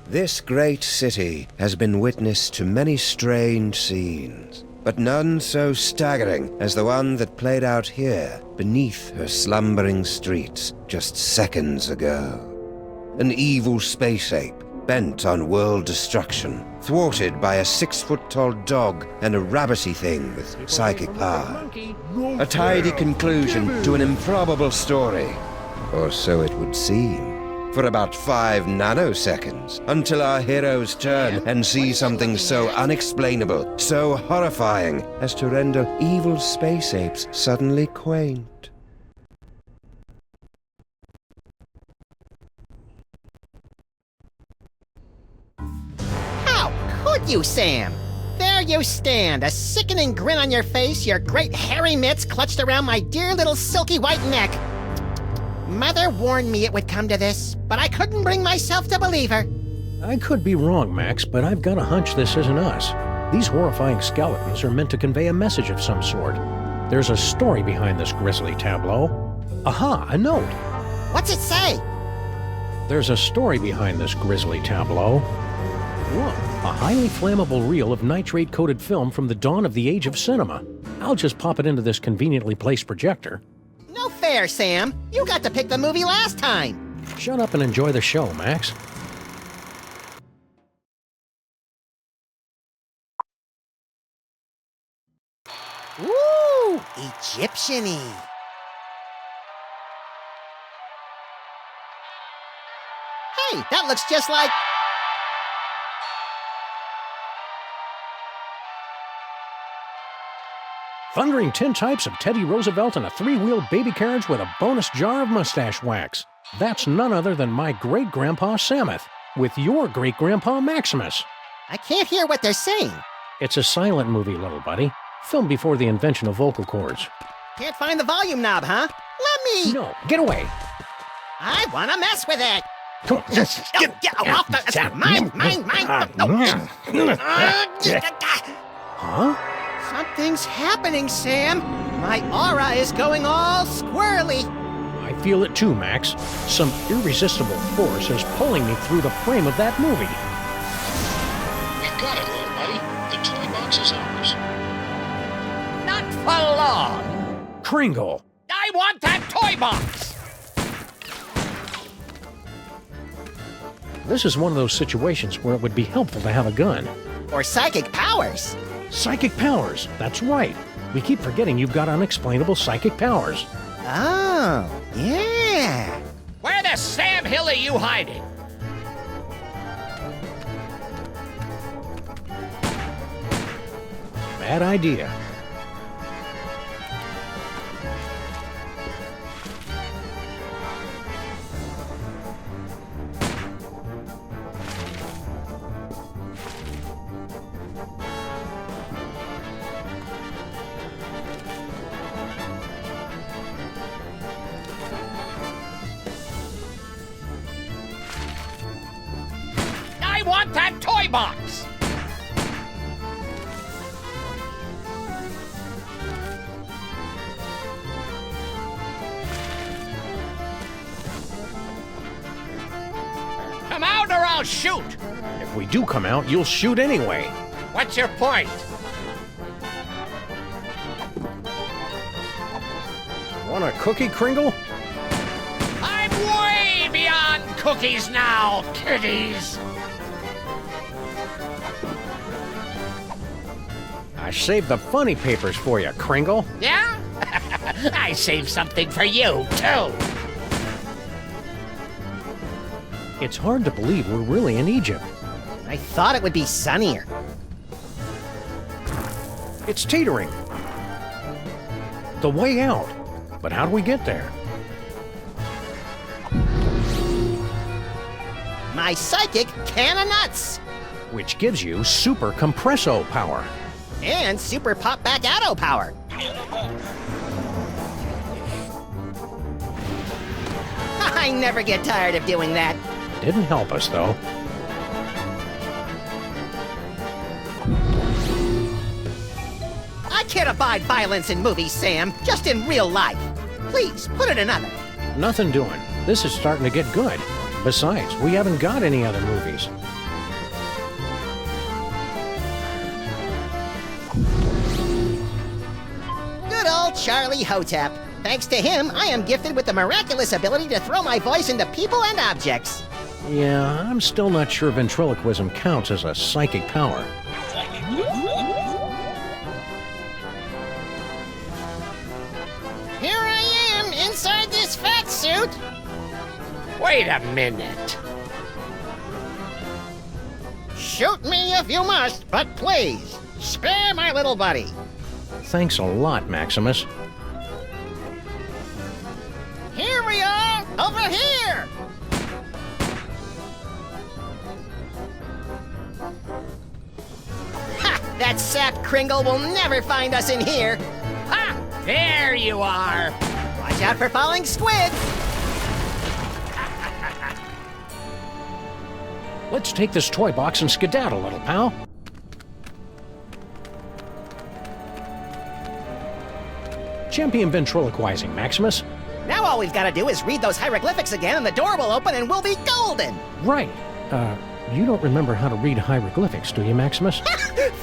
This great city has been witness to many strange scenes, but none so staggering as the one that played out here beneath her slumbering streets just seconds ago. An evil space ape bent on world destruction, thwarted by a 6-foot-tall dog and a rabbity thing with psychic power. A tidy conclusion to an improbable story, or so it would seem. For about 5 nanoseconds, until our heroes turn and see something so unexplainable, so horrifying, as to render evil space apes suddenly quaint. How could you, Sam? There you stand, a sickening grin on your face, your great hairy mitts clutched around my dear little silky white neck. Mother warned me it would come to this, but I couldn't bring myself to believe her. I could be wrong, Max, but I've got a hunch this isn't us. These horrifying skeletons are meant to convey a message of some sort. There's a story behind this grisly tableau. Aha, a note! What's it say? There's a story behind this grisly tableau. Look, a highly flammable reel of nitrate-coated film from the dawn of the age of cinema. I'll just pop it into this conveniently placed projector. No fair, Sam. You got to pick the movie last time. Shut up and enjoy the show, Max. Ooh, Egyptian-y. Hey, that looks just like... Thundering tintypes of Teddy Roosevelt in a 3-wheeled baby carriage with a bonus jar of mustache wax. That's none other than my great-grandpa Samuth, with your great-grandpa Maximus. I can't hear what they're saying. It's a silent movie, little buddy. Filmed before the invention of vocal cords. Can't find the volume knob, huh? Let me... No, get away. I want to mess with it. Come on. Get off the... Mine. Huh? Something's happening, Sam. My aura is going all squirrely. I feel it too, Max. Some irresistible force is pulling me through the frame of that movie. We've got it, little buddy. The toy box is ours. Not for long. Kringle! I want that toy box! This is one of those situations where it would be helpful to have a gun. Or psychic powers. Psychic powers, that's right. We keep forgetting you've got unexplainable psychic powers. Oh, yeah. Where the Sam Hill are you hiding? Bad idea. I want that toy box! Come out or I'll shoot! If we do come out, you'll shoot anyway. What's your point? Want a cookie, Kringle? I'm way beyond cookies now, kiddies! I saved the funny papers for you, Kringle. Yeah? I saved something for you, too! It's hard to believe we're really in Egypt. I thought it would be sunnier. It's teetering. The way out. But how do we get there? My psychic can of nuts. Which gives you super compresso power. And super pop back auto power. I never get tired of doing that. Didn't help us, though. I can't abide violence in movies, Sam. Just in real life. Please, put it another. Nothing doing. This is starting to get good. Besides, we haven't got any other movies. Charlie Hotep. Thanks to him, I am gifted with the miraculous ability to throw my voice into people and objects. Yeah, I'm still not sure ventriloquism counts as a psychic power. Here I am, inside this fat suit. Wait a minute. Shoot me if you must, but please, spare my little buddy. Thanks a lot, Maximus. Here we are, over here. Ha! That sap Kringle will never find us in here. Ha! There you are. Watch out for falling squid. Let's take this toy box and skedaddle, little pal. Champion ventriloquizing, Maximus. Now all we've got to do is read those hieroglyphics again and the door will open and we'll be golden. Right. You don't remember how to read hieroglyphics, do you, Maximus?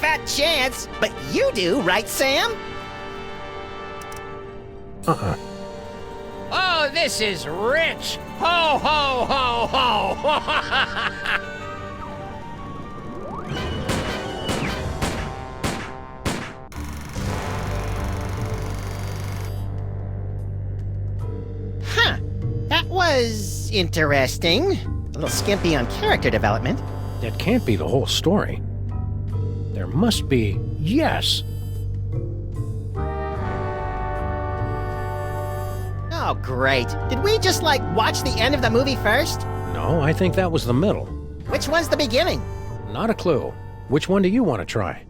Fat chance. But you do, right, Sam? Uh-uh. Oh, this is rich. Ho, ho, ho, ho. Huh. That was interesting. A little skimpy on character development. That can't be the whole story. There must be... Yes! Oh, great. Did we just, watch the end of the movie first? No, I think that was the middle. Which one's the beginning? Not a clue. Which one do you want to try?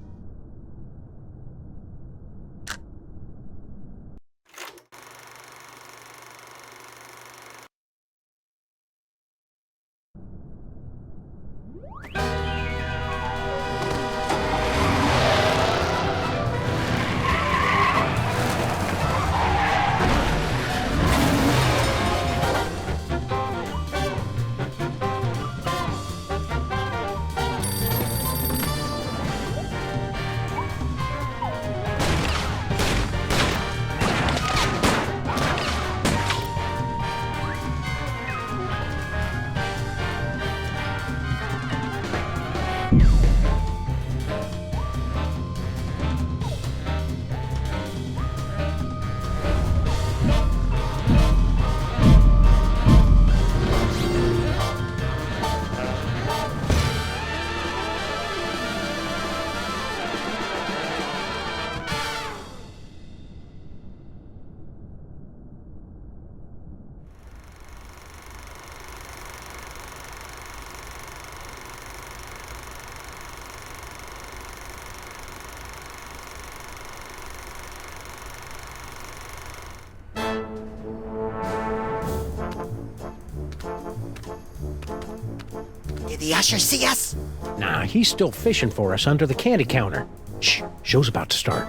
Did the usher see us? Nah, he's still fishing for us under the candy counter. Shh, show's about to start.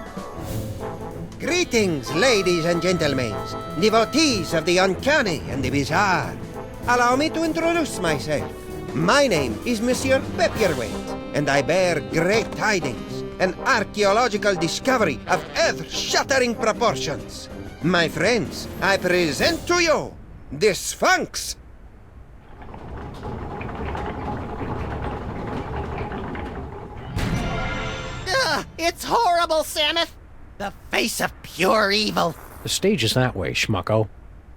Greetings, ladies and gentlemen, devotees of the uncanny and the bizarre. Allow me to introduce myself. My name is Monsieur Pepperweight, and I bear great tidings, an archaeological discovery of earth-shattering proportions. My friends, I present to you the Sphinx. Ugh, it's horrible, Samus. The face of pure evil. The stage is that way, schmucko.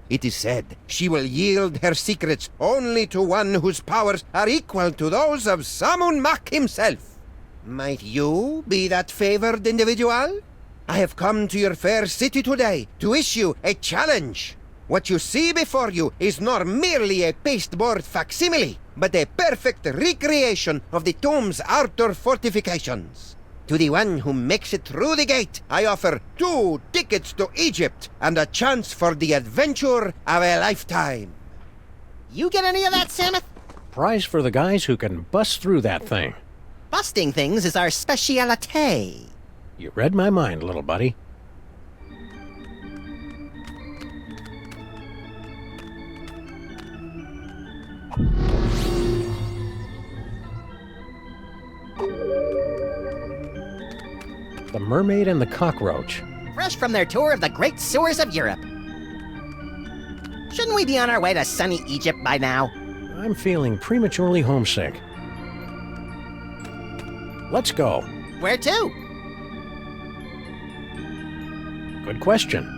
It is said she will yield her secrets only to one whose powers are equal to those of Sammun-Mak himself. Might you be that favored individual? I have come to your fair city today to issue a challenge. What you see before you is not merely a pasteboard facsimile, but a perfect recreation of the tomb's outer fortifications. To the one who makes it through the gate, I offer 2 tickets to Egypt and a chance for the adventure of a lifetime. You get any of that, Samus? Prize for the guys who can bust through that thing. Busting things is our specialite. You read my mind, little buddy. The Mermaid and the Cockroach. fresh from their tour of the great sewers of Europe. Shouldn't we be on our way to sunny Egypt by now? I'm feeling prematurely homesick. Let's go. Where to? Good question.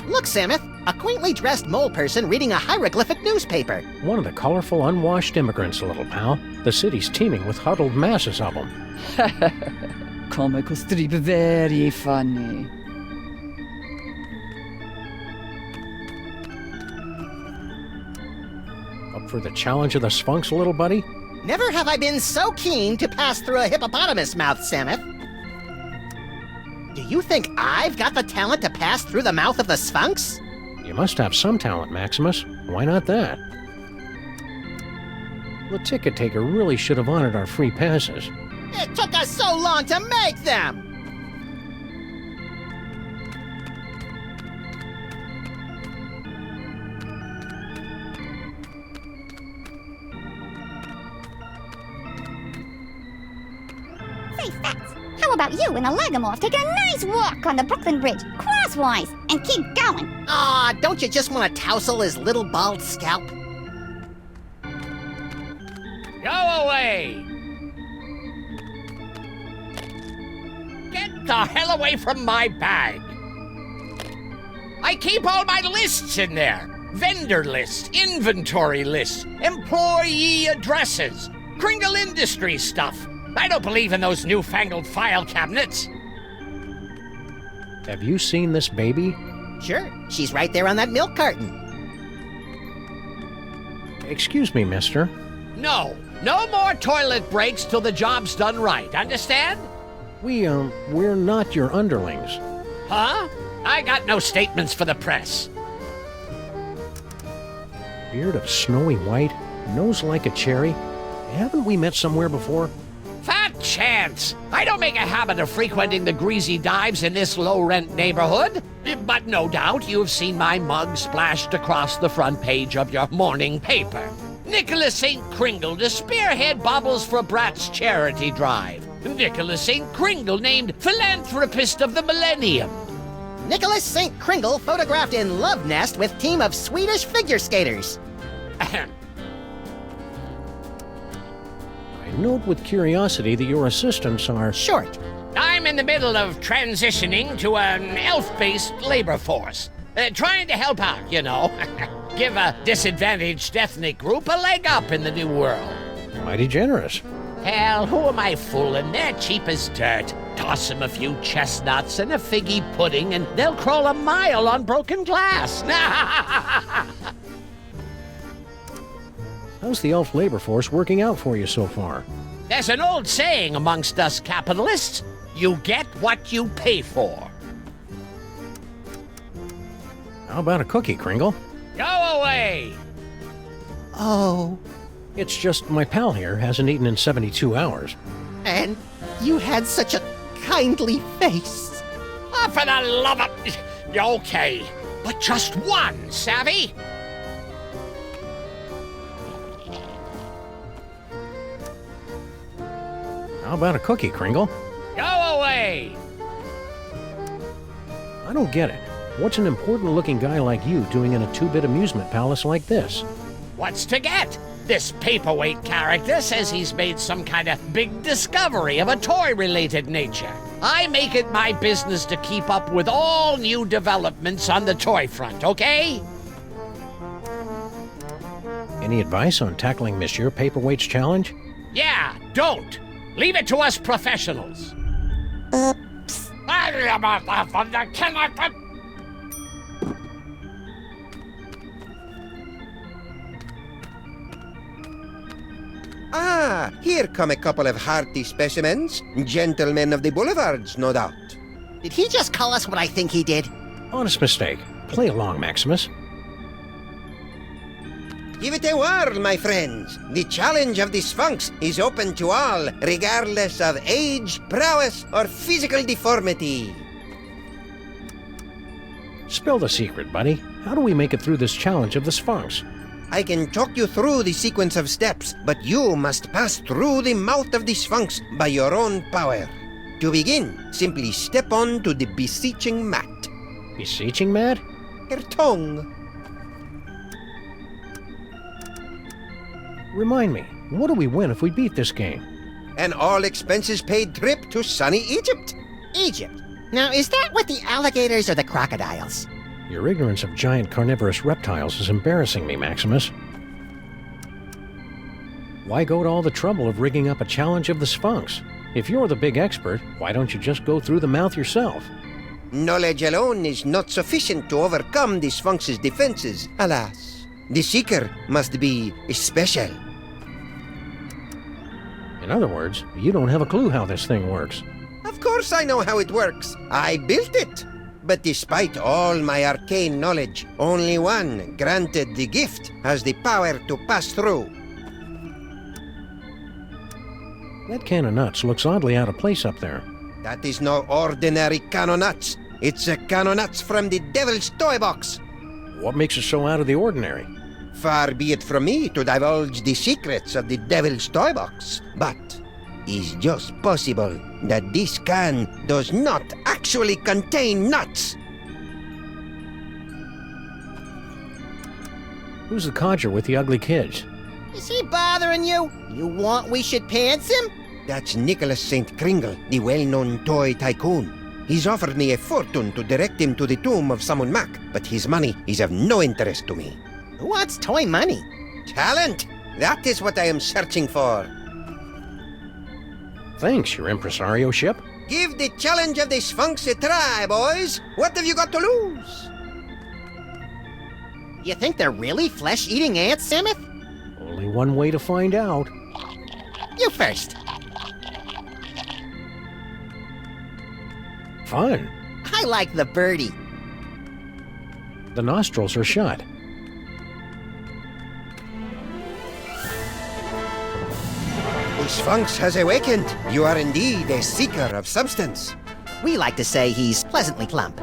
Look, Samuth, a quaintly dressed mole person reading a hieroglyphic newspaper. One of the colorful, unwashed immigrants, little pal. The city's teeming with huddled masses of them. Comical strip, very funny. Up for the challenge of the Sphinx, little buddy? Never have I been so keen to pass through a hippopotamus mouth, Samuth. Do you think I've got the talent to pass through the mouth of the Sphinx? You must have some talent, Maximus. Why not that? The ticket taker really should have honored our free passes. It took us so long to make them! Say, Fats, how about you and the Lagomorph taking a nice walk on the Brooklyn Bridge, crosswise, and keep going? Aw, don't you just want to tousle his little bald scalp? Go away! Get the hell away from my bag! I keep all my lists in there. Vendor lists, inventory lists, employee addresses, Kringle Industries stuff. I don't believe in those newfangled file cabinets. Have you seen this baby? Sure, she's right there on that milk carton. Excuse me, mister. No more toilet breaks till the job's done right, understand? We're not your underlings. Huh? I got no statements for the press. Beard of snowy white, nose like a cherry. Haven't we met somewhere before? Fat chance! I don't make a habit of frequenting the greasy dives in this low-rent neighborhood. But no doubt you've seen my mug splashed across the front page of your morning paper. Nicholas St. Kringle to spearhead Bobbles for Brats charity drive. Nicholas St. Kringle named Philanthropist of the Millennium. Nicholas St. Kringle photographed in love nest with team of Swedish figure skaters. I note with curiosity that your assistants are... Short. I'm in the middle of transitioning to an elf-based labor force. Trying to help out, you know. Give a disadvantaged ethnic group a leg up in the new world. mighty generous. Hell, who am I fooling? They're cheap as dirt. Toss them a few chestnuts and a figgy pudding, and they'll crawl a mile on broken glass. How's the elf labor force working out for you so far? There's an old saying amongst us capitalists. You get what you pay for. How about a cookie, Kringle? Go away! Oh, It's just my pal here hasn't eaten in 72 hours. and you had such a kindly face. Oh, for the love of... Okay, but just one, savvy? How about a cookie, Kringle? Go away! I don't get it. What's an important-looking guy like you doing in a two-bit amusement palace like this? What's to get? This paperweight character says he's made some kind of big discovery of a toy-related nature. I make it my business to keep up with all new developments on the toy front, okay? Any advice on tackling Monsieur Paperweight's challenge? Yeah, don't. Leave it to us professionals. Oops. Ah, here come a couple of hearty specimens. Gentlemen of the boulevards, no doubt. Did he just call us what I think he did? Honest mistake. Play along, Maximus. Give it a whirl, my friends. The challenge of the Sphinx is open to all, regardless of age, prowess, or physical deformity. Spill the secret, buddy. How do we make it through this challenge of the Sphinx? I can talk you through the sequence of steps, but you must pass through the mouth of the Sphinx by your own power. To begin, simply step on to the beseeching mat. Beseeching mat? Her tongue. Remind me, what do we win if we beat this game? An all-expenses-paid trip to sunny Egypt. Egypt. Now, is that with the alligators or the crocodiles? Your ignorance of giant carnivorous reptiles is embarrassing me, Maximus. Why go to all the trouble of rigging up a challenge of the Sphinx? If you're the big expert, why don't you just go through the mouth yourself? Knowledge alone is not sufficient to overcome the Sphinx's defenses, alas. The seeker must be special. In other words, you don't have a clue how this thing works. Of course I know how it works. I built it. But despite all my arcane knowledge, only one, granted the gift, has the power to pass through. That can of nuts looks oddly out of place up there. That is no ordinary can of nuts. It's a can of nuts from the Devil's Toy Box. What makes it so out of the ordinary? Far be it from me to divulge the secrets of the Devil's Toy Box, but it's just possible that this can does not actually contain nuts. Who's the codger with the ugly kids? Is he bothering you? You want we should pants him? That's Nicholas St. Kringle, the well-known toy tycoon. He's offered me a fortune to direct him to the tomb of Sammun-Mak, but his money is of no interest to me. Who wants toy money? Talent! That is what I am searching for. Thanks, your impresario ship. Give the challenge of the Sphinx a try, boys. What have you got to lose? You think they're really flesh-eating ants, Samuth? Only one way to find out. You first. Fun. I like the birdie. The nostrils are shut. The Sphinx has awakened. You are indeed a seeker of substance. We like to say he's pleasantly plump.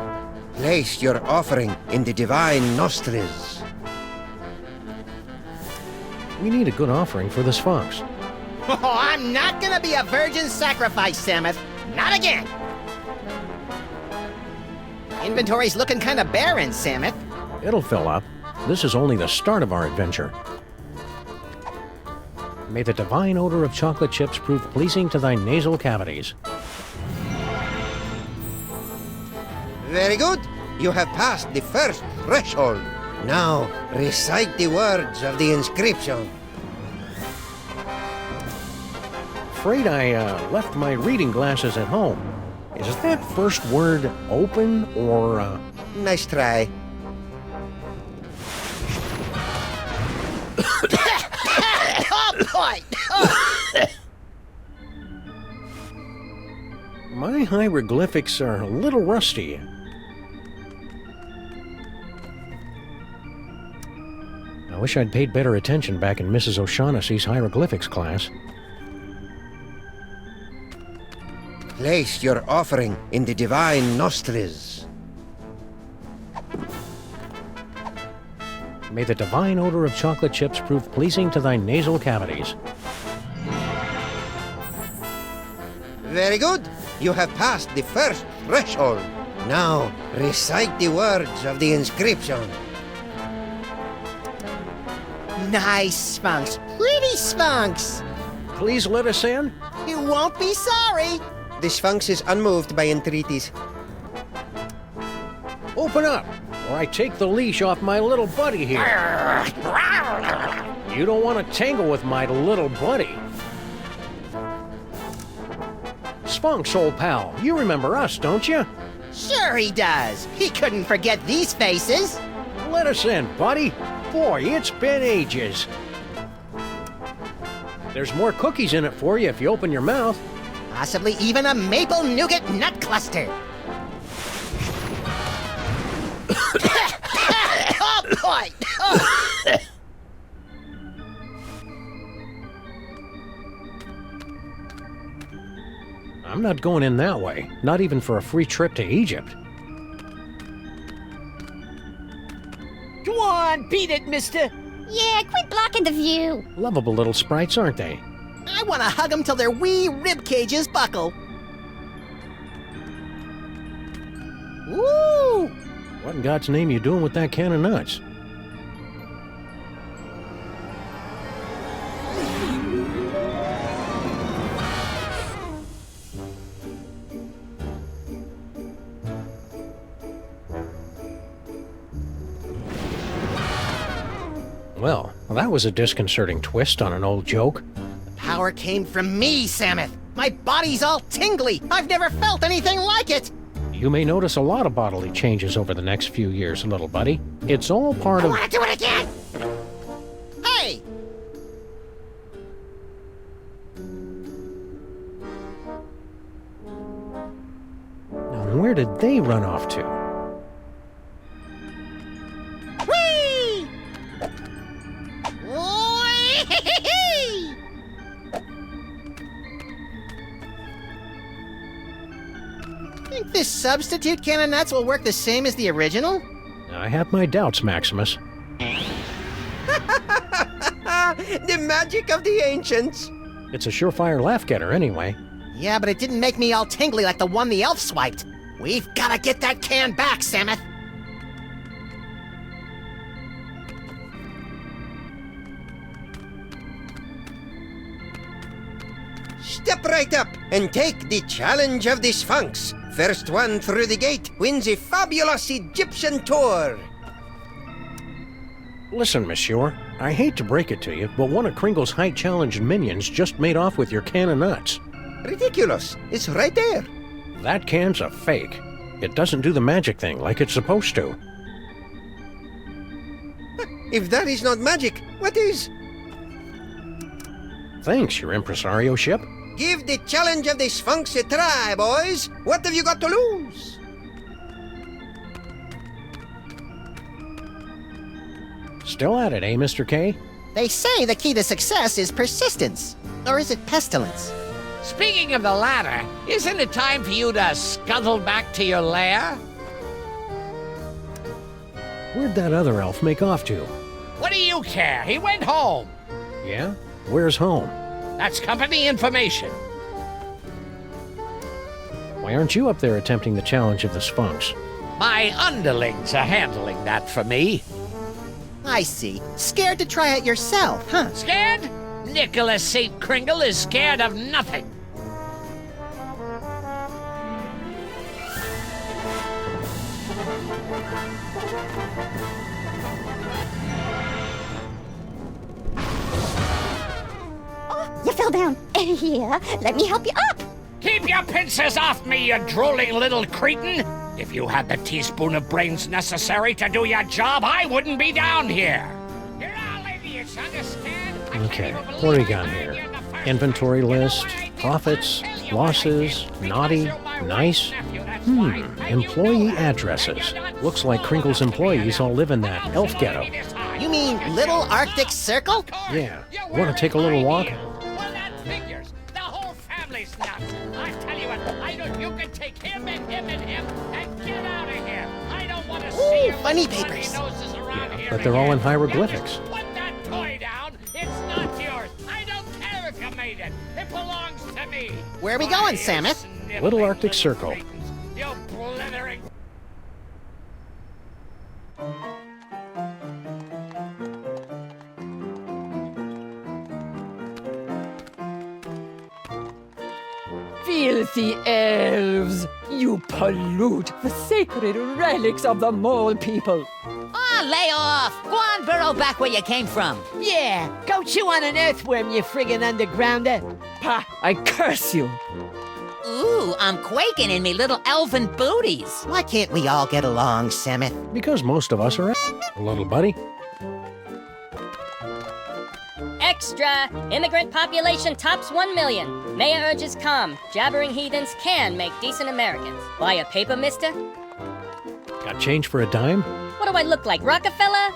Place your offering in the divine nostrils. We need a good offering for the Sphinx. Oh, I'm not gonna be a virgin sacrifice, Samuth. Not again. Inventory's looking kind of barren, Samuth. It'll fill up. This is only the start of our adventure. May the divine odor of chocolate chips prove pleasing to thy nasal cavities. Very good. You have passed the first threshold. Now, recite the words of the inscription. Afraid I left my reading glasses at home. Is that first word open or, Nice try. Oh, boy! Oh. My hieroglyphics are a little rusty. I wish I'd paid better attention back in Mrs. O'Shaughnessy's hieroglyphics class. Place your offering in the divine nostrils. May the divine odor of chocolate chips prove pleasing to thy nasal cavities. Very good. You have passed the first threshold. Now, recite the words of the inscription. Nice Sphinx. Pretty Sphinx. Please let us in. You won't be sorry. The Sphinx is unmoved by entreaties. Open up, or I take the leash off my little buddy here. You don't want to tangle with my little buddy. Sphinx, old pal, you remember us, don't you? Sure he does. He couldn't forget these faces. Let us in, buddy. Boy, it's been ages. There's more cookies in it for you if you open your mouth. Possibly even a maple nougat nut cluster. Oh, boy! Oh. I'm not going in that way, not even for a free trip to Egypt. Go on, beat it, mister. Yeah, quit blocking the view. Lovable little sprites, aren't they? I want to hug them till their wee rib cages buckle. Woo! What in God's name you doing with that can of nuts? Well, that was a disconcerting twist on an old joke. Power came from me, Samus. My body's all tingly. I've never felt anything like it. You may notice a lot of bodily changes over the next few years, little buddy. It's all part I of... want to do it again. Hey! Now, where did they run off to? Whee! Whee! Think this substitute can of nuts will work the same as the original? I have my doubts, Maximus. The magic of the ancients. It's a surefire laugh-getter anyway. Yeah, but it didn't make me all tingly like the one the elf swiped. We've gotta get that can back, Samus. Step right up and take the challenge of the Sphinx. First one through the gate wins a fabulous Egyptian tour. Listen, monsieur, I hate to break it to you, but one of Kringle's height-challenged minions just made off with your can of nuts. Ridiculous. It's right there. That can's a fake. It doesn't do the magic thing like it's supposed to. If that is not magic, what is? Thanks, your impresario ship. Give the challenge of the Sphinx a try, boys. What have you got to lose? Still at it, eh, Mr. K? They say the key to success is persistence. Or is it pestilence? Speaking of the latter, isn't it time for you to scuttle back to your lair? Where'd that other elf make off to? What do you care? He went home. Yeah? Where's home? That's company information. Why aren't you up there attempting the challenge of the Sphinx? My underlings are handling that for me. I see. Scared to try it yourself, huh? Scared? Nicholas St. Kringle is scared of nothing. Oh, you fell down. Here, let me help you up. Keep your pincers off me, you drooling little cretin! If you had the teaspoon of brains necessary to do your job, I wouldn't be down here. You're all idiots, understand? Okay, what do we got here? Inventory list, profits, losses, naughty, nice. Employee addresses. Looks like Kringle's employees all live in that elf ghetto. You mean Little Arctic Circle? Yeah. Want to take a little walk? Well, that figures. The whole family's nuts. I tell you what, you can take him and him and him and get out of here. I don't want to see your funny bloody papers. noses around here But they're all in again. hieroglyphics. Now just put that toy down. It's not yours. I don't care if you made it. It belongs to me. Where are we going, Samus? Little Arctic Circle. You blithering... Filthy elves! You pollute the sacred relics of the mole people. Oh, lay off! Go on, burrow back where you came from. Yeah, go chew on an earthworm, you friggin' undergrounder. Pah, I curse you. Ooh, I'm quaking in me little elfin booties. Why can't we all get along, Samus? Because most of us are little buddy. Extra! Immigrant population tops 1 million. Mayor urges calm. Jabbering heathens can make decent Americans. Buy a paper, mister? Got change for a dime? What do I look like, Rockefeller?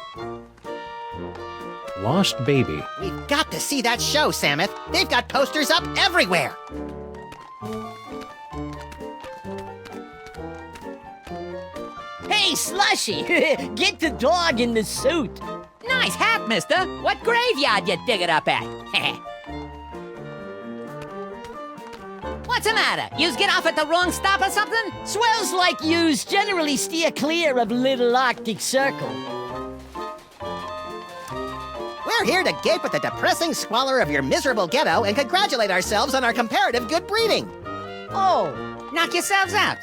Lost baby. We've got to see that show, Samus. They've got posters up everywhere. Hey, Slushy, get the dog in the suit. Nice hat, mister. What graveyard you dig it up at? What's the matter? Yous get off at the wrong stop or something? Swells like yous generally steer clear of Little Arctic Circle. We're here to gape at the depressing squalor of your miserable ghetto and congratulate ourselves on our comparative good breeding. Oh, knock yourselves out.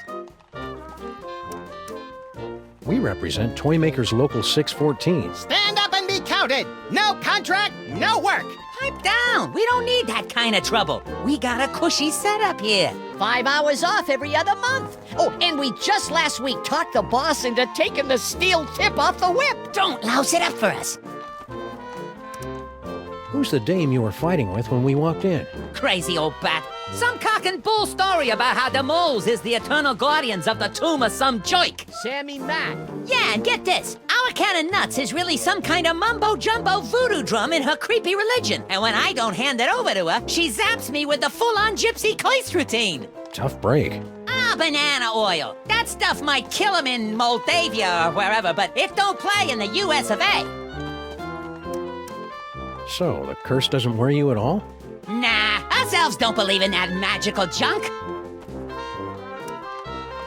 We represent Toymakers Local 614. Stand up and be counted. No contract, no work. Pipe down. We don't need that kind of trouble. We got a cushy setup here. 5 hours off every other month. Oh, and we just last week talked the boss into taking the steel tip off the whip. Don't louse it up for us. Who's the dame you were fighting with when we walked in? Crazy old bat. Some cock and bull story about how the moles is the eternal guardians of the tomb of some joik. Sammun-Mak. Yeah, and get this. Our can of nuts is really some kind of mumbo-jumbo voodoo drum in her creepy religion. And when I don't hand it over to her, she zaps me with the full-on gypsy case routine. Tough break. Ah, banana oil. That stuff might kill him in Moldavia or wherever, but it don't play in the US of A. So, the curse doesn't worry you at all? Nah, us elves don't believe in that magical junk.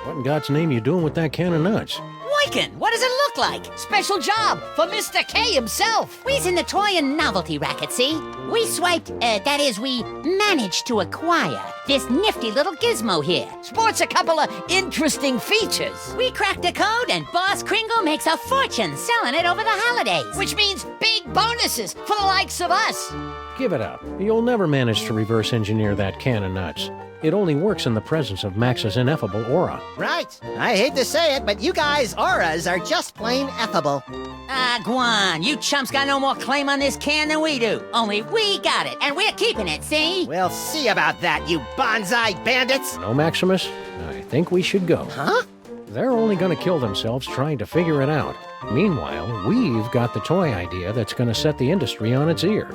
What in God's name you doing with that can of nuts? Wyken, what does it look like? Special job for Mr. K himself. We's in the toy and novelty racket, see? We swiped, that is, we managed to acquire this nifty little gizmo here. Sports a couple of interesting features. We cracked a code and Boss Kringle makes a fortune selling it over the holidays. Which means big bonuses for the likes of us. Give it up. You'll never manage to reverse engineer that can of nuts. It only works in the presence of Max's ineffable aura. Right. I hate to say it, but you guys' auras are just plain effable. Ah, Guan, you chumps got no more claim on this can than we do. Only we got it, and we're keeping it, see? We'll see about that, you bonsai bandits. No, Maximus? I think we should go. Huh? They're only gonna kill themselves trying to figure it out. Meanwhile, we've got the toy idea that's gonna set the industry on its ear.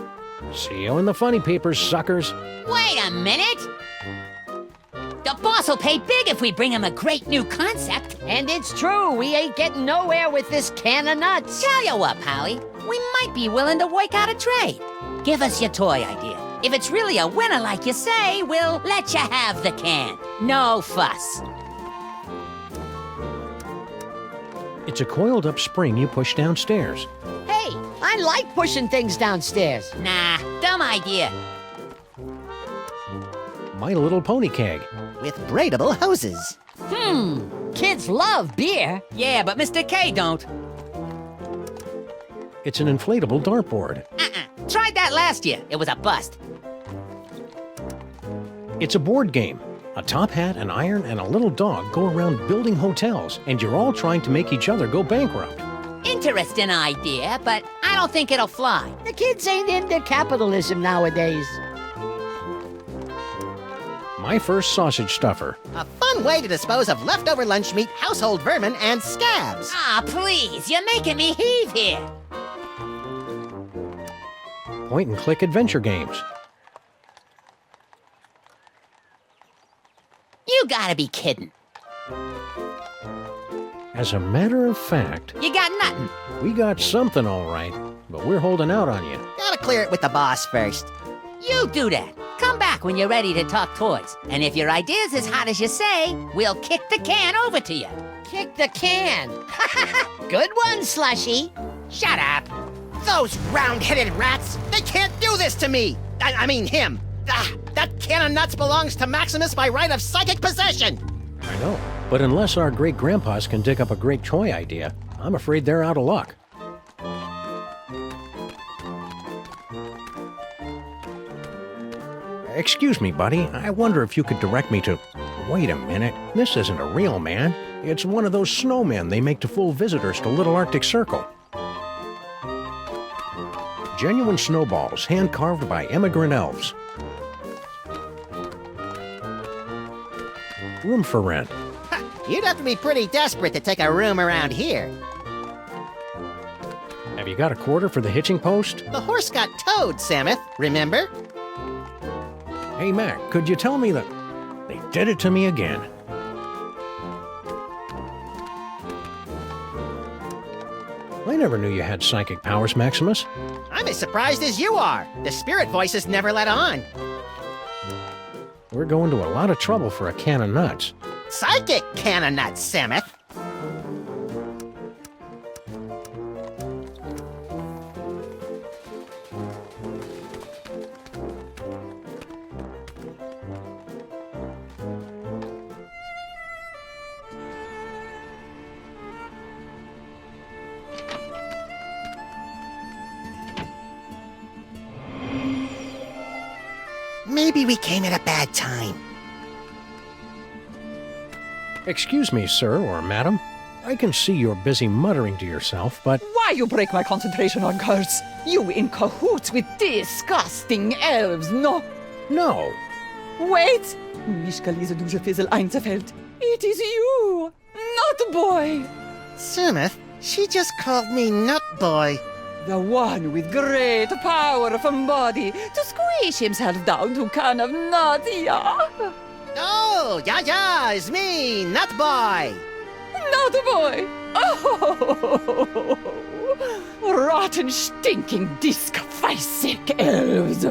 See you in the funny papers, suckers. Wait a minute! The boss will pay big if we bring him a great new concept. And it's true, we ain't getting nowhere with this can of nuts. Tell you what, Pally, we might be willing to work out a trade. Give us your toy idea. If it's really a winner like you say, we'll let you have the can. No fuss. It's a coiled up spring you push downstairs. Hey, I like pushing things downstairs. Nah, dumb idea. My Little Pony keg. With braidable hoses. Kids love beer. Yeah, but Mr. K don't. It's an inflatable dartboard. Tried that last year. It was a bust. It's a board game. A top hat, an iron, and a little dog go around building hotels, and you're all trying to make each other go bankrupt. Interesting idea, but I don't think it'll fly. The kids ain't into capitalism nowadays. My First Sausage Stuffer. A fun way to dispose of leftover lunch meat, household vermin, and scabs. Ah, please, you're making me heave here. Point and click adventure games. You gotta be kidding. As a matter of fact, You got nothing. we got something all right, but we're holding out on you. Gotta clear it with the boss first. You do that. Come back when you're ready to talk toys. And if your idea's as hot as you say, we'll kick the can over to you. Kick the can. Good one, Slushy. Shut up. Those round-headed rats! They can't do this to me! I mean him! That can of nuts belongs to Maximus by right of psychic possession! I know. But unless our great-grandpas can dig up a great toy idea, I'm afraid they're out of luck. Excuse me, buddy. I wonder if you could direct me to... Wait a minute. This isn't a real man. It's one of those snowmen they make to fool visitors to Little Arctic Circle. Genuine snowballs, hand-carved by immigrant elves. Room for rent. You'd have to be pretty desperate to take a room around here. Have you got a quarter for the hitching post? The horse got towed, Samuth, remember? Hey, Mac, could you tell me that... They did it to me again. I never knew you had psychic powers, Maximus. I'm as surprised as you are. The spirit voices never let on. We're going to a lot of trouble for a can of nuts. Psychic can of nuts, Samuth. Maybe we came at a bad time. Excuse me, sir or madam. I can see you're busy muttering to yourself, but... Why you break my concentration on girls? You in cahoots with disgusting elves, no? No. Wait! Mich Lise Dusche Fizzle Einzelfeld. It is you, Nut Boy! Sammuth, she just called me Nut Boy. The one with great power from body to squish himself down to can of nuts, yeah? Oh, yeah, it's me, Nut Boy. Nut Boy! Oh! Rotten, stinking, disc-sick elves!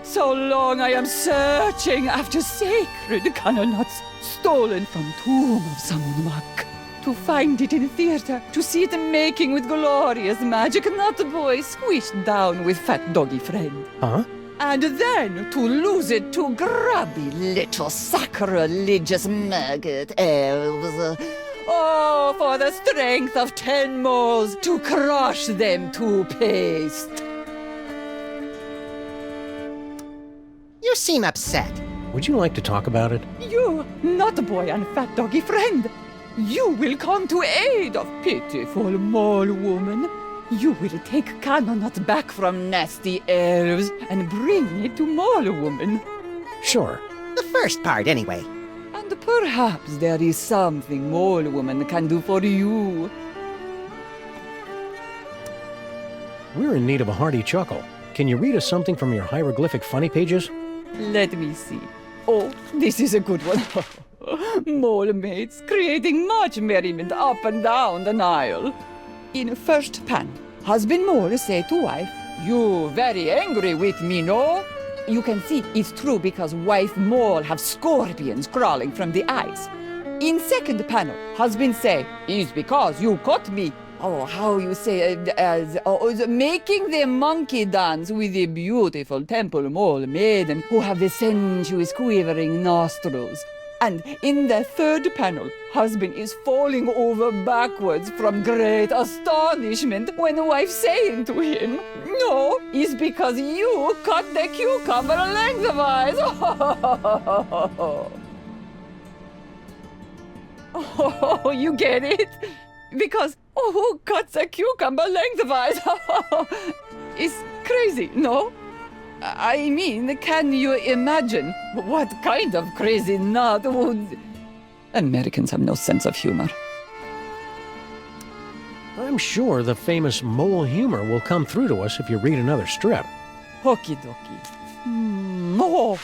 So long I am searching after sacred cannon nuts stolen from tomb of Sammun-Mak. To find it in theater, to see it making with glorious magic Nut Boy squished down with fat doggy friend. Huh? And then to lose it to grubby little sacrilegious maggot elves. Oh, for the strength of 10 moles to crush them to paste. You seem upset. Would you like to talk about it? You, Nut Boy and fat doggy friend. You will come to aid of pitiful mole woman. You will take Cannonut back from nasty elves and bring it to mole woman. Sure. The first part, anyway. And perhaps there is something mole woman can do for you. We're in need of a hearty chuckle. Can you read us something from your hieroglyphic funny pages? Let me see. Oh, this is a good one. Mole mates creating much merriment up and down the Nile. In first pan, husband mole say to wife, "You very angry with me, no?" You can see it's true because wife mole have scorpions crawling from the eyes. In second panel, husband say, "It's because you caught me." Oh, how you say, making the monkey dance with the beautiful temple mole maiden who have the sensuous quivering nostrils. And in the third panel, husband is falling over backwards from great astonishment when wife saying to him, "No, it's because you cut the cucumber lengthwise." Oh, you get it? Because, who cuts a cucumber lengthwise? It's crazy, no? I mean, can you imagine what kind of crazy nut would... Americans have no sense of humor. I'm sure the famous mole humor will come through to us if you read another strip. Okie dokie. Oh,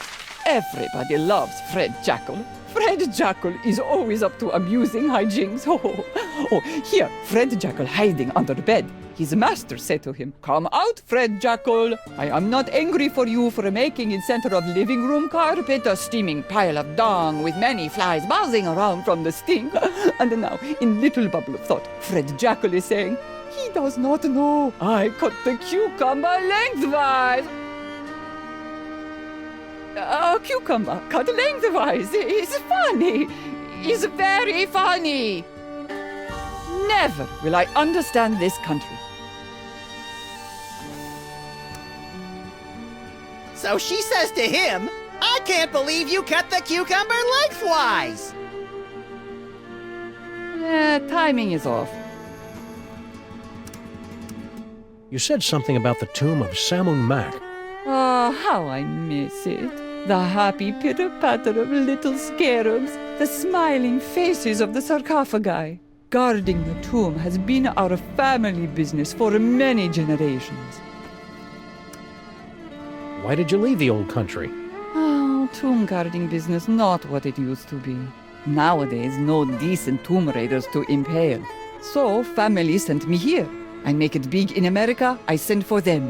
everybody loves Fred Jackal. Fred Jackal is always up to amusing hijinks. Oh, here, Fred Jackal hiding under the bed. His master said to him, "Come out, Fred Jackal. I am not angry for you for making in center of living room carpet a steaming pile of dung with many flies buzzing around from the stink." And now, in little bubble of thought, Fred Jackal is saying, "He does not know. I cut the cucumber lengthwise." A cucumber cut lengthwise is funny. Is very funny. Never will I understand this country. So she says to him, "I can't believe you cut the cucumber lengthwise." Timing is off. You said something about the tomb of Sammun-Mak. Ah, how I miss it. The happy pitter-patter of little scarabs, the smiling faces of the sarcophagi. Guarding the tomb has been our family business for many generations. Why did you leave the old country? Oh, tomb guarding business not what it used to be. Nowadays, no decent tomb raiders to impale. So, family sent me here. I make it big in America, I send for them.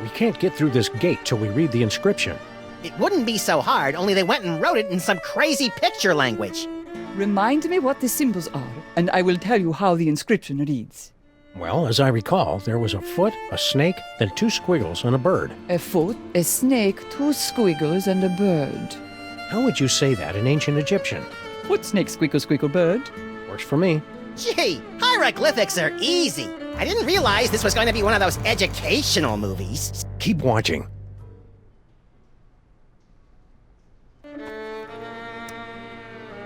We can't get through this gate till we read the inscription. It wouldn't be so hard, only they went and wrote it in some crazy picture language. Remind me what the symbols are, and I will tell you how the inscription reads. Well, as I recall, there was a foot, a snake, then 2 squiggles, and a bird. A foot, a snake, 2 squiggles, and a bird. How would you say that in ancient Egyptian? Foot, snake, squiggle, squiggle, bird. Works for me. Gee, hieroglyphics are easy. I didn't realize this was going to be one of those educational movies. Keep watching.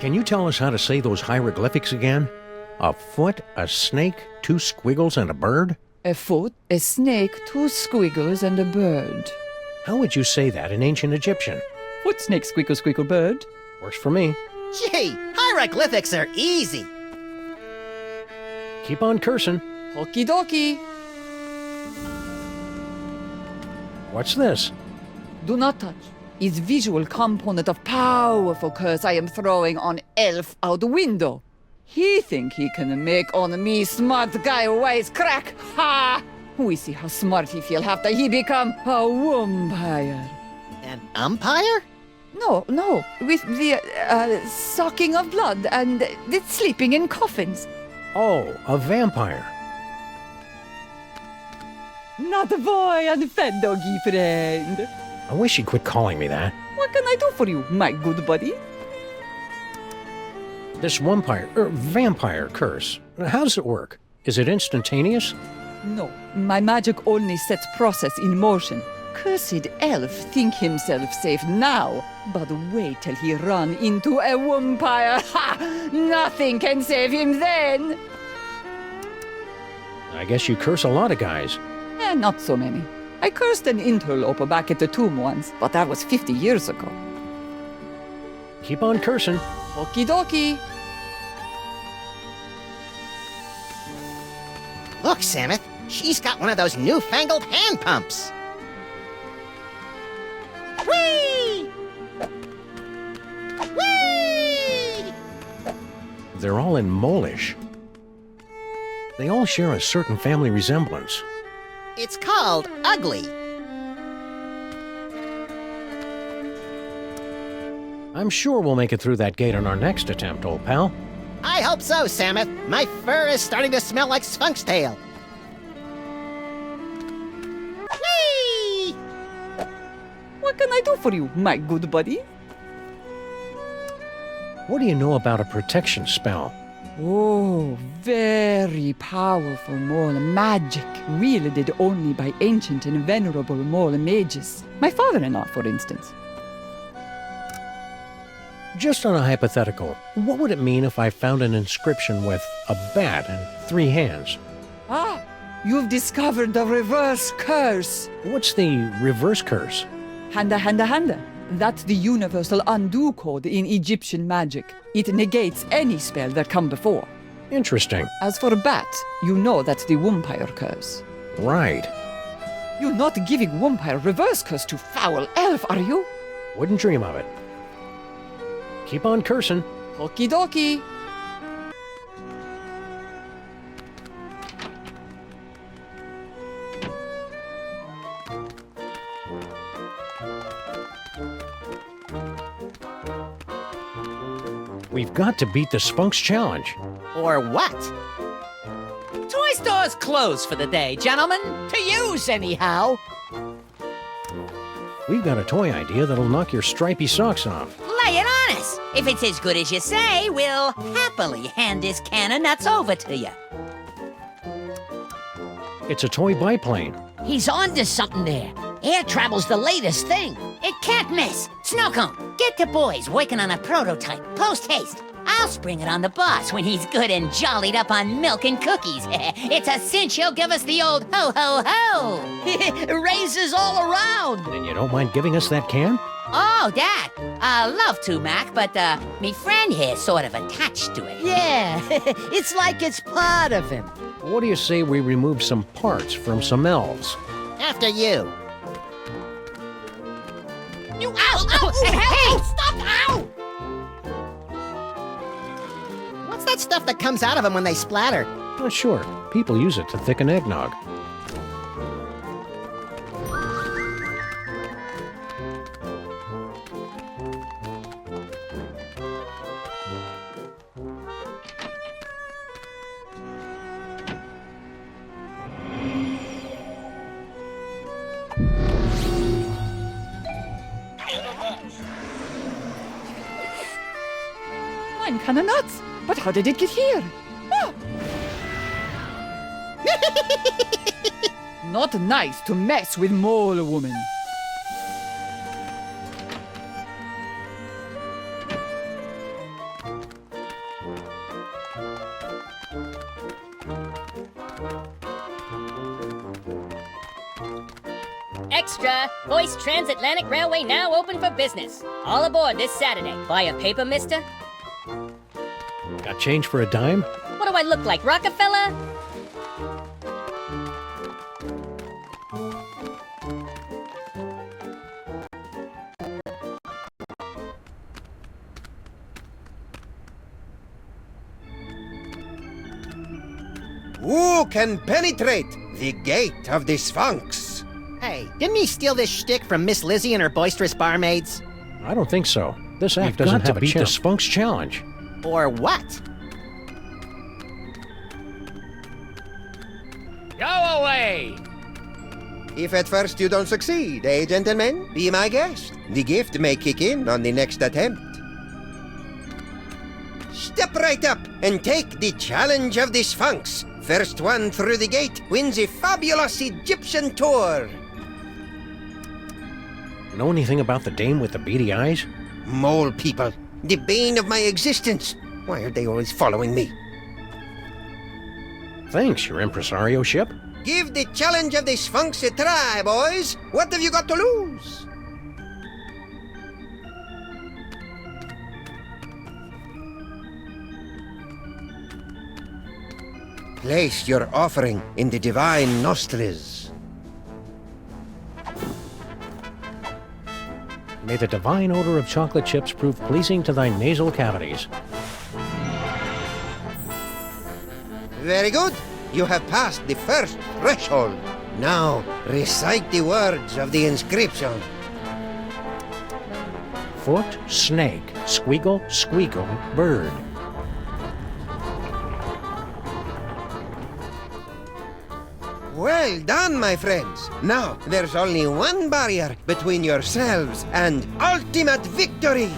Can you tell us how to say those hieroglyphics again? A foot, a snake, 2 squiggles, and a bird? A foot, a snake, 2 squiggles, and a bird. How would you say that in ancient Egyptian? Foot, snake, squiggle, squiggle, bird. Works for me. Gee, hieroglyphics are easy. Keep on cursing. Okie dokie. What's this? Do not touch. It's visual component of powerful curse I am throwing on elf out the window. He think he can make on me smart guy wise crack. Ha! We see how smart he feel after he become a vampire. An umpire? No, with the sucking of blood and the sleeping in coffins. Oh, a vampire. Not a boy and fed doggy friend. I wish he'd quit calling me that. What can I do for you, my good buddy? This vampire curse, how does it work? Is it instantaneous? No, my magic only sets process in motion. Cursed elf think himself safe now, but wait till he run into a vampire. Ha! Nothing can save him then. I guess you curse a lot of guys. Not so many. I cursed an interloper back at the tomb once, but that was 50 years ago. Keep on cursing. Okie dokie. Look, Samuth, she's got one of those newfangled hand pumps. Whee! Whee! They're all in Molish. They all share a certain family resemblance. It's called ugly. I'm sure we'll make it through that gate on our next attempt, old pal. I hope so, Samuth. My fur is starting to smell like skunk's tail. Whee! What can I do for you, my good buddy? What do you know about a protection spell? Oh, very powerful mole magic, wielded only by ancient and venerable mole mages. My father-in-law, for instance. Just on a hypothetical, what would it mean if I found an inscription with a bat and 3 hands? Ah, you've discovered the reverse curse. What's the reverse curse? Handa, handa, handa. That's the universal undo code in Egyptian magic. It negates any spell that come before. Interesting. As for bat, you know that's the vampire curse. Right. You're not giving vampire reverse curse to foul elf, are you? Wouldn't dream of it. Keep on cursing. Okie dokie. We've got to beat the Spunks challenge. Or what? Toy store's closed for the day, gentlemen. To use, anyhow. We've got a toy idea that'll knock your stripy socks off. Lay it on us. If it's as good as you say, we'll happily hand this can of nuts over to you. It's a toy biplane. He's on to something there. Air travel's the latest thing. It can't miss. Snowcone, get the boys working on a prototype. Post haste. I'll spring it on the boss when he's good and jollied up on milk and cookies. It's a cinch he'll give us the old ho-ho-ho. Raises all around. Then you don't mind giving us that can? Oh, that. Love to, Mac, but me friend here's sort of attached to it. Yeah, it's like it's part of him. What do you say we remove some parts from some elves? After you. You ow! Ow! Hey! Stop! Ow! What's that stuff that comes out of them when they splatter? Sure, people use it to thicken eggnog. I'm kinda nuts, but how did it get here? Oh! Not nice to mess with Mole Woman. Extra! Voice Transatlantic Railway now open for business. All aboard this Saturday. Buy a paper, mister? Got change for a dime? What do I look like, Rockefeller? Who can penetrate the gate of the Sphinx? Hey, didn't he steal this shtick from Miss Lizzie and her boisterous barmaids? I don't think so. This act doesn't have a beat the Spunk's challenge. Or what? Go away! If at first you don't succeed, eh, gentlemen? Be my guest. The gift may kick in on the next attempt. Step right up and take the challenge of the Sphinx. First one through the gate wins a fabulous Egyptian tour. Know anything about the dame with the beady eyes? Mole people, the bane of my existence. Why are they always following me? Thanks, your impresario ship. Give the challenge of the Sphinx a try, boys. What have you got to lose? Place your offering in the divine nostrils. May the divine odor of chocolate chips prove pleasing to thy nasal cavities. Very good. You have passed the first threshold. Now, recite the words of the inscription. Foot, snake, squeagle, squeakle, bird. Well done, my friends. Now, there's only one barrier between yourselves and ultimate victory.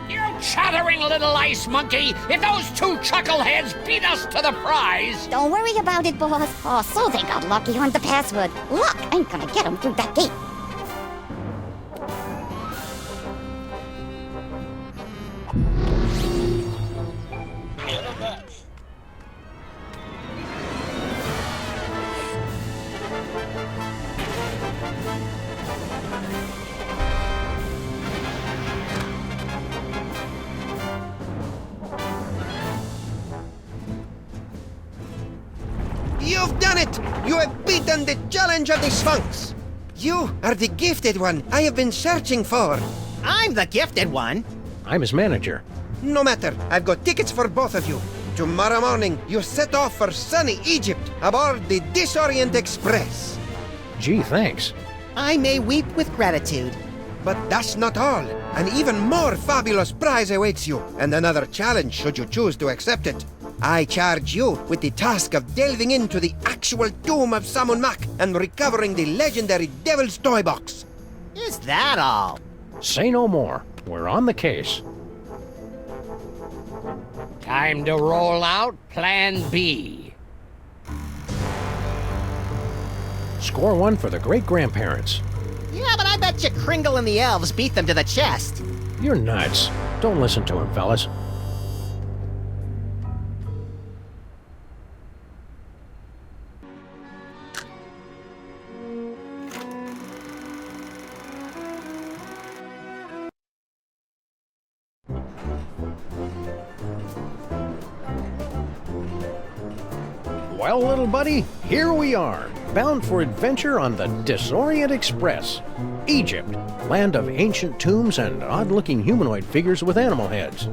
You chattering little ice monkey! If those two chuckleheads beat us to the prize! Don't worry about it, boss. Oh, so they got lucky on the password. Luck ain't gonna get them through that gate. You've done it! You have beaten the challenge of the Sphinx! You are the gifted one I have been searching for. I'm the gifted one. I'm his manager. No matter, I've got tickets for both of you. Tomorrow morning, you set off for sunny Egypt aboard the Disorient Express. Gee, thanks. I may weep with gratitude. But that's not all. An even more fabulous prize awaits you, and another challenge should you choose to accept it. I charge you with the task of delving into the actual tomb of Sammun-Mak and recovering the legendary Devil's Toy Box. Is that all? Say no more. We're on the case. Time to roll out Plan B. Score one for the great-grandparents. Yeah, but I bet you Kringle and the elves beat them to the chest. You're nuts. Don't listen to him, fellas. Well, little buddy, here we are, bound for adventure on the Disorient Express. Egypt, land of ancient tombs and odd-looking humanoid figures with animal heads.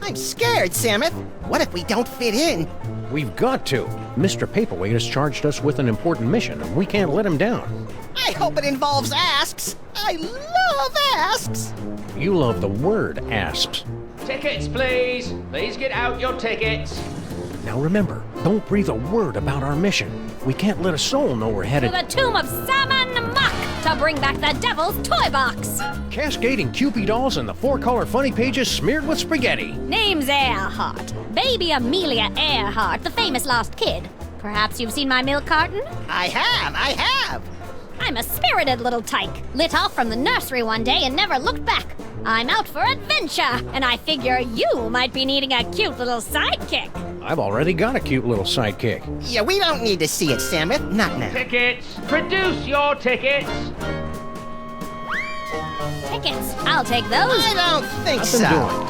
I'm scared, Samus. What if we don't fit in? We've got to. Mr. Paperweight has charged us with an important mission, and we can't let him down. I hope it involves asps. I love asps. You love the word asps. Tickets, please. Please get out your tickets. Now remember, don't breathe a word about our mission. We can't let a soul know we're To headed... the tomb of Sammun-Mak to bring back the devil's toy box. Cascading Kewpie dolls and the 4-color funny pages smeared with spaghetti. Name's Earhart. Baby Amelia Earhart, the famous lost kid. Perhaps you've seen my milk carton? I have. I'm a spirited little tyke, lit off from the nursery one day and never looked back. I'm out for adventure, and I figure you might be needing a cute little sidekick. I've already got a cute little sidekick. Yeah, we don't need to see it, Samus. Not now. Tickets. Produce your tickets. Tickets, I'll take those. I don't think Nothing so. doing.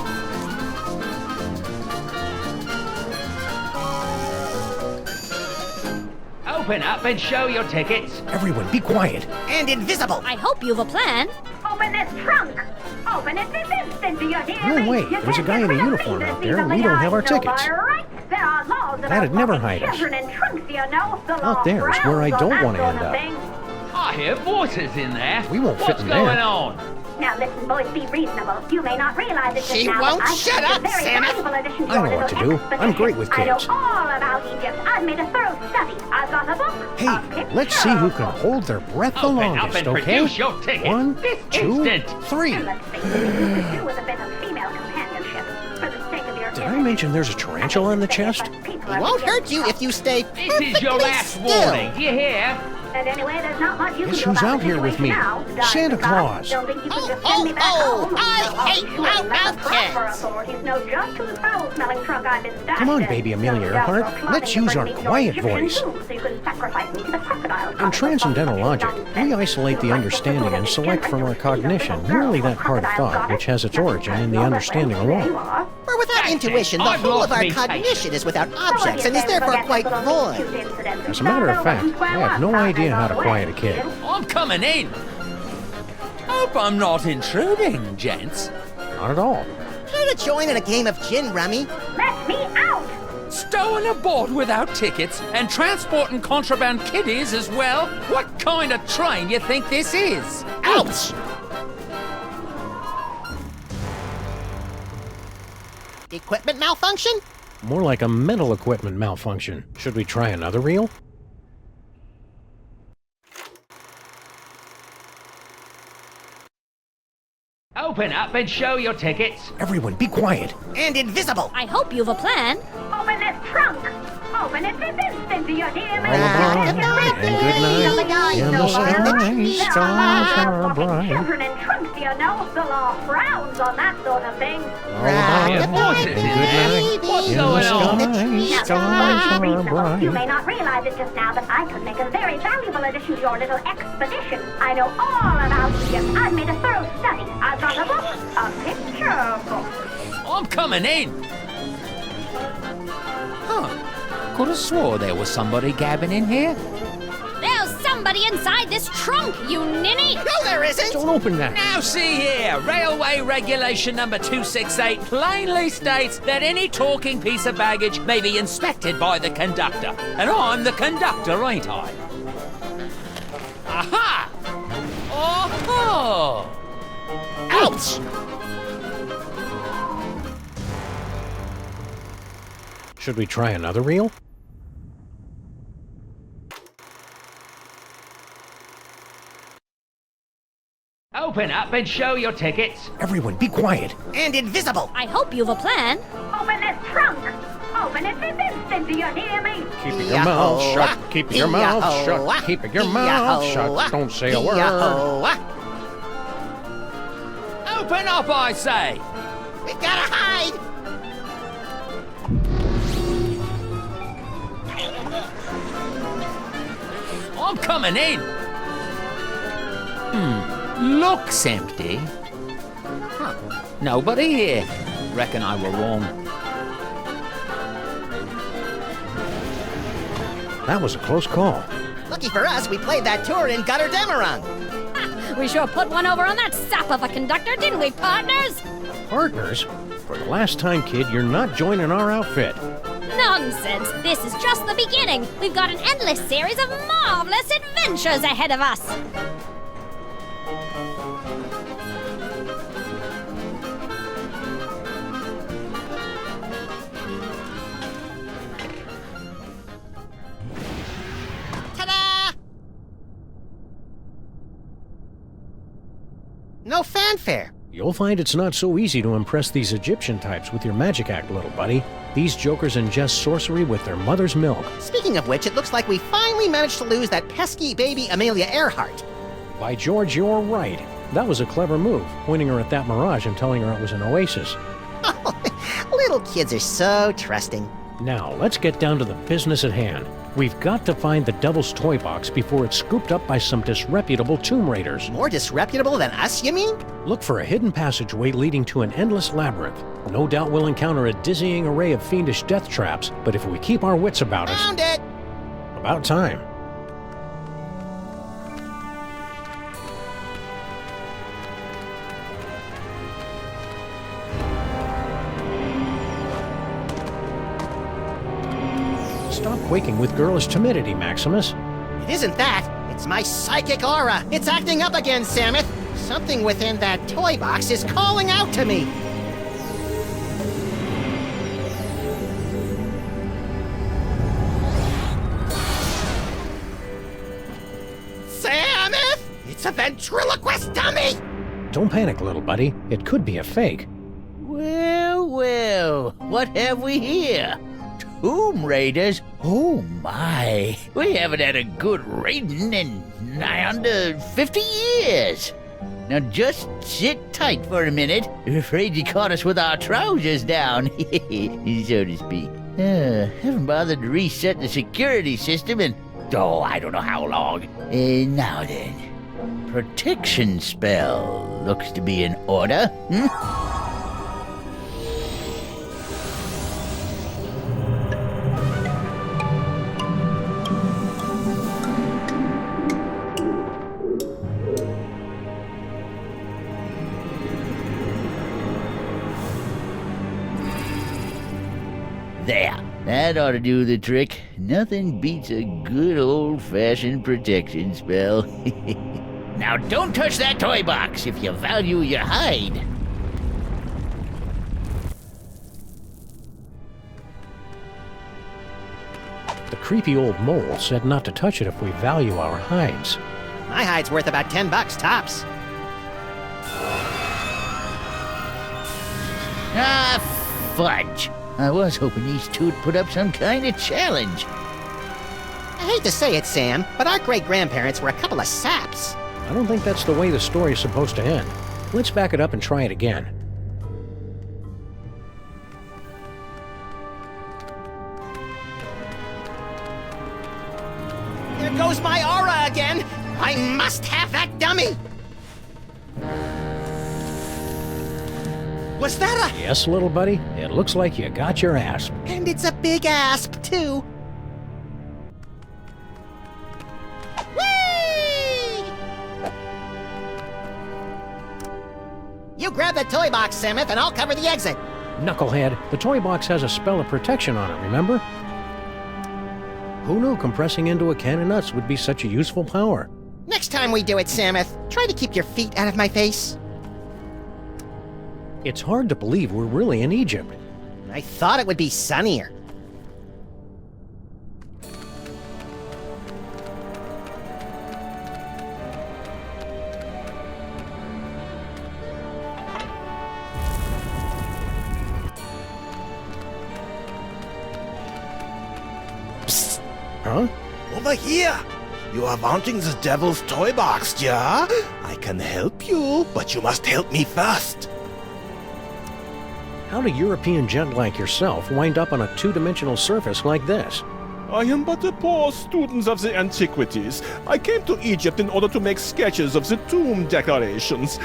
Open up and show your tickets. Everyone, be quiet. And invisible. I hope you've a plan. Open this trunk! Open it this instant, do you hear No, me? wait, You there's a can't guy in a really uniform this out there, and we easily. don't have our I know tickets. by right. There are laws about That'd never locking hide us. children in trunks, you know. The law Out there is where I frowns don't on that want to sort end of up. thing. I hear voices in there. We won't fit What's in going there. on? Now listen, boys, be reasonable. You may not realize it just She now, won't but I shut think up, it's a very Samus. valuable addition to I your know what to little do. I'm great expedition. with I know kids. all about Egypt. I've made a thorough study. I've got a book. Hey, a picture let's see who can book. hold their breath the Open up longest, and okay? produce your tickets 1, this 2, instant. 3. And let's face it, you could do with a bit of female companionship for the sake of your Did I mention there's a tarantula in the chest? It won't hurt you if you stay This is your perfectly last still. warning. Do you hear? And anyway, there's not much you Guess can do who's about out the here with me? situation now. Santa Darling Claus. Don't think you can just Oh, send me back oh, home. I I'll hate be sure and let loudmouth the proper kids. authorities know just whose foul-smelling trunk I've been stashed Come on, in. baby Amelia So Earhart. just for Let's plotting use to our bring me quiet your Egyptian voice. tomb so you can sacrifice me to the crocodile In god. transcendental logic, we isolate the understanding and select from our cognition merely that part of thought which has its origin in the understanding alone. For without That's intuition, it. the I've whole of lost our me cognition is without objects and is therefore quite void. As a matter of fact, I have no idea how to quiet a kid. I'm coming in. Hope I'm not intruding, gents. Not at all. Care to join in a game of gin rummy? Let me out! Stowing aboard without tickets and transporting contraband kiddies as well? What kind of train you think this is? Ouch! Equipment malfunction? More like a mental equipment malfunction. Should we try another reel? Open up and show your tickets. Everyone, be quiet. And invisible. I hope you've a plan. Open this trunk! Open it this instant, do you hear me? Lullaby and good night. In the sky, stars are bright. Children in trunks, you know. The law frowns on that sort of thing. Lullaby Your and voices good in there. night. What's In going on? the Now, sky, stars be are reasonable. You bright. may not realize it just now, but I could make a very valuable addition to your little expedition. I know all about Egypt. I've made a thorough study. I've got a book, a picture book. I'm coming in. Huh. Could have swore there was somebody gabbing in here. There's somebody inside this trunk, you ninny! No, there isn't! Don't open that. Now see here, Railway Regulation number 268 plainly states that any talking piece of baggage may be inspected by the conductor. And I'm the conductor, ain't I? Aha! Oh! Ouch! Should we try another reel? Open up and show your tickets. Everyone, be quiet. And invisible. I hope you've a plan. Open this trunk! Open it this instant, do you hear me? Keep your mouth shut. Keep your mouth Yahoo-ah. shut. Keep your mouth Yahoo-ah. shut. Don't say a word. Yahoo-ah. Open up, I say! We gotta hide! I'm coming in. Looks empty. Huh. Nobody here. Reckon I were wrong. That was a close call. Lucky for us, we played that tour in Gutter Demerung. We sure put one over on that sap of a conductor, didn't we, partners? Partners? For the last time, kid, you're not joining our outfit. Nonsense! This is just the beginning. We've got an endless series of marvelous adventures ahead of us. Ta-da! No fanfare. You'll find it's not so easy to impress these Egyptian types with your magic act, little buddy. These jokers ingest sorcery with their mother's milk. Speaking of which, it looks like we finally managed to lose that pesky baby Amelia Earhart. By George, you're right. That was a clever move, pointing her at that mirage and telling her it was an oasis. Little kids are so trusting. Now, let's get down to the business at hand. We've got to find the Devil's Toy Box before it's scooped up by some disreputable tomb raiders. More disreputable than us, you mean? Look for a hidden passageway leading to an endless labyrinth. No doubt we'll encounter a dizzying array of fiendish death traps, but if we keep our wits about us... Found it! About time. Stop quaking with girlish timidity, Maximus. It isn't that. It's my psychic aura. It's acting up again, Samus. Something within that toy box is calling out to me. Samus! It's a ventriloquist dummy! Don't panic, little buddy. It could be a fake. Well, well, what have we here? Tomb Raiders? Oh my, we haven't had a good raiding in nigh under 50 years. Now just sit tight for a minute. I'm afraid you caught us with our trousers down, so to speak. Haven't bothered to reset the security system in, I don't know how long. Now then, protection spell looks to be in order. There, that ought to do the trick. Nothing beats a good old-fashioned protection spell. Now don't touch that toy box if you value your hide. The creepy old mole said not to touch it if we value our hides. My hide's worth about $10 tops. Ah, fudge. I was hoping these two'd put up some kind of challenge. I hate to say it, Sam, but our great-grandparents were a couple of saps. I don't think that's the way the story's supposed to end. Let's back it up and try it again. There goes my aura again! I must have that dummy! Was that a... Yes, little buddy? It looks like you got your asp. And it's a big asp, too. Whee! You grab the toy box, Samus, and I'll cover the exit. Knucklehead, the toy box has a spell of protection on it, remember? Who knew compressing into a can of nuts would be such a useful power? Next time we do it, Samus, try to keep your feet out of my face. It's hard to believe we're really in Egypt. I thought it would be sunnier. Psst! Huh? Over here! You are wanting the Devil's Toy Box, yeah? I can help you, but you must help me first. How do European gent like yourself wind up on a two-dimensional surface like this? I am but a poor student of the antiquities. I came to Egypt in order to make sketches of the tomb decorations.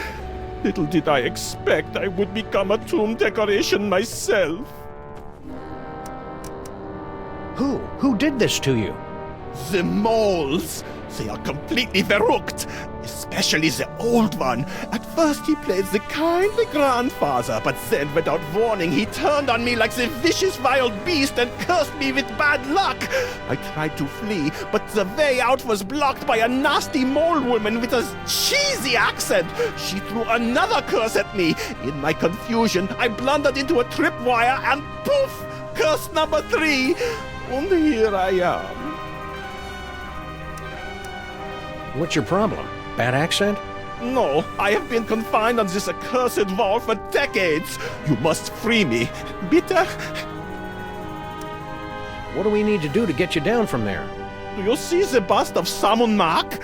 Little did I expect I would become a tomb decoration myself. Who did this to you? The moles! They are completely verrückt. especially the old one. At first he played the kindly grandfather, but then without warning he turned on me like the vicious wild beast and cursed me with bad luck. I tried to flee, but the way out was blocked by a nasty mole woman with a cheesy accent. She threw another curse at me. In my confusion, I blundered into a tripwire and poof! Curse number 3. And here I am. What's your problem? Bad accent? No, I have been confined on this accursed wall for decades. You must free me. Bitte? What do we need to do to get you down from there? Do you see the bust of Sammun-Mak?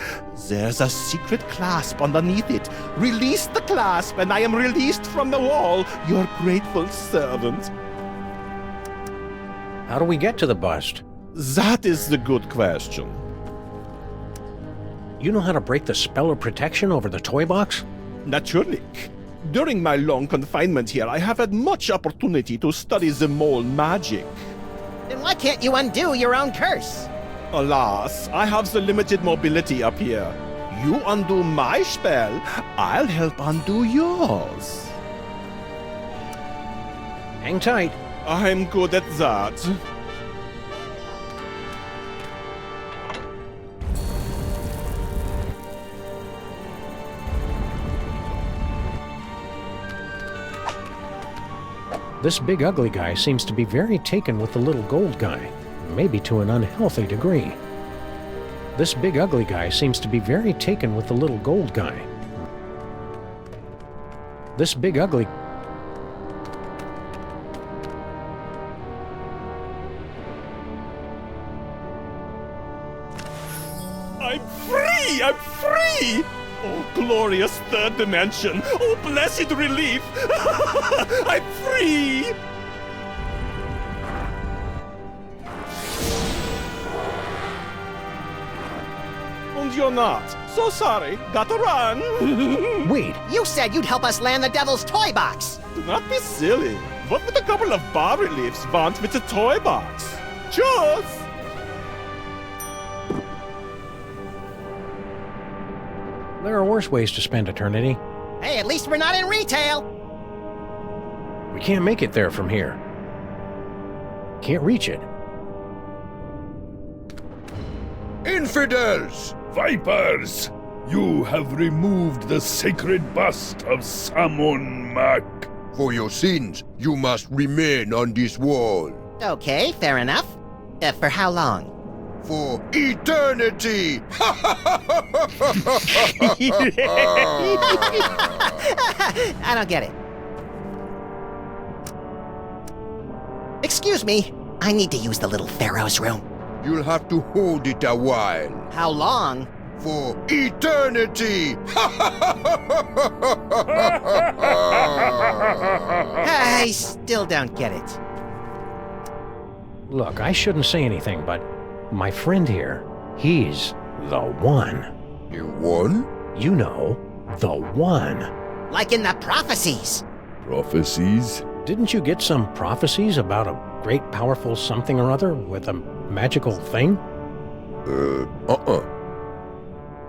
There's a secret clasp underneath it. Release the clasp and I am released from the wall. Your grateful servant. How do we get to the bust? That is the good question. You know how to break the spell of protection over the toy box? Natürlich. During my long confinement here, I have had much opportunity to study the mole magic. Then why can't you undo your own curse? Alas, I have the limited mobility up here. You undo my spell, I'll help undo yours. Hang tight. I'm good at that. This big ugly guy seems to be very taken with the little gold guy, maybe to an unhealthy degree. This big ugly guy seems to be very taken with the little gold guy. This big ugly... I'm free! I'm free! Oh, glorious third dimension! Oh, blessed relief! I'm free! And you're not. So sorry. Gotta run. Wait. You said you'd help us land the devil's toy box. Do not be silly. What would a couple of bas-reliefs want with a toy box? Cheers! There are worse ways to spend eternity. Hey, at least we're not in retail. We can't make it there from here. Can't reach it. Infidels! Vipers! You have removed the sacred bust of Sammun-Mak. For your sins, you must remain on this wall. Okay, fair enough. For how long? For eternity! I don't get it. Excuse me, I need to use the little pharaoh's room. You'll have to hold it a while. How long? For eternity! I still don't get it. Look, I shouldn't say anything, but my friend here, he's the one. The one? You know, the one. Like in the prophecies. Prophecies? Didn't you get some prophecies about a great powerful something or other with a magical thing?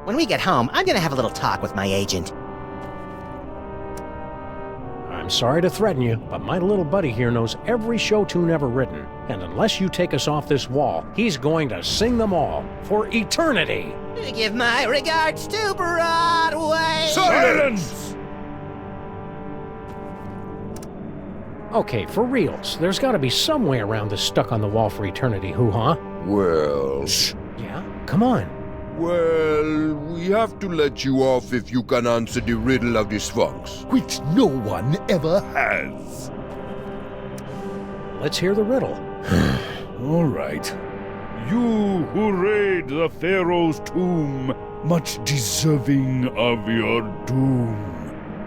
When we get home, I'm gonna have a little talk with my agent. I'm sorry to threaten you, but my little buddy here knows every show tune ever written, and unless you take us off this wall, he's going to sing them all for eternity. Give my regards to Broadway. Silence! Okay, for reals, there's got to be some way around this stuck on the wall for eternity hoo-ha. Well... Shh. Yeah? Come on. Well, we have to let you off if you can answer the riddle of the Sphinx, which no one ever has. Let's hear the riddle. All right. You who raid the Pharaoh's tomb, much deserving of your doom.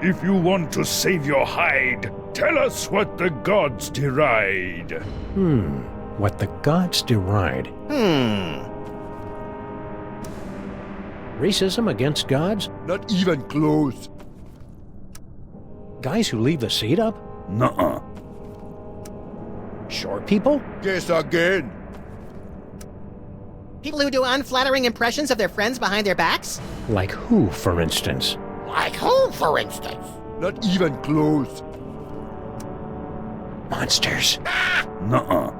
If you want to save your hide, tell us what the gods deride. What the gods deride. Racism against gods? Not even close. Guys who leave the seat up? Nuh-uh. Short people? Guess again. People who do unflattering impressions of their friends behind their backs? Like who, for instance? Like who, for instance? Not even close. Monsters. Nuh-uh.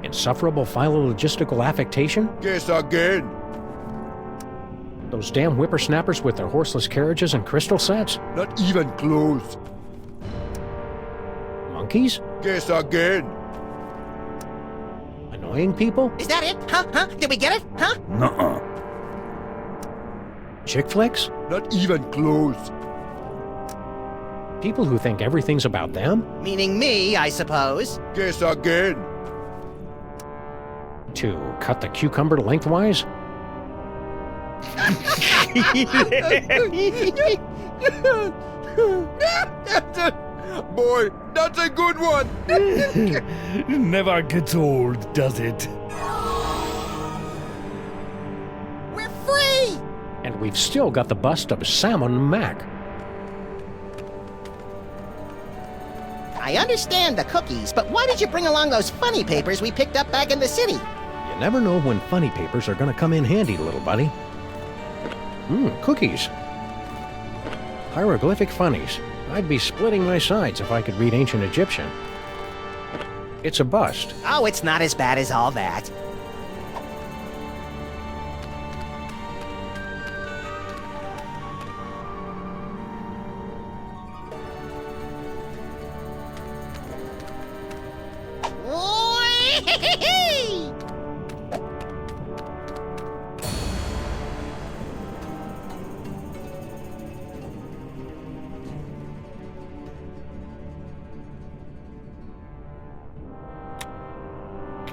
Insufferable philologistical affectation? Guess again. Those damn whippersnappers with their horseless carriages and crystal sets? Not even close. Monkeys? Guess again. Annoying people? Is that it? Huh? Did we get it? Huh? Nuh-uh. Chick flicks? Not even close. People who think everything's about them? Meaning me, I suppose. Guess again. To cut the cucumber lengthwise? Boy, that's a good one. Never gets old, does it? We're free! And we've still got the bust of Sammun-Mak. I understand the cookies, but why did you bring along those funny papers we picked up back in the city? You never know when funny papers are gonna come in handy, little buddy. Cookies. Hieroglyphic funnies. I'd be splitting my sides if I could read ancient Egyptian. It's a bust. Oh, it's not as bad as all that.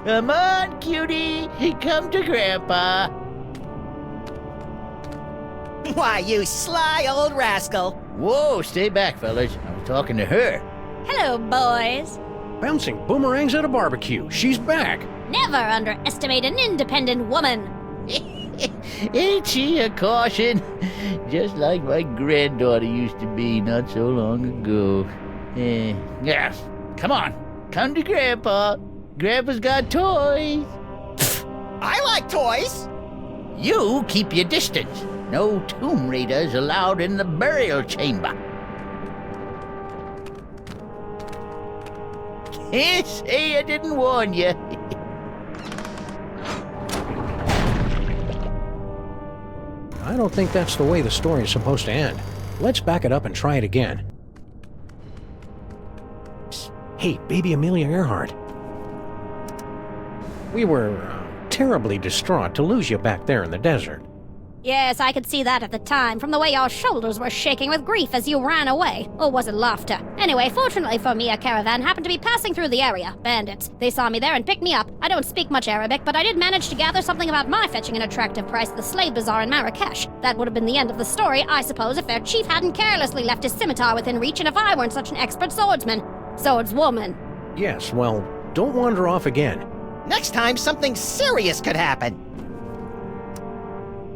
Come on, cutie. Come to Grandpa. Why, you sly old rascal. Whoa, stay back, fellas. I was talking to her. Hello, boys. Bouncing boomerangs at a barbecue. She's back. Never underestimate an independent woman. Ain't she a caution? Just like my granddaughter used to be not so long ago. Yeah. Come on. Come to Grandpa. Grandpa's got toys. I like toys. You keep your distance. No tomb raiders allowed in the burial chamber. Can't say I didn't warn you. I don't think that's the way the story is supposed to end. Let's back it up and try it again. Psst. Hey, baby Amelia Earhart. We were terribly distraught to lose you back there in the desert. Yes, I could see that at the time, from the way your shoulders were shaking with grief as you ran away. Or was it laughter? Anyway, fortunately for me, a caravan happened to be passing through the area. Bandits. They saw me there and picked me up. I don't speak much Arabic, but I did manage to gather something about my fetching an attractive price at the slave bazaar in Marrakesh. That would have been the end of the story, I suppose, if their chief hadn't carelessly left his scimitar within reach and if I weren't such an expert swordsman. Swordswoman. Yes, well, don't wander off again. Next time, something serious could happen.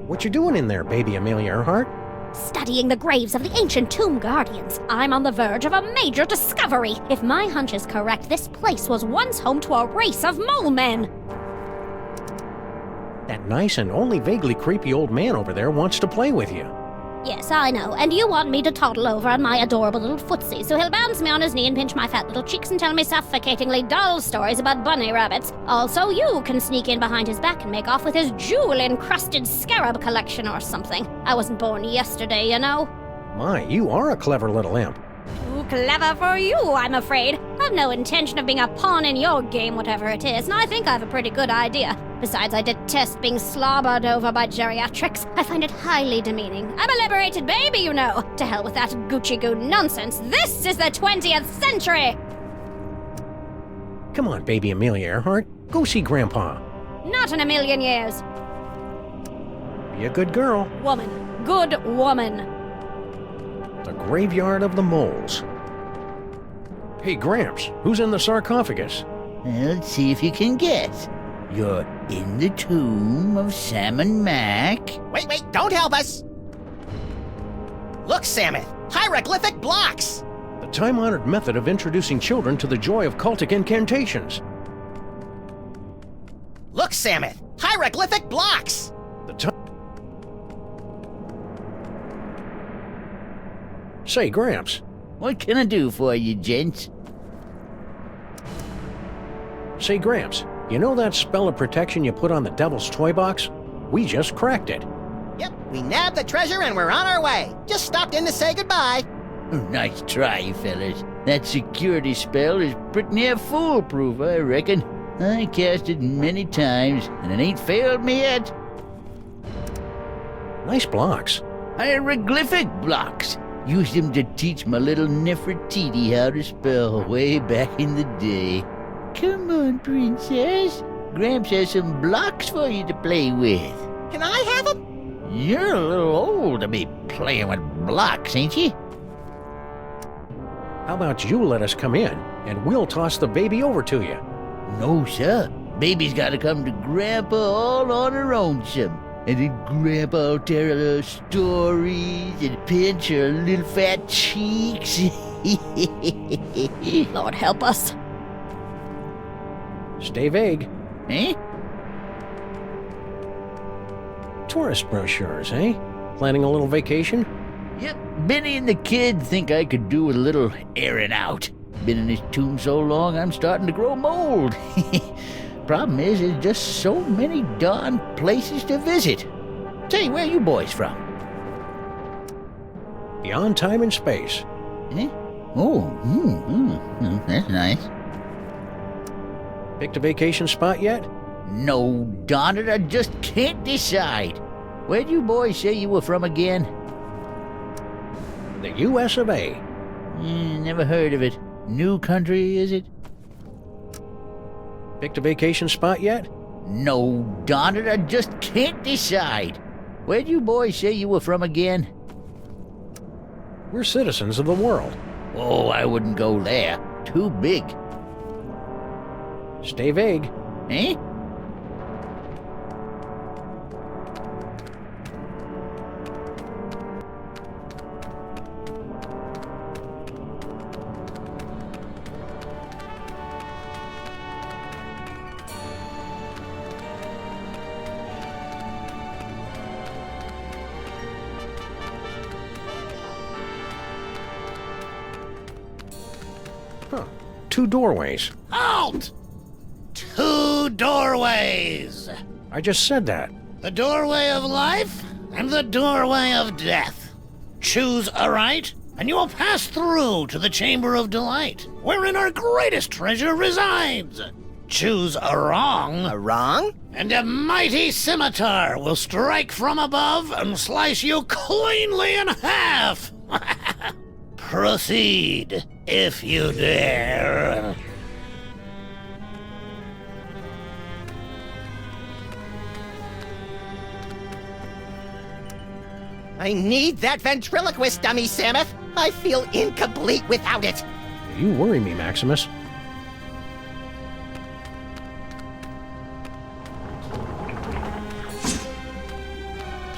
What you doing in there, baby Amelia Earhart? Studying the graves of the ancient tomb guardians. I'm on the verge of a major discovery. If my hunch is correct, this place was once home to a race of mole men. That nice and only vaguely creepy old man over there wants to play with you. Yes, I know, and you want me to toddle over on my adorable little footsie, so he'll bounce me on his knee and pinch my fat little cheeks and tell me suffocatingly dull stories about bunny rabbits. Also, you can sneak in behind his back and make off with his jewel-encrusted scarab collection or something. I wasn't born yesterday, you know. My, you are a clever little imp. Too clever for you, I'm afraid. I've no intention of being a pawn in your game, whatever it is, and I think I have a pretty good idea. Besides, I detest being slobbered over by geriatrics. I find it highly demeaning. I'm a liberated baby, you know. To hell with that Gucci-goo nonsense. This is the 20th century! Come on, baby Amelia Earhart. Go see Grandpa. Not in a million years. Be a good girl. Woman. Good woman. The graveyard of the moles. Hey, Gramps, who's in the sarcophagus? Well, let's see if you can guess. You're in the tomb of Sammun-Mak. Wait, don't help us! Look, Samus! Hieroglyphic blocks! The time-honored method of introducing children to the joy of cultic incantations. Look, Samus! Hieroglyphic blocks! Say, Gramps. What can I do for you, gents? Say, Gramps, you know that spell of protection you put on the Devil's Toy Box? We just cracked it. Yep, we nabbed the treasure and we're on our way. Just stopped in to say goodbye. Nice try, fellas. That security spell is pretty near foolproof, I reckon. I cast it many times, and it ain't failed me yet. Nice blocks. Hieroglyphic blocks. Used them to teach my little Nefertiti how to spell way back in the day. Come on, princess. Gramps has some blocks for you to play with. Can I have them? You're a little old to be playing with blocks, ain't you? How about you let us come in, and we'll toss the baby over to you? No, sir. Baby's got to come to Grandpa all on her own, some. And then Grandpa'll tell her stories and pinch her little fat cheeks. Lord help us. Stay vague. Eh? Tourist brochures, eh? Planning a little vacation? Yep, Benny and the kid think I could do with a little airing out. Been in this tomb so long, I'm starting to grow mold. Problem is, there's just so many darn places to visit. Say, where you boys from? Beyond time and space. Eh? Oh, that's nice. Picked a vacation spot yet? No, darn it, I just can't decide. Where'd you boys say you were from again? The U.S. of A. Never heard of it. New country, is it? Picked a vacation spot yet? No, darn it, I just can't decide. Where'd you boys say you were from again? We're citizens of the world. Oh, I wouldn't go there. Too big. Stay vague. Eh? Huh. 2 doorways. Halt! 2 doorways. I just said that. The doorway of life and the doorway of death. Choose aright, and you will pass through to the Chamber of Delight, wherein our greatest treasure resides. Choose a wrong. A wrong? And a mighty scimitar will strike from above and slice you cleanly in half. Proceed, if you dare. I need that ventriloquist dummy, Samus. I feel incomplete without it. You worry me, Maximus.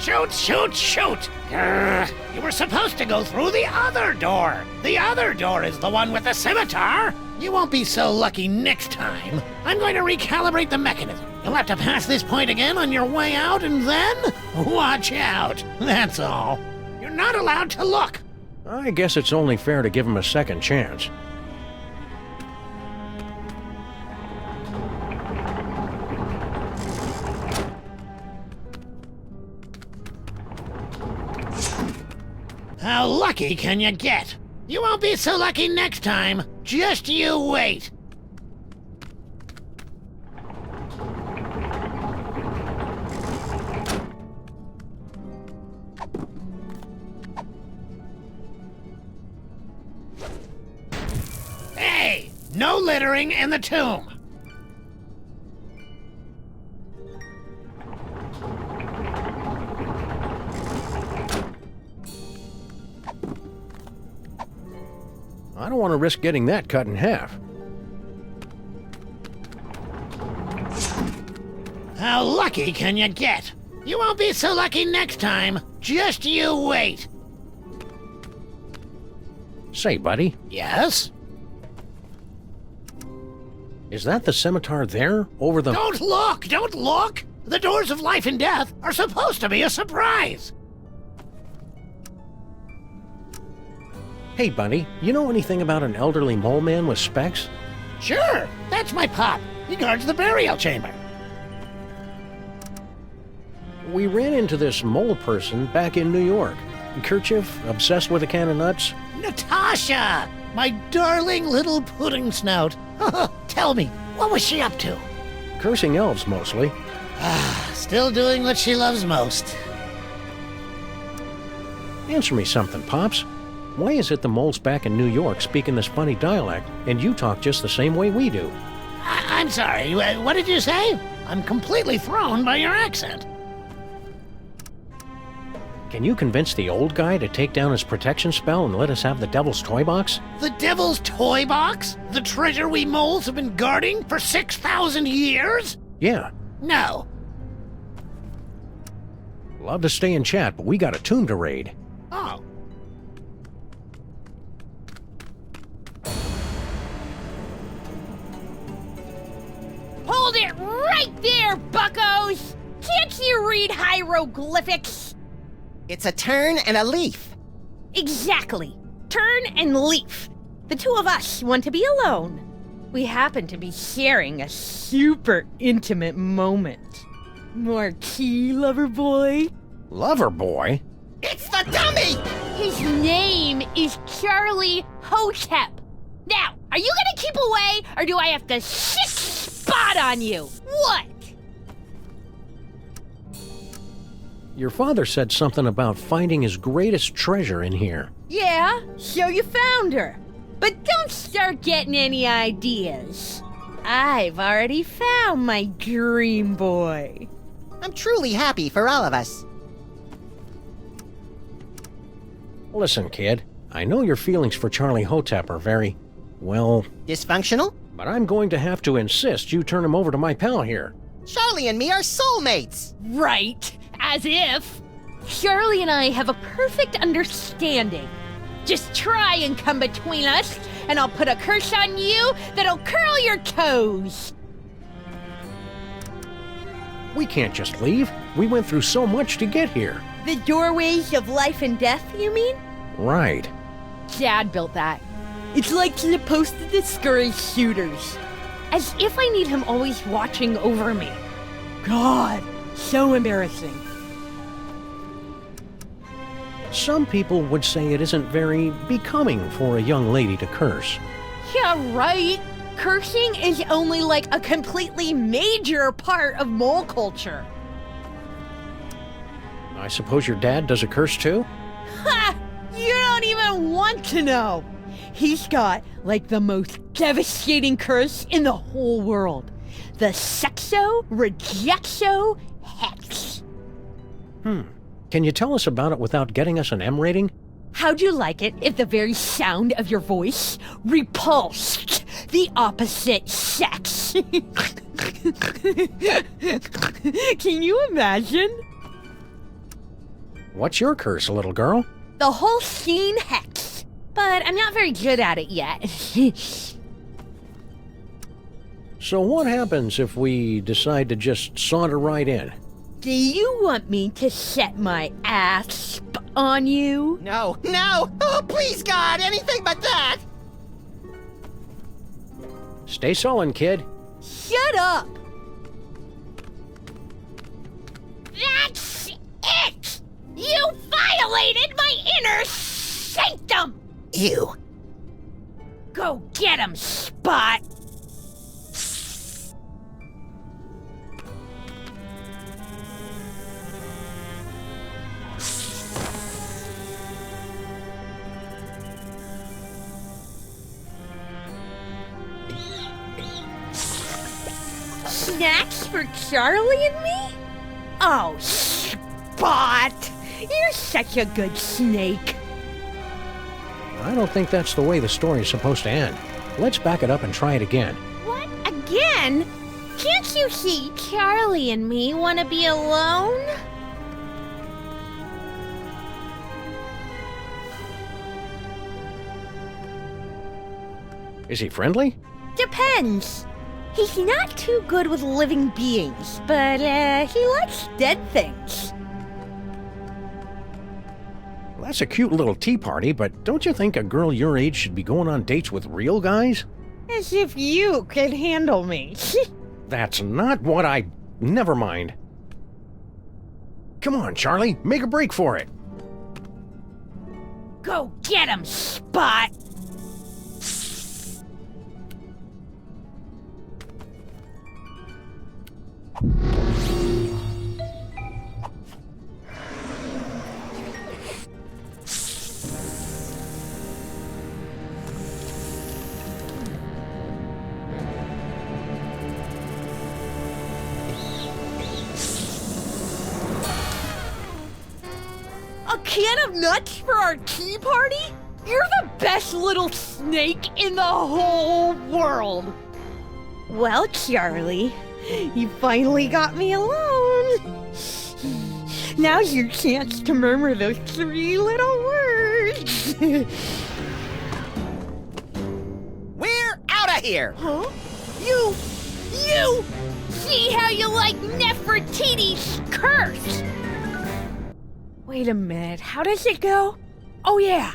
Shoot, shoot, shoot! You were supposed to go through the other door. The other door is the one with the scimitar. You won't be so lucky next time. I'm going to recalibrate the mechanism. You'll have to pass this point again on your way out, and then watch out. That's all. You're not allowed to look. I guess it's only fair to give him a second chance. How lucky can you get? You won't be so lucky next time. Just you wait. Hey, no littering in the tomb. I don't want to risk getting that cut in half. How lucky can you get? You won't be so lucky next time. Just you wait. Say, buddy. Yes? Is that the scimitar there, over the... Don't look! Don't look! The doors of life and death are supposed to be a surprise! Hey, Bunny, you know anything about an elderly mole man with specs? Sure, that's my pop. He guards the burial chamber. We ran into this mole person back in New York. Kerchief, obsessed with a can of nuts. Natasha! My darling little pudding snout. Tell me, what was she up to? Cursing elves, mostly. Still doing what she loves most. Answer me something, Pops. Why is it the moles back in New York speaking this funny dialect, and you talk just the same way we do? I'm sorry, what did you say? I'm completely thrown by your accent. Can you convince the old guy to take down his protection spell and let us have the Devil's Toy Box? The Devil's Toy Box? The treasure we moles have been guarding for 6,000 years? Yeah. No. Love to stay and chat, but we got a tomb to raid. Oh. Hold it right there, buckos! Can't you read hieroglyphics? It's a turn and a leaf. Exactly. Turn and leaf. The two of us want to be alone. We happen to be sharing a super intimate moment. Marquis, lover boy. Lover boy? It's the dummy! His name is Charlie Hotep. Now, are you gonna keep away, or do I have to shit spot on you? What? Your father said something about finding his greatest treasure in here. Yeah, so you found her. But don't start getting any ideas. I've already found my dream boy. I'm truly happy for all of us. Listen, kid, I know your feelings for Charlie Hotep are very, well... Dysfunctional? But I'm going to have to insist you turn him over to my pal here. Charlie and me are soulmates. Right, as if. Charlie and I have a perfect understanding. Just try and come between us, and I'll put a curse on you that'll curl your toes. We can't just leave. We went through so much to get here. The doorways of life and death, you mean? Right. Dad built that. It's like supposed to discourage shooters. As if I need him always watching over me. God, so embarrassing. Some people would say it isn't very becoming for a young lady to curse. Yeah, right. Cursing is only like a completely major part of mole culture. I suppose your dad does a curse too? Ha! You don't even want to know. He's got like the most devastating curse in the whole world. The Sexo Rejexo Hex. Can you tell us about it without getting us an M rating? How'd you like it if the very sound of your voice repulsed the opposite sex? Can you imagine? What's your curse, little girl? The whole scene hex. But I'm not very good at it yet. So what happens if we decide to just saunter right in? Do you want me to set my asp on you? No, no! Oh, please, God, anything but that! Stay sullen, kid. Shut up! That's it! You violated my inner sanctum! Ew. Go get him, Spot! Snacks for Charlie and me? Oh, Spot! You're such a good snake. I don't think that's the way the story is supposed to end. Let's back it up and try it again. What? Again? Can't you see Charlie and me want to be alone? Is he friendly? Depends. He's not too good with living beings, but he likes dead things. Well, that's a cute little tea party, but don't you think a girl your age should be going on dates with real guys? As if you could handle me. That's not what I... Never mind. Come on, Charlie, make a break for it. Go get him, Spot! A can of nuts for our tea party? You're the best little snake in the whole world. Well, Charlie, you finally got me alone. Now's your chance to murmur those 3 little words. We're out of here! Huh? You! See how you like Nefertiti's curse! Wait a minute, how does it go? Oh yeah!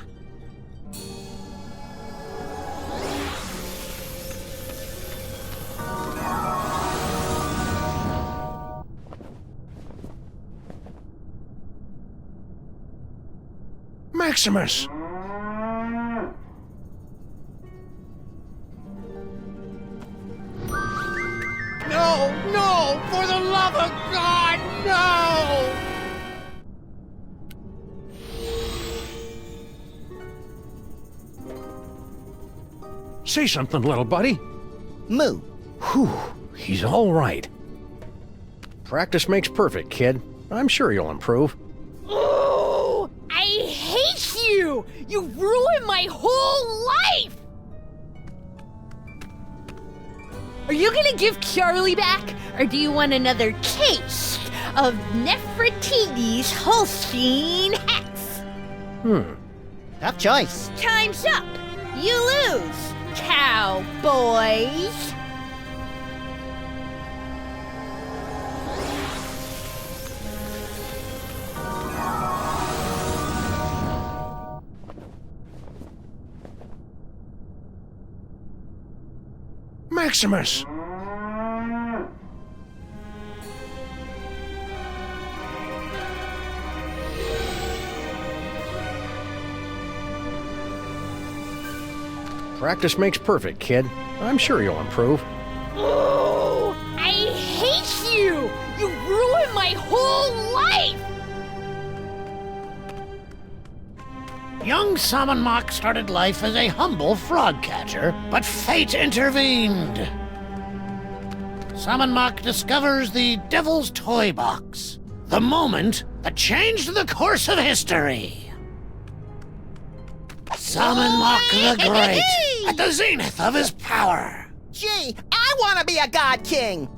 Maximus! No! For the love of God, no! Say something, little buddy. Moo. Whew, he's all right. Practice makes perfect, kid. I'm sure you'll improve. Oh, I hate you! You ruined my whole life! Are you gonna give Charlie back, or do you want another taste of Nefertiti's Holstein Hex? Tough choice. Time's up! You lose, cowboys! Maximus! Practice makes perfect, kid. I'm sure you'll improve. Oh, I hate you! You ruined my whole life! Young Sammun-Mak started life as a humble frog catcher, but fate intervened. Sammun-Mak discovers the Devil's Toy Box, the moment that changed the course of history. Sammun-Mak the Great, at the zenith of his power. Gee, I want to be a god king!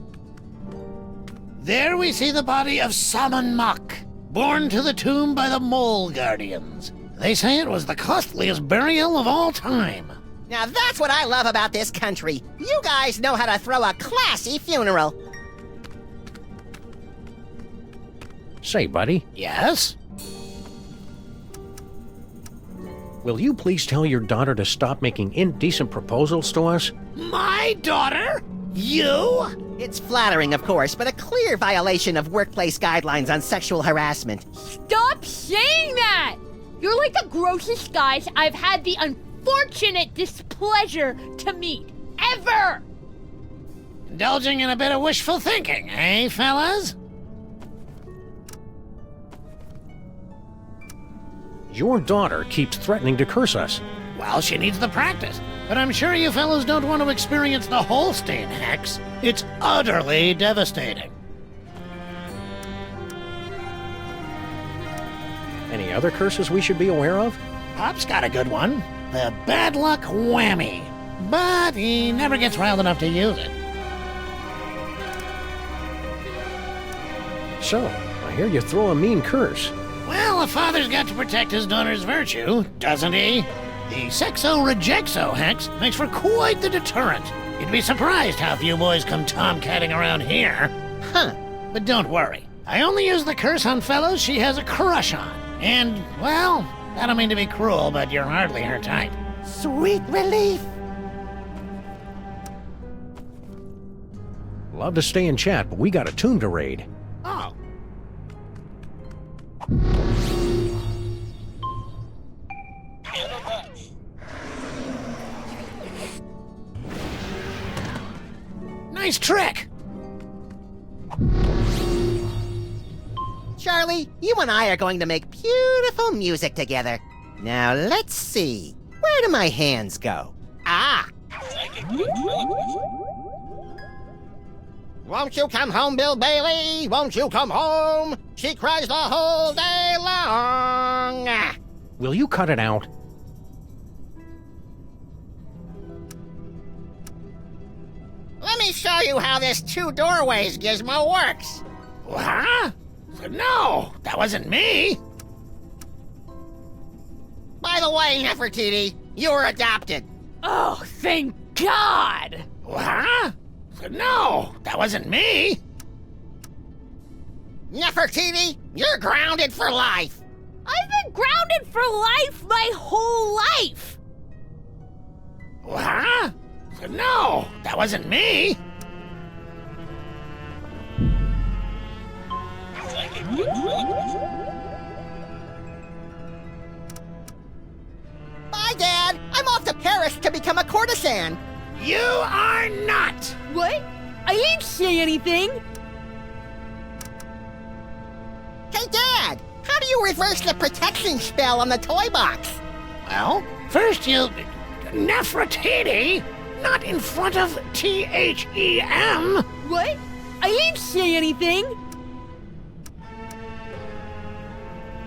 There we see the body of Sammun-Mak, borne to the tomb by the Mole Guardians. They say it was the costliest burial of all time. Now that's what I love about this country. You guys know how to throw a classy funeral. Say, buddy. Yes? Will you please tell your daughter to stop making indecent proposals to us? My daughter? You? It's flattering, of course, but a clear violation of workplace guidelines on sexual harassment. Stop saying that! You're like the grossest guys I've had the unfortunate displeasure to meet, ever! Indulging in a bit of wishful thinking, eh, fellas? Your daughter keeps threatening to curse us. Well, she needs the practice, but I'm sure you fellas don't want to experience the Holstein Hex. It's utterly devastating. Any other curses we should be aware of? Pop's got a good one. The bad luck whammy. But he never gets riled enough to use it. So, I hear you throw a mean curse. Well, a father's got to protect his daughter's virtue, doesn't he? The Sexo-Rejexo Hex makes for quite the deterrent. You'd be surprised how few boys come tomcatting around here. Huh. But don't worry. I only use the curse on fellows she has a crush on. And, well, I don't mean to be cruel, but you're hardly her type. Sweet relief. Love to stay and chat, but we got a tomb to raid. Oh. Nice trick! Charlie, you and I are going to make beautiful music together. Now let's see. Where do my hands go? Ah! Won't you come home, Bill Bailey? Won't you come home? She cries the whole day long. Will you cut it out? Let me show you how this two doorways gizmo works. Huh? No, that wasn't me. By the way, Nefertiti, you were adopted. Oh, thank God! Huh? No, that wasn't me. Nefertiti, you're grounded for life. I've been grounded for life my whole life. Huh? No, that wasn't me. Bye, Dad. I'm off to Paris to become a courtesan. You are not. What? I didn't say anything. Hey, Dad, how do you reverse the protection spell on the toy box? Well, first you... Nefertiti? Not in front of T-H-E-M. What? I didn't say anything.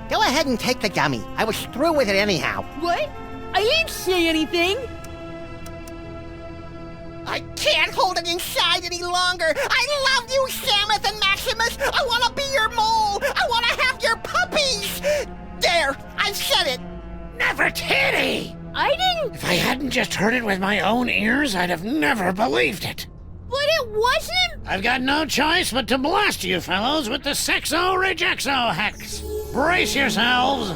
Go ahead and take the dummy. I was through with it anyhow. What? I didn't say anything. I can't hold it inside any longer. I love you, Samus and Maximus. I want to be your mole. I want to have your puppies. There, I said it. Nefertiti! I didn't... If I hadn't just heard it with my own ears, I'd have never believed it. But it wasn't... I've got no choice but to blast you fellows with the Sexo-Rejexo hex. Brace yourselves.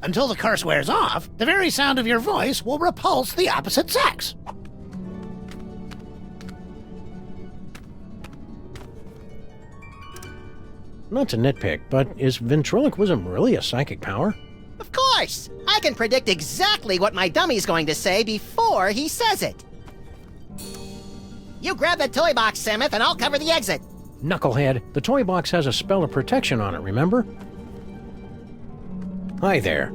Until the curse wears off, the very sound of your voice will repulse the opposite sex. Not to nitpick, but is ventriloquism really a psychic power? Of course! I can predict exactly what my dummy's going to say before he says it. You grab the toy box, Samus, and I'll cover the exit. Knucklehead, the toy box has a spell of protection on it, remember? Hi there.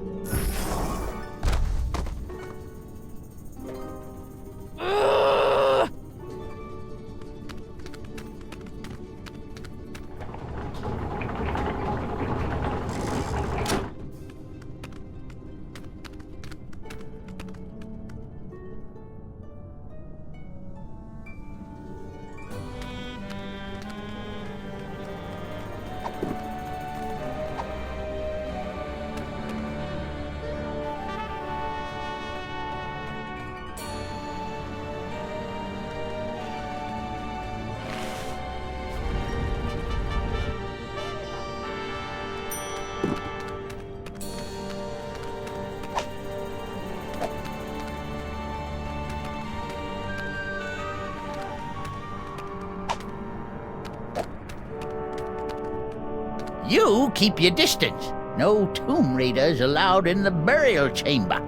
You keep your distance. No tomb raiders allowed in the burial chamber.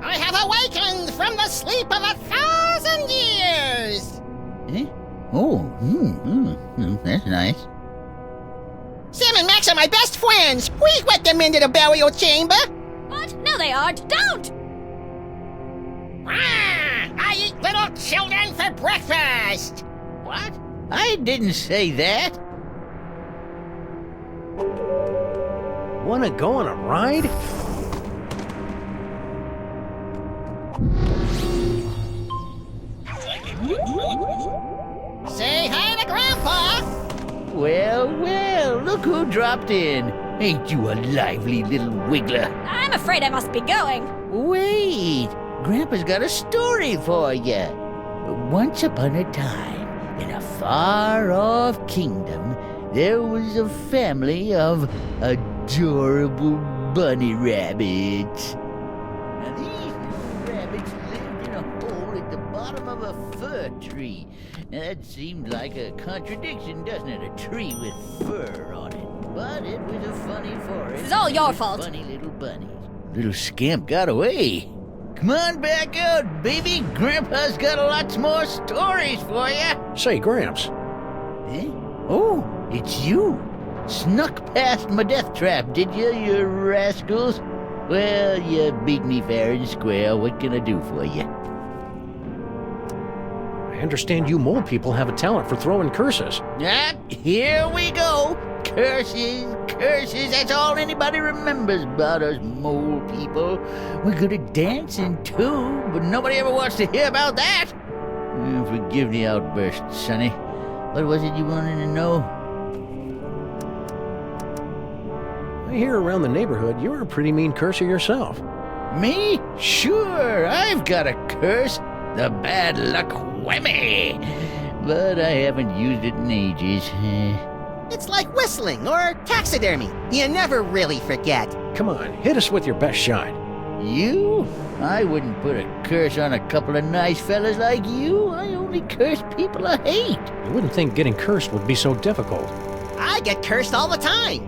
I have awakened from the sleep of 1,000 years! Eh? Oh, that's nice. Sam and Max are my best friends! Please let them into the burial chamber! What? No, they aren't. Don't! I eat little children for breakfast! What? I didn't say that. Wanna go on a ride? Say hi to Grandpa! Look who dropped in. Ain't you a lively little wiggler? I'm afraid I must be going. Wait, Grandpa's got a story for you. Once upon a time, in a far-off kingdom, there was a family of adorable bunny rabbits. Now these little rabbits lived in a hole at the bottom of a fir tree. Now that seems like a contradiction, doesn't it? A tree with fur on it. But it was a funny forest. This is all your fault. Funny little bunnies. Little scamp got away. Come on back out, baby. Grandpa's got lots more stories for you. Say, Gramps. Eh? Oh, it's you. Snuck past my death trap, did you rascals? Well, you beat me fair and square. What can I do for you? I understand you mole people have a talent for throwing curses. Ah, here we go. Curses, curses, that's all anybody remembers about us mole people. We're good at dancing too, but nobody ever wants to hear about that. Forgive the outburst, Sonny. What was it you wanted to know? I hear around the neighborhood you're a pretty mean curser yourself. Me? Sure, I've got a curse. The bad luck whammy. But I haven't used it in ages. It's like whistling or taxidermy. You never really forget. Come on, hit us with your best shot. You? I wouldn't put a curse on a couple of nice fellas like you. I only curse people I hate. You wouldn't think getting cursed would be so difficult. I get cursed all the time.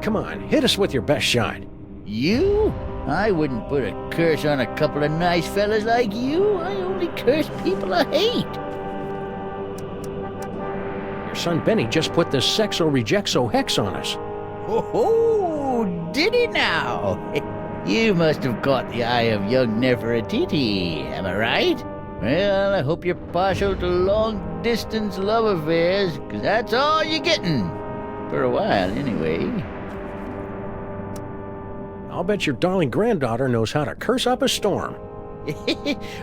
Come on, hit us with your best shot. You? I wouldn't put a curse on a couple of nice fellas like you. I only curse people I hate. Your son Benny just put this sexo-rejexo hex on us. Oh, did he now? You must have caught the eye of young Nefertiti, am I right? Well, I hope you're partial to long-distance love affairs, 'cause that's all you're getting. For a while, anyway. I'll bet your darling granddaughter knows how to curse up a storm.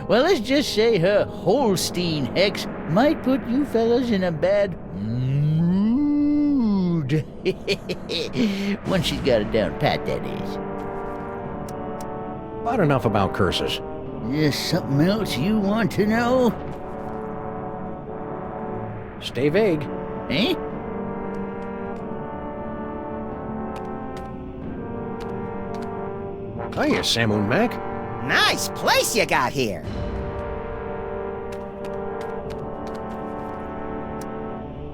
Well, let's just say her Holstein hex might put you fellas in a bad mood. Once she's got it down pat, that is. About enough about curses. Is something else you want to know? Stay vague. Eh? Hiya, Sammun-Mak. Nice place you got here.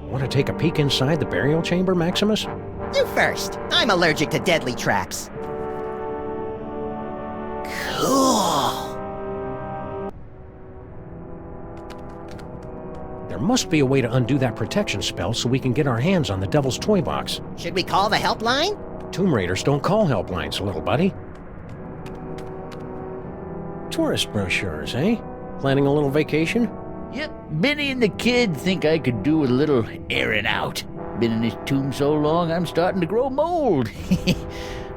Want to take a peek inside the burial chamber, Maximus? You first. I'm allergic to deadly traps. Cool. There must be a way to undo that protection spell so we can get our hands on the Devil's Toy Box. Should we call the helpline? Tomb Raiders don't call helplines, little buddy. Tourist brochures, eh? Planning a little vacation? Yep, Benny and the kid think I could do with a little airing out. Been in this tomb so long, I'm starting to grow mold.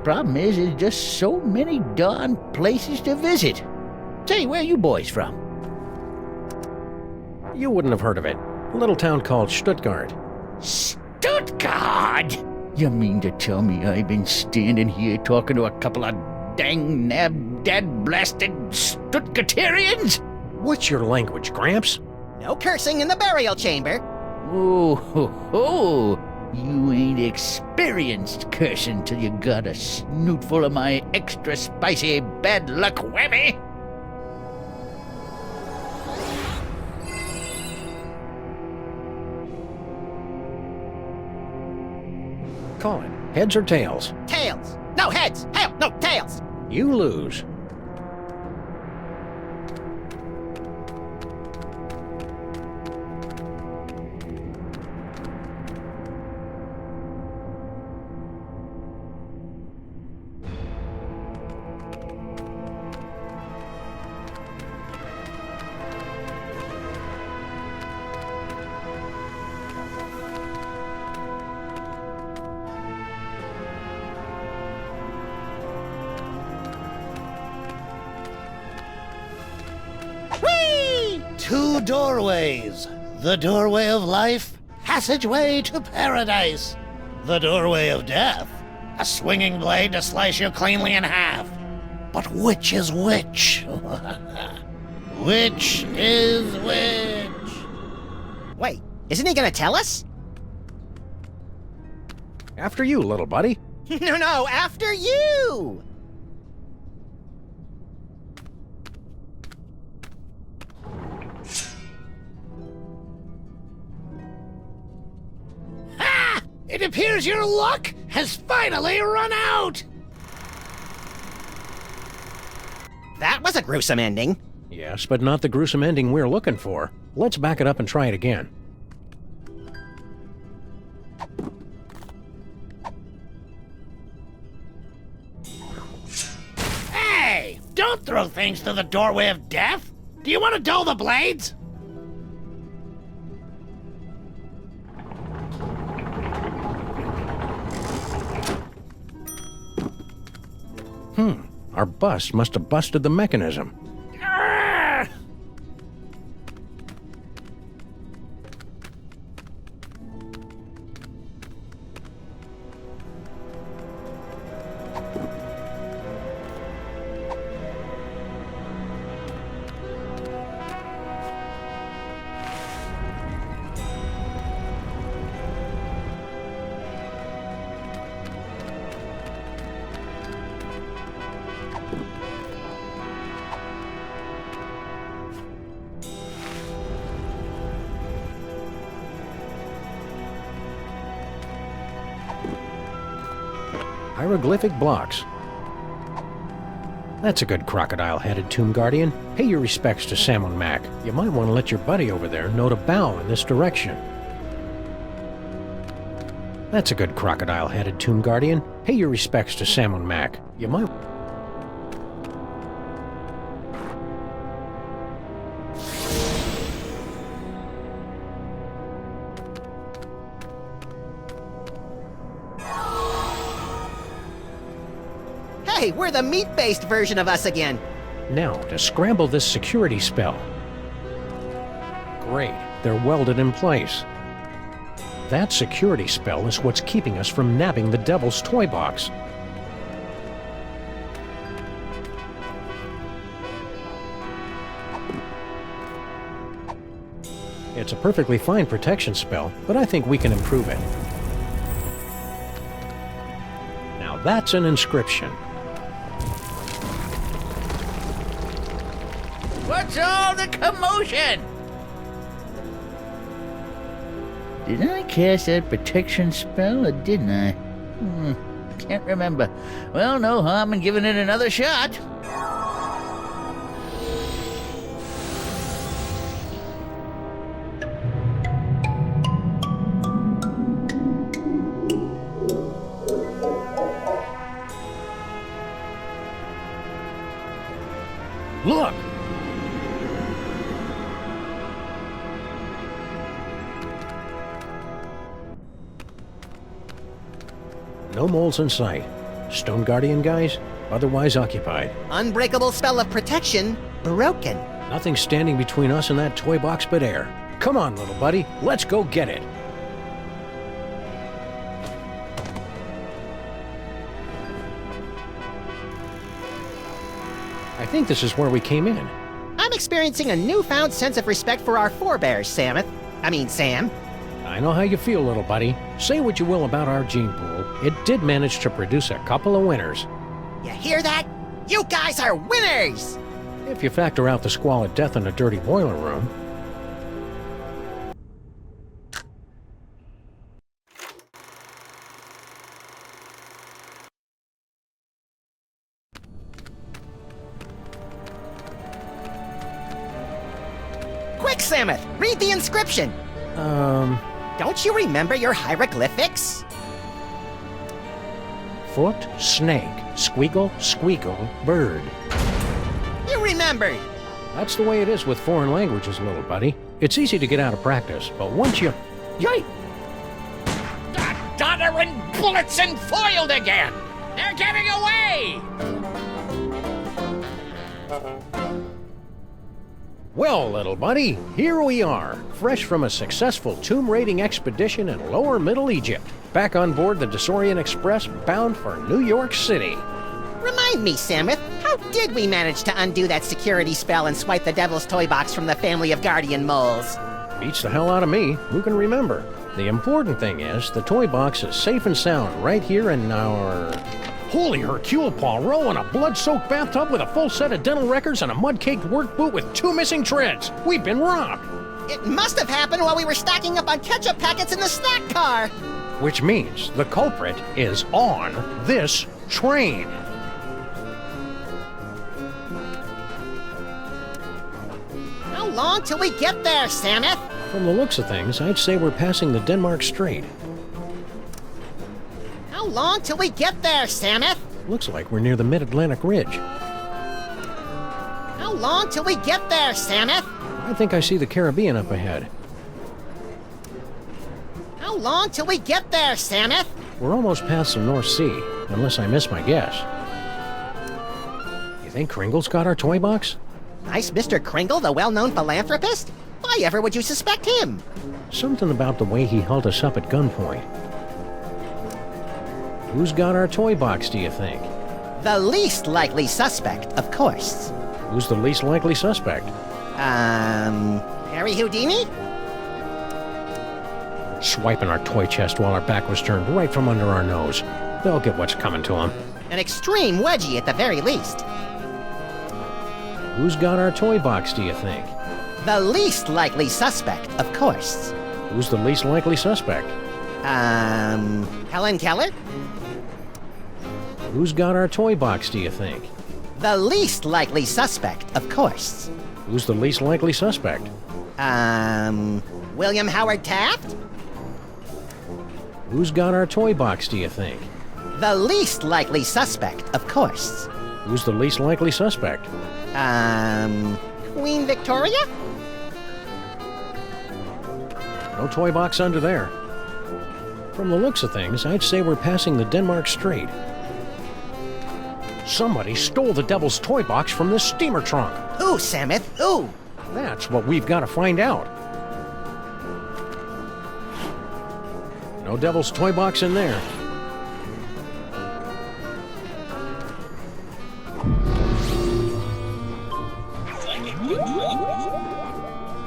Problem is, there's just so many darn places to visit. Say, where are you boys from? You wouldn't have heard of it. A little town called Stuttgart. Stuttgart? You mean to tell me I've been standing here talking to a couple of dang nab-dad-blasted Stuttgarterians? What's your language, Gramps? No cursing in the burial chamber. Oh, ho, ho. You ain't experienced cursing till you got a snoot full of my extra spicy bad luck whammy. Call it. Heads or tails? Tails. No, heads. Hell, no, tails. You lose. Two doorways. The doorway of life passageway to paradise. The doorway of death. A swinging blade to slice you cleanly in half. But which is which? Which is which? Wait, isn't he gonna tell us? After you, little buddy. No, after you! Ha! It appears your luck has finally run out! That was a gruesome ending. Yes, but not the gruesome ending we're looking for. Let's back it up and try it again. Hey! Don't throw things through the doorway of death! Do you want to dull the blades? Our bus must have busted the mechanism. Hieroglyphic blocks. That's a good crocodile-headed tomb guardian. Pay your respects to Sammun-Mak. You might want to let your buddy over there know to bow in this direction. That's a good crocodile-headed tomb guardian. Pay your respects to Sammun-Mak. You might... Hey, we're the meat-based version of us again. Now, to scramble this security spell. Great, they're welded in place. That security spell is what's keeping us from nabbing the devil's toy box. It's a perfectly fine protection spell, but I think we can improve it. Now that's an inscription. What's all the commotion? Did I cast that protection spell or didn't I? Can't remember. Well, no harm in giving it another shot. Look! No moles in sight. Stone Guardian guys, otherwise occupied. Unbreakable spell of protection, broken. Nothing standing between us and that toy box but air. Come on, little buddy, let's go get it. I think this is where we came in. I'm experiencing a newfound sense of respect for our forebears, Sam. I know how you feel, little buddy. Say what you will about our gene pool, it did manage to produce a couple of winners. You hear that? You guys are winners! If you factor out the squalid death in a dirty boiler room. Quick, Samuth! Read the inscription! Don't you remember your hieroglyphics? Foot, snake, squeagle, squeakle, bird. You remembered! That's the way it is with foreign languages, little buddy. It's easy to get out of practice, but once you... Yike! Doddering bullets and foiled again! They're getting away! Well, little buddy, here we are, fresh from a successful tomb raiding expedition in lower Middle Egypt, back on board the Desaurian Express bound for New York City. Remind me, Samuth, how did we manage to undo that security spell and swipe the Devil's Toy Box from the family of guardian moles? Beats the hell out of me. Who can remember? The important thing is, the toy box is safe and sound right here in our... Holy Hercule Poirot, in a blood-soaked bathtub with a full set of dental records and a mud-caked work boot with 2 missing treads. We've been robbed. It must have happened while we were stocking up on ketchup packets in the snack car. Which means the culprit is on this train. How long till we get there, Samuth? From the looks of things, I'd say we're passing the Denmark Strait. How long till we get there, Samuth? Looks like we're near the Mid-Atlantic Ridge. How long till we get there, Samuth? I think I see the Caribbean up ahead. How long till we get there, Samuth? We're almost past the North Sea, unless I miss my guess. You think Kringle's got our toy box? Nice Mr. Kringle, the well-known philanthropist? Why ever would you suspect him? Something about the way he held us up at gunpoint. Who's got our toy box, do you think? The least likely suspect, of course. Who's the least likely suspect? Harry Houdini? Swiping our toy chest while our back was turned right from under our nose. They'll get what's coming to them. An extreme wedgie at the very least. Who's got our toy box, do you think? The least likely suspect, of course. Who's the least likely suspect? Helen Keller? Who's got our toy box, do you think? The least likely suspect, of course. Who's the least likely suspect? William Howard Taft? Who's got our toy box, do you think? The least likely suspect, of course. Who's the least likely suspect? Queen Victoria? No toy box under there. From the looks of things, I'd say we're passing the Denmark Strait. Somebody stole the Devil's Toy Box from this steamer trunk. Who, Samuth? Who? That's what we've got to find out. No Devil's Toy Box in there.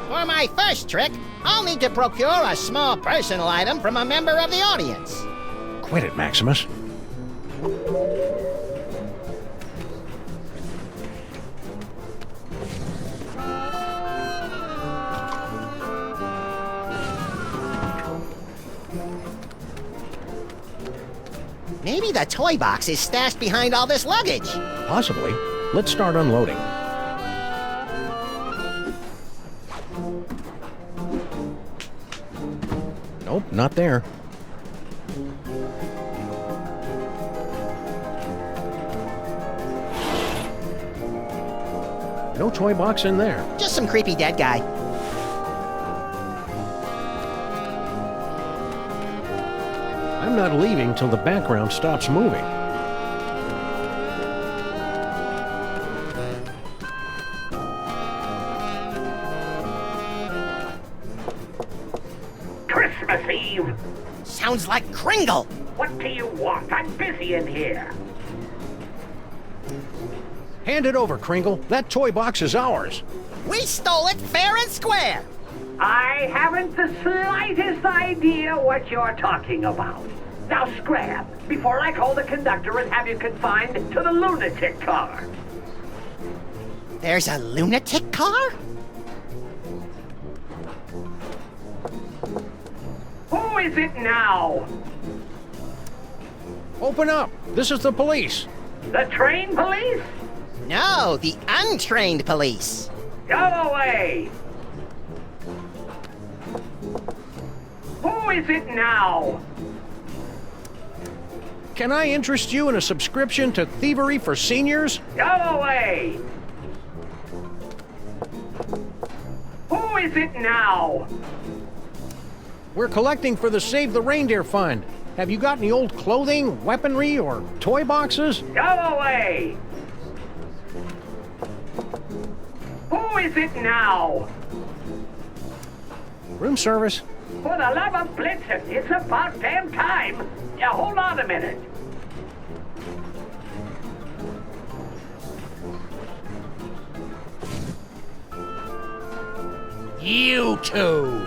For my first trick, I'll need to procure a small personal item from a member of the audience. Quit it, Maximus. Maybe the toy box is stashed behind all this luggage. Possibly. Let's start unloading. Nope, not there. No toy box in there. Just some creepy dead guy. I'm not leaving till the background stops moving. Christmas Eve! Sounds like Kringle! What do you want? I'm busy in here. Hand it over, Kringle. That toy box is ours. We stole it fair and square! I haven't the slightest idea what you're talking about. Now scram, before I call the conductor and have you confined to the lunatic car. There's a lunatic car? Who is it now? Open up! This is the police! The train police? No, the untrained police. Go away! Who is it now? Can I interest you in a subscription to Thievery for Seniors? Go away! Who is it now? We're collecting for the Save the Reindeer Fund. Have you got any old clothing, weaponry, or toy boxes? Go away! Who Who is it now? Room service? For the love of Blitzen, it's about damn time. Yeah, hold on a minute. You two!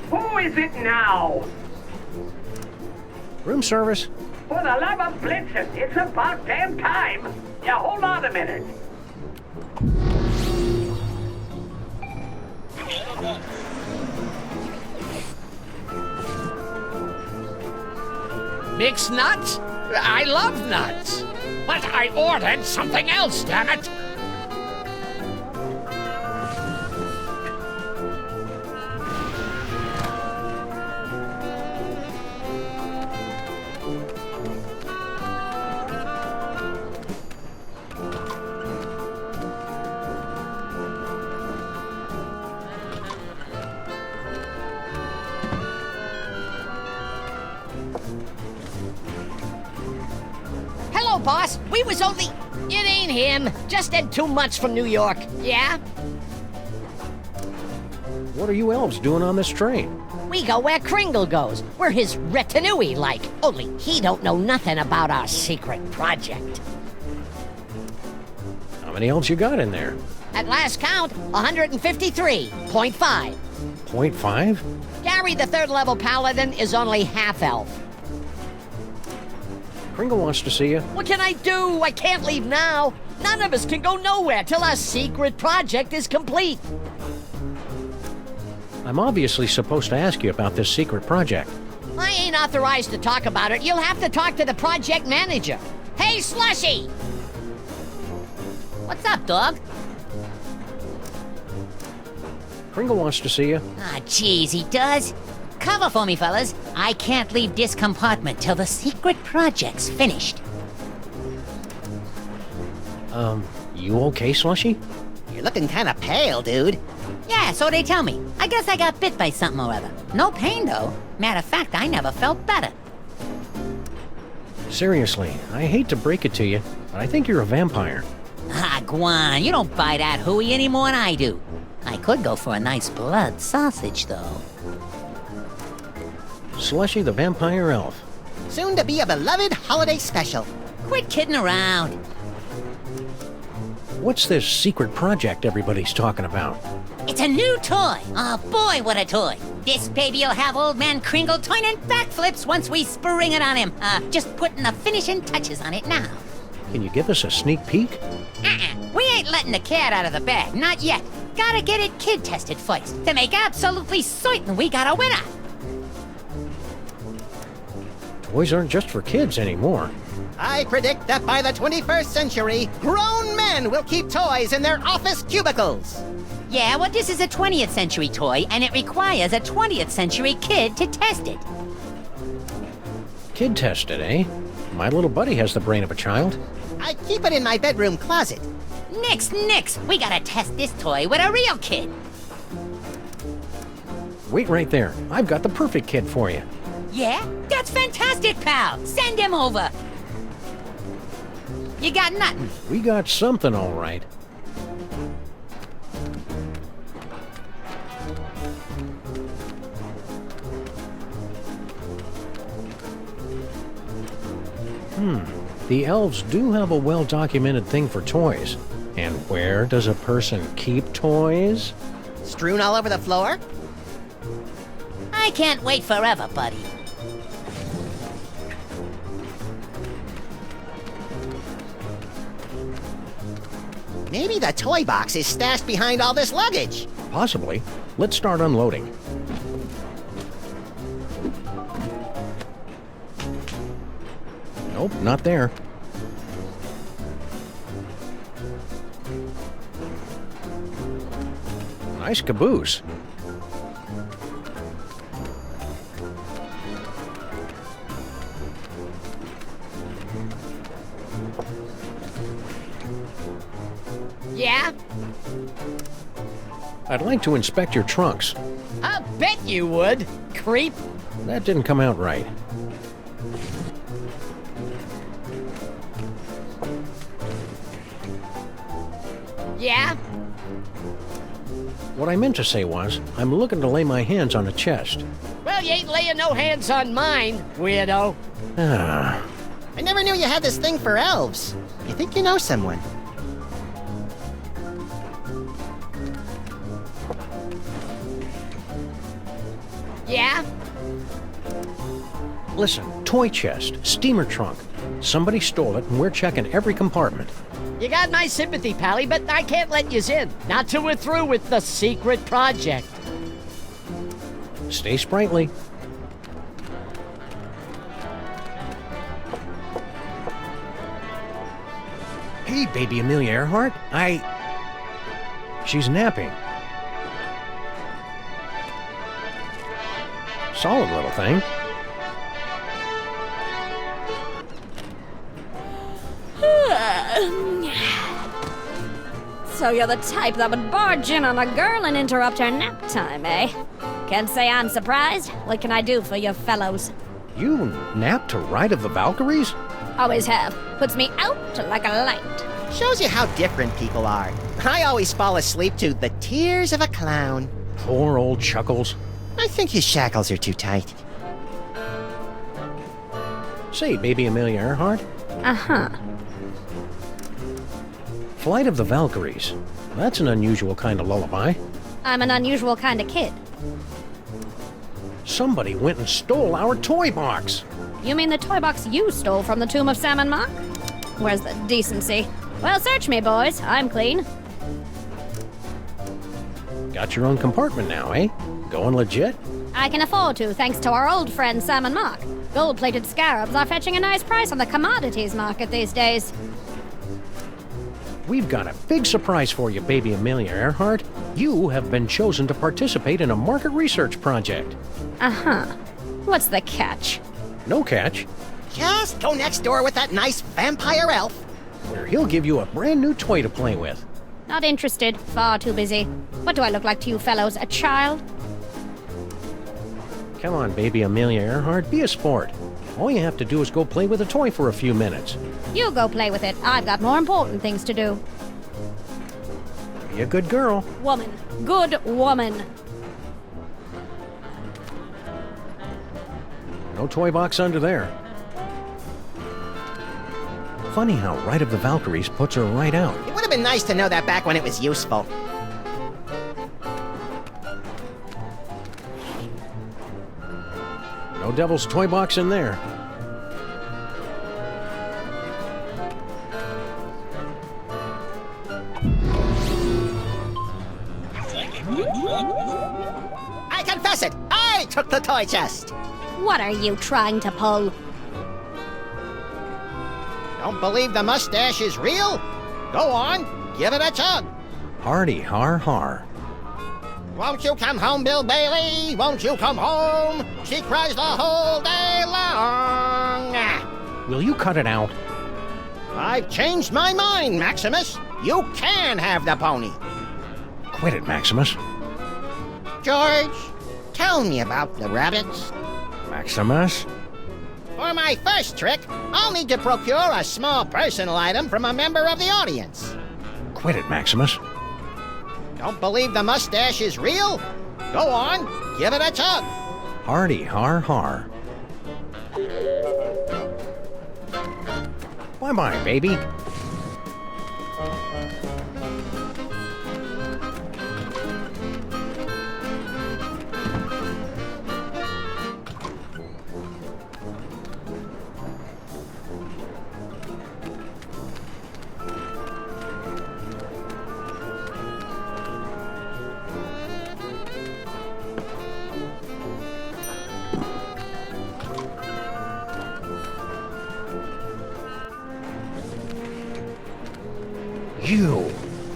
Who is it now? Room service? For the love of Blitzen, it's about damn time. Yeah, hold on a minute. Mixed nuts? I love nuts. But I ordered something else, damn it. Hello, boss. We was only... It ain't him. Just had 2 months from New York. Yeah? What are you elves doing on this train? We go where Kringle goes. We're his retinue like. Only he don't know nothing about our secret project. How many elves you got in there? At last count, 153.5. 0.5? Gary, the 3rd level paladin, is only half elf. Kringle wants to see you. What can I do? I can't leave now. None of us can go nowhere till our secret project is complete. I'm obviously supposed to ask you about this secret project. I ain't authorized to talk about it. You'll have to talk to the project manager. Hey, Slushy! What's up, dog? Kringle wants to see you. Ah, jeez, he does. Cover for me, fellas. I can't leave this compartment till the secret project's finished. You okay, Slushy? You're looking kind of pale, dude. Yeah, so they tell me. I guess I got bit by something or other. No pain, though. Matter of fact, I never felt better. Seriously, I hate to break it to you, but I think you're a vampire. Ah, Guan, you don't buy that hooey any more than I do. I could go for a nice blood sausage, though. Slushy the vampire elf. Soon to be a beloved holiday special. Quit kidding around. What's this secret project everybody's talking about? It's a new toy. Oh boy, what a toy. This baby'll have old man Kringle turning backflips once we spring it on him. Just putting the finishing touches on it now. Can you give us a sneak peek? We ain't letting the cat out of the bag, not yet. Gotta get it kid tested first to make absolutely certain we got a winner. Toys aren't just for kids anymore. I predict that by the 21st century, grown men will keep toys in their office cubicles. Yeah, well, this is a 20th century toy, and it requires a 20th century kid to test it. Kid tested, eh? My little buddy has the brain of a child. I keep it in my bedroom closet. Nix. We gotta test this toy with a real kid. Wait right there. I've got the perfect kid for you. Yeah? That's fantastic, pal. Send him over. You got nothing. We got something, all right. The elves do have a well-documented thing for toys. And where does a person keep toys? Strewn all over the floor? I can't wait forever, buddy. Maybe the toy box is stashed behind all this luggage. Possibly. Let's start unloading. Nope, not there. Nice caboose. Yeah? I'd like to inspect your trunks. I'll bet you would, creep. That didn't come out right. Yeah? What I meant to say was, I'm looking to lay my hands on a chest. Well, you ain't laying no hands on mine, weirdo. Ah. I never knew you had this thing for elves. You think you know someone? Yeah? Listen, toy chest, steamer trunk. Somebody stole it and we're checking every compartment. You got my sympathy, Pally, but I can't let yous in. Not till we're through with the secret project. Stay sprightly. Hey, baby Amelia Earhart. She's napping. Solid little thing. So you're the type that would barge in on a girl and interrupt her nap time, eh? Can't say I'm surprised. What can I do for you fellows? You nap to Ride of the Valkyries? Always have. Puts me out like a light. Shows you how different people are. I always fall asleep to The Tears of a Clown. Poor old Chuckles. I think his shackles are too tight. Say, baby Amelia Earhart. Uh-huh. Flight of the Valkyries. That's an unusual kind of lullaby. I'm an unusual kind of kid. Somebody went and stole our toy box. You mean the toy box you stole from the tomb of Sammun-Mak? Where's the decency? Well, search me, boys. I'm clean. Got your own compartment now, eh? Going legit? I can afford to, thanks to our old friend Sammun-Mak. Gold-plated scarabs are fetching a nice price on the commodities market these days. We've got a big surprise for you, baby Amelia Earhart. You have been chosen to participate in a market research project. Uh-huh. What's the catch? No catch. Just go next door with that nice vampire elf. Where he'll give you a brand new toy to play with. Not interested. Far too busy. What do I look like to you fellows? A child? Come on, baby Amelia Earhart, be a sport. All you have to do is go play with a toy for a few minutes. You go play with it. I've got more important things to do. Be a good girl. Woman. Good woman. No toy box under there. Funny how Ride of the Valkyries puts her right out. It would have been nice to know that back when it was useful. No Devil's toy box in there. I confess it! I took the toy chest! What are you trying to pull? Don't believe the mustache is real? Go on, give it a tug. Hardy har har. Won't you come home, Bill Bailey? Won't you come home? She cries the whole day long. Will you cut it out? I've changed my mind, Maximus. You can have the pony. Quit it, Maximus. George, tell me about the rabbits. Maximus? For my first trick, I'll need to procure a small personal item from a member of the audience. Quit it, Maximus. Don't believe the mustache is real? Go on, give it a tug. Hardy har har. Bye-bye, baby.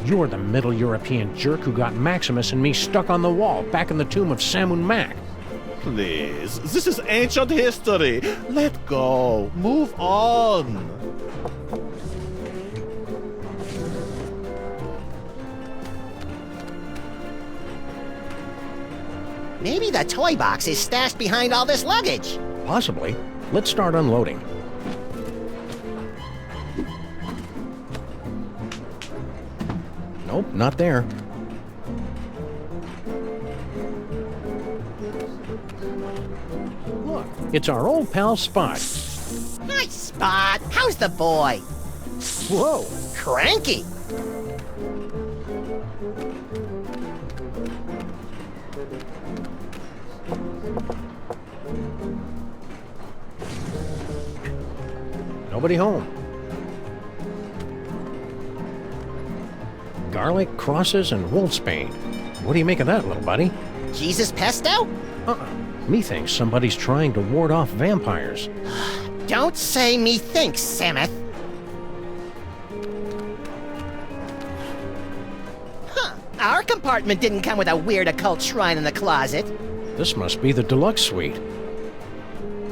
You're the Middle European jerk who got Maximus and me stuck on the wall back in the tomb of Sammun-Mak. Please, this is ancient history. Let go. Move on. Maybe the toy box is stashed behind all this luggage. Possibly. Let's start unloading. No not there. Look, it's our old pal Spot. Nice Spot. How's the boy? Whoa. Cranky. Nobody home. Garlic, crosses, and wolfsbane. What do you make of that, little buddy? Jesus pesto? Methinks somebody's trying to ward off vampires. Don't say methinks, Samuth. Huh. Our compartment didn't come with a weird occult shrine in the closet. This must be the deluxe suite.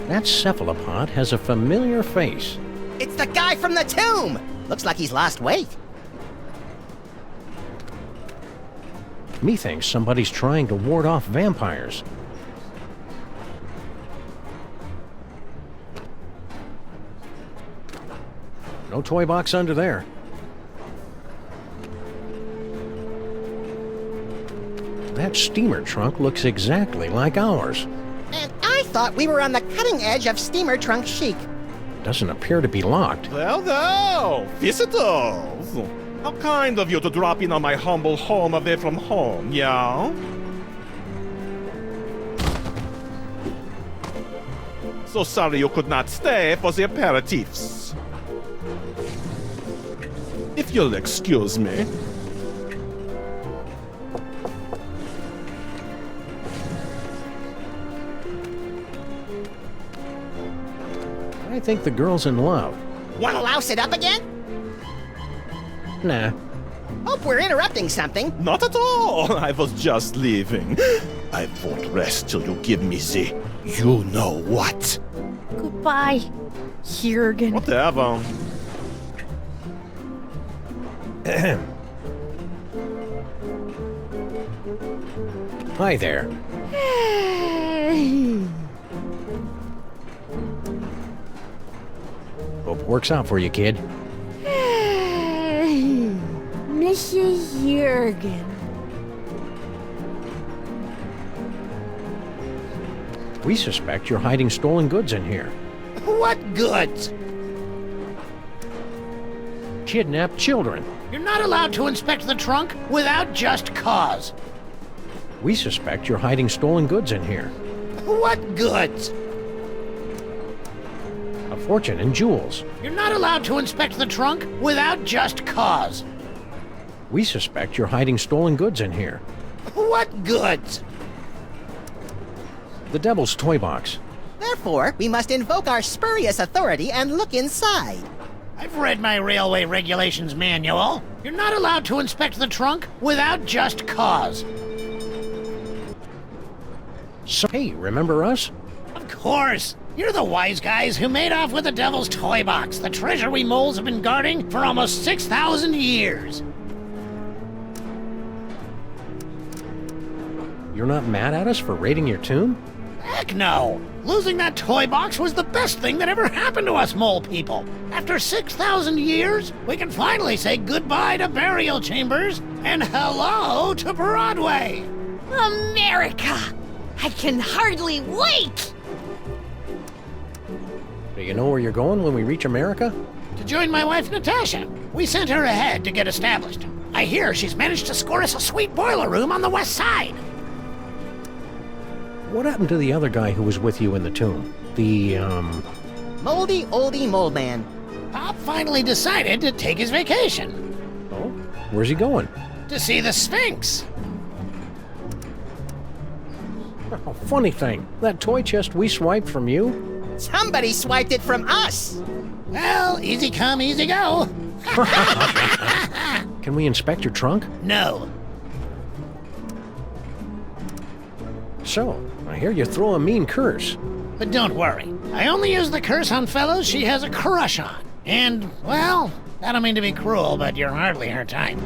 That cephalopod has a familiar face. It's the guy from the tomb! Looks like he's lost weight. Methinks somebody's trying to ward off vampires. No toy box under there. That steamer trunk looks exactly like ours. And I thought we were on the cutting edge of steamer trunk chic. Doesn't appear to be locked. Well, visitors! How kind of you to drop in on my humble home away from home, yeah? So sorry you could not stay for the aperitifs. If you'll excuse me. I think the girl's in love. Wanna louse it up again? Nah. Hope we're interrupting something. Not at all. I was just leaving. I won't rest till you give me the you know what. Goodbye, Jurgen. Whatever. Hi there. Hope it works out for you, kid. Mrs. Jurgen. We suspect you're hiding stolen goods in here. What goods? Kidnapped children. You're not allowed to inspect the trunk without just cause. We suspect you're hiding stolen goods in here. What goods? A fortune in jewels. You're not allowed to inspect the trunk without just cause. We suspect you're hiding stolen goods in here. What goods? The Devil's Toy Box. Therefore, we must invoke our spurious authority and look inside. I've read my railway regulations manual. You're not allowed to inspect the trunk without just cause. So, hey, remember us? Of course. You're the wise guys who made off with the Devil's Toy Box, the treasure we moles have been guarding for almost 6,000 years. You're not mad at us for raiding your tomb? Heck no! Losing that toy box was the best thing that ever happened to us mole people. After 6,000 years, we can finally say goodbye to burial chambers and hello to Broadway. America! I can hardly wait! Do you know where you're going when we reach America? To join my wife Natasha. We sent her ahead to get established. I hear she's managed to score us a sweet boiler room on the west side. What happened to the other guy who was with you in the tomb? The, Moldy oldie mold man. Pop finally decided to take his vacation. Oh? Where's he going? To see the Sphinx. Oh, funny thing, that toy chest we swiped from you? Somebody swiped it from us. Well, easy come, easy go. Can we inspect your trunk? No. So, I hear you throw a mean curse. But don't worry. I only use the curse on fellows she has a crush on. And, well, I don't mean to be cruel, but you're hardly her type.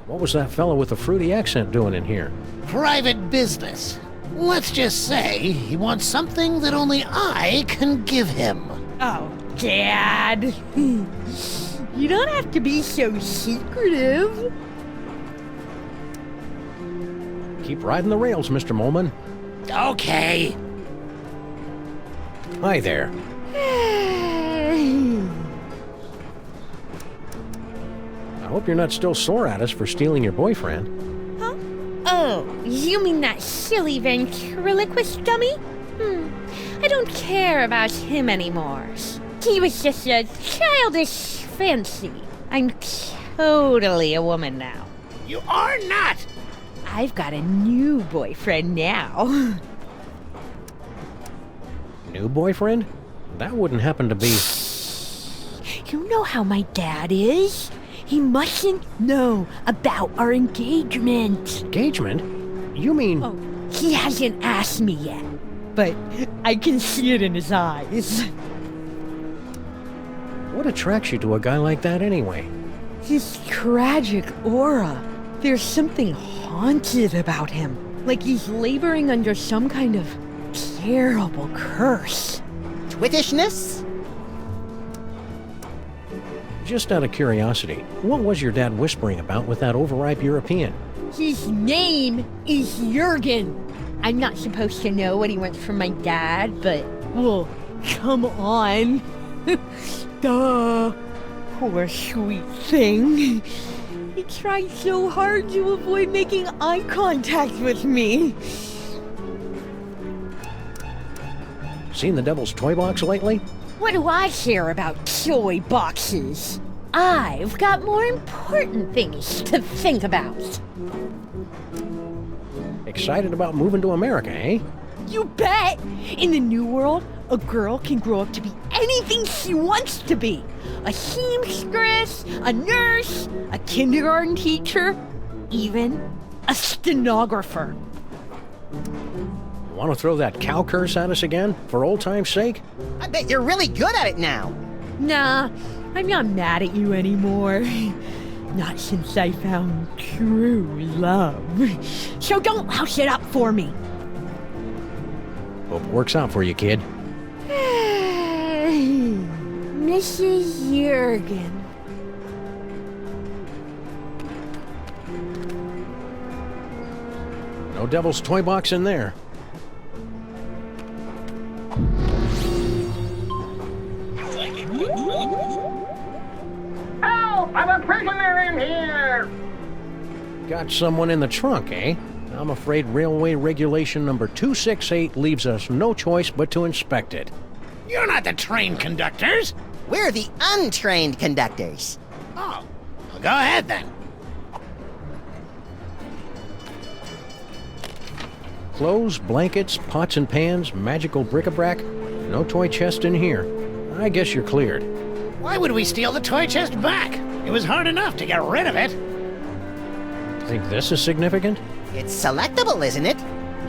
What was that fellow with the fruity accent doing in here? Private business. Let's just say he wants something that only I can give him. Oh, Dad. You don't have to be so secretive. Keep riding the rails, Mr. Molman. Okay. Hi there. I hope you're not still sore at us for stealing your boyfriend. Huh? Oh, you mean that silly ventriloquist dummy? I don't care about him anymore. He was just a childish fancy. I'm totally a woman now. You are not! I've got a new boyfriend now. New boyfriend? That wouldn't happen to be... You know how my dad is? He mustn't know about our engagement. Engagement? You mean... Oh, he hasn't asked me yet, but I can see it in his eyes. What attracts you to a guy like that anyway? His tragic aura. There's something haunted about him, like he's laboring under some kind of terrible curse. Twittishness? Just out of curiosity, what was your dad whispering about with that overripe European? His name is Jurgen. I'm not supposed to know what he wants from my dad, but, well, come on. Duh. Poor sweet thing. He tried so hard to avoid making eye contact with me. Seen the Devil's Toy Box lately? What do I care about toy boxes? I've got more important things to think about. Excited about moving to America, eh? You bet! In the new world, a girl can grow up to be anything she wants to be. A seamstress, a nurse, a kindergarten teacher, even a stenographer. Want to throw that cow curse at us again, for old time's sake? I bet you're really good at it now. Nah, I'm not mad at you anymore. Not since I found true love. So don't house it up for me. Hope it works out for you, kid. Mrs. Jurgen. No Devil's Toy Box in there. Help! I'm a prisoner in here! Got someone in the trunk, eh? I'm afraid Railway Regulation number 268 leaves us no choice but to inspect it. You're not the trained conductors. We're the untrained conductors. Oh, well, go ahead then. Clothes, blankets, pots and pans, magical bric-a-brac. No toy chest in here. I guess you're cleared. Why would we steal the toy chest back? It was hard enough to get rid of it. Think this is significant? It's selectable, isn't it?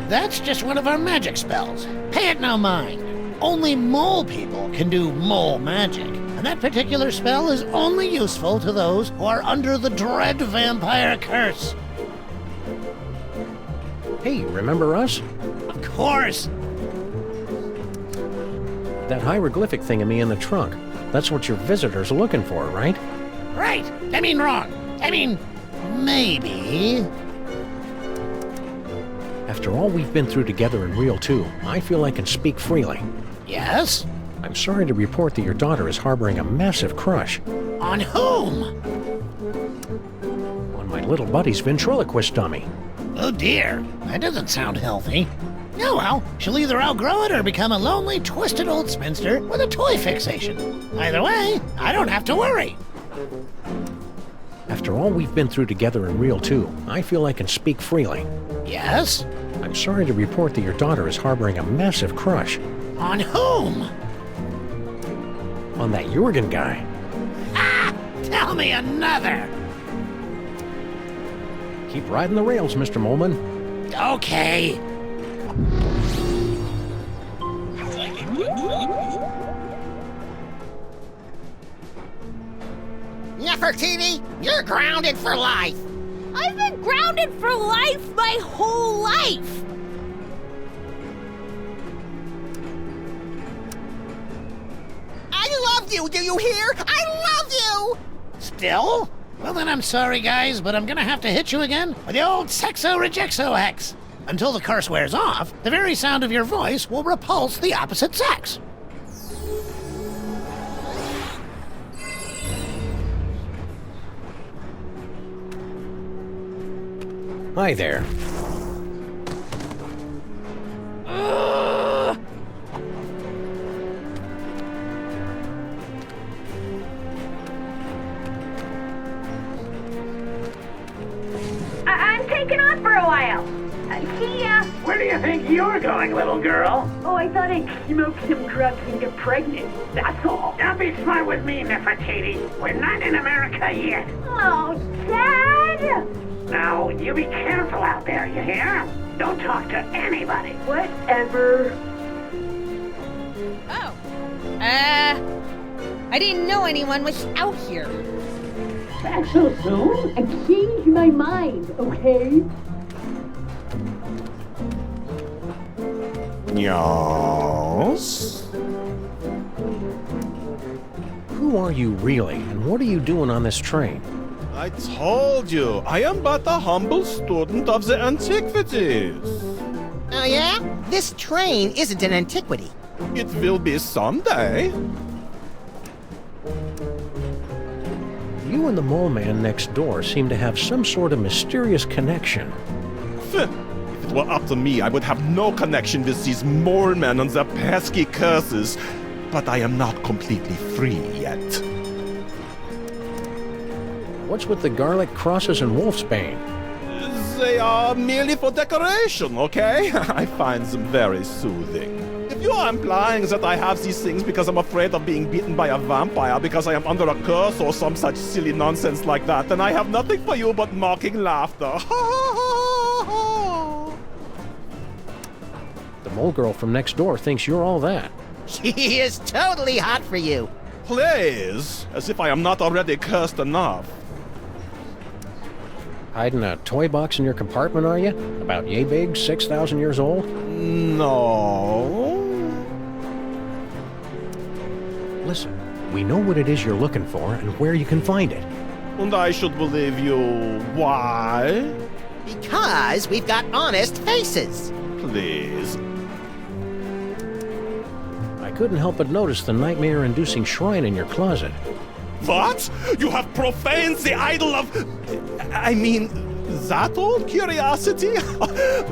That's just one of our magic spells. Pay it no mind. Only mole people can do mole magic, and that particular spell is only useful to those who are under the dread vampire curse. Hey, remember us? Of course. That hieroglyphic thingy in the trunk. That's what your visitors are looking for, right? Right. I mean wrong. I mean, maybe. After all we've been through together in Real 2, I feel I can speak freely. Yes? I'm sorry to report that your daughter is harboring a massive crush. On whom? On my little buddy's ventriloquist dummy. Oh dear, that doesn't sound healthy. Oh well, she'll either outgrow it or become a lonely, twisted old spinster with a toy fixation. Either way, I don't have to worry. After all we've been through together in Real 2, I feel I can speak freely. Yes? I'm sorry to report that your daughter is harboring a massive crush. On whom? On that Jurgen guy. Ah! Tell me another! Keep riding the rails, Mr. Molman. Okay. Nefertiti, you're grounded for life. I've been grounded for life my whole life. I love you, do you hear? I love you! Still? Well then I'm sorry guys, but I'm gonna have to hit you again with the old Sexo-Rejexo hex. Until the curse wears off, the very sound of your voice will repulse the opposite sex. Hi there. I'm taking off for a while. See ya. Where do you think you're going, little girl? Oh, I thought I'd smoke some drugs and get pregnant. That's all. Don't be smart with me, Nefertiti. We're not in America yet. Oh, Dad! Now, you be careful out there, you hear? Don't talk to anybody. Whatever. Oh. I didn't know anyone was out here. Back so soon? I changed my mind, okay? Yes? Who are you really, and what are you doing on this train? I told you, I am but a humble student of the antiquities. Oh yeah? This train isn't an antiquity. It will be someday. You and the mole man next door seem to have some sort of mysterious connection. If it were up to me, I would have no connection with these mole men and their pesky curses. But I am not completely free yet. What's with the garlic crosses and wolfsbane? They are merely for decoration, okay? I find them very soothing. If you are implying that I have these things because I'm afraid of being beaten by a vampire because I am under a curse or some such silly nonsense like that, then I have nothing for you but mocking laughter. The mole girl from next door thinks you're all that. She is totally hot for you. Please, as if I am not already cursed enough. Hiding a toy box in your compartment, are you? About yay big, 6,000 years old? No. Listen, we know what it is you're looking for and where you can find it. And I should believe you. Why? Because we've got honest faces. Please. I couldn't help but notice the nightmare-inducing shrine in your closet. What? You have profaned the idol of... I mean, that old curiosity?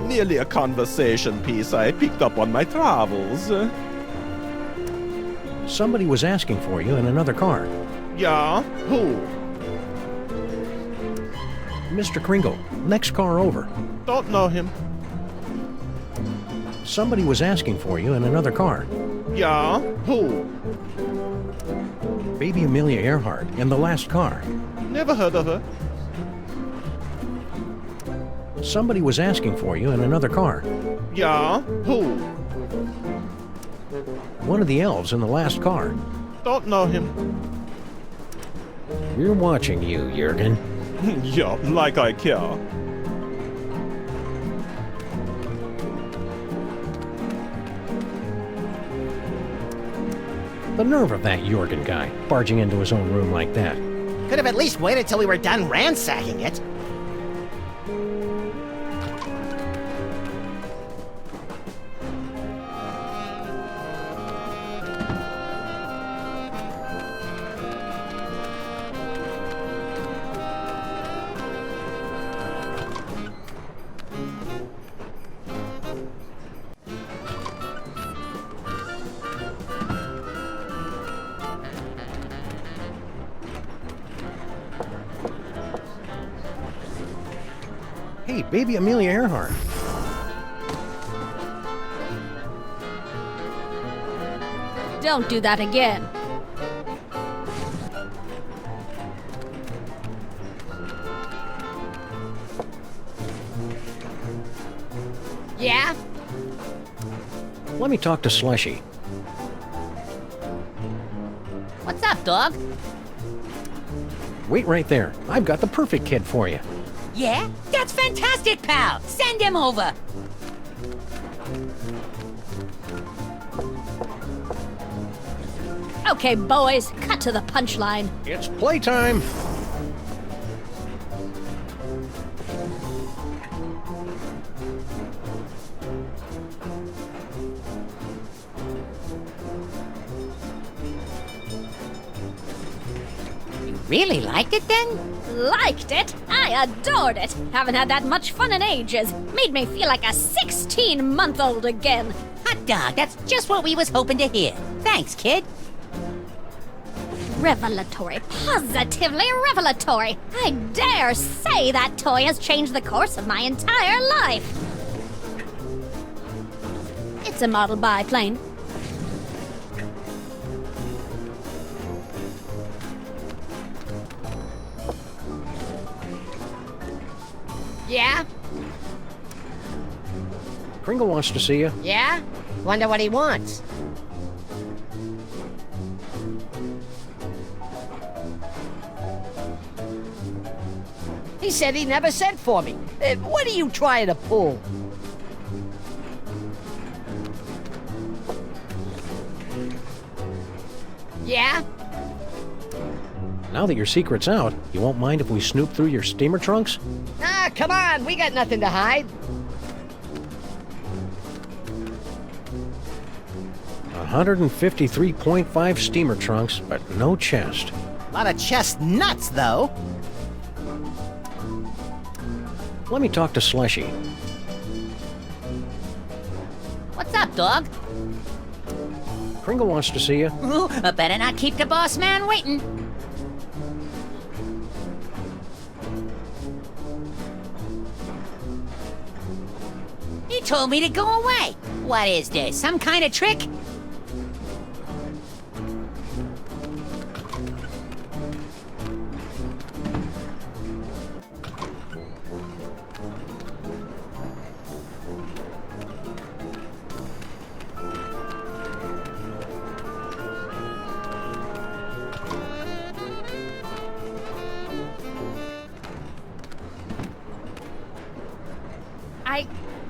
Merely a conversation piece I picked up on my travels. Somebody was asking for you in another car. Yeah? Who? Mr. Kringle, next car over. Don't know him. Somebody was asking for you in another car. Yeah? Who? Baby Amelia Earhart in the last car. Never heard of her. Somebody was asking for you in another car. Yeah? Who? One of the elves in the last car. Don't know him. We're watching you, Jurgen. Yeah, like I care. The nerve of that Jurgen guy, barging into his own room like that. Could have at least waited till we were done ransacking it. Hey, baby Amelia Earhart. Don't do that again. Yeah? Let me talk to Slushy. What's up, dog? Wait right there. I've got the perfect kid for you. Yeah? That's fantastic, pal! Send him over! Okay, boys, cut to the punchline. It's playtime. really liked it then? Liked it? I adored it. Haven't had that much fun in ages. Made me feel like a 16-month-old again. Hot dog, that's just what we was hoping to hear. Thanks, kid. Revelatory. Positively revelatory. I dare say that toy has changed the course of my entire life. It's a model biplane. Yeah? Kringle wants to see you. Yeah? Wonder what he wants. He said he never sent for me. What are you trying to pull? Yeah? Now that your secret's out, you won't mind if we snoop through your steamer trunks? Ah, come on, we got nothing to hide. 153.5 steamer trunks, but no chest. A lot of chest nuts, though. Let me talk to Slushy. What's up, dog? Kringle wants to see you. Ooh, I better not keep the boss man waiting. He told me to go away. What is this, some kind of trick?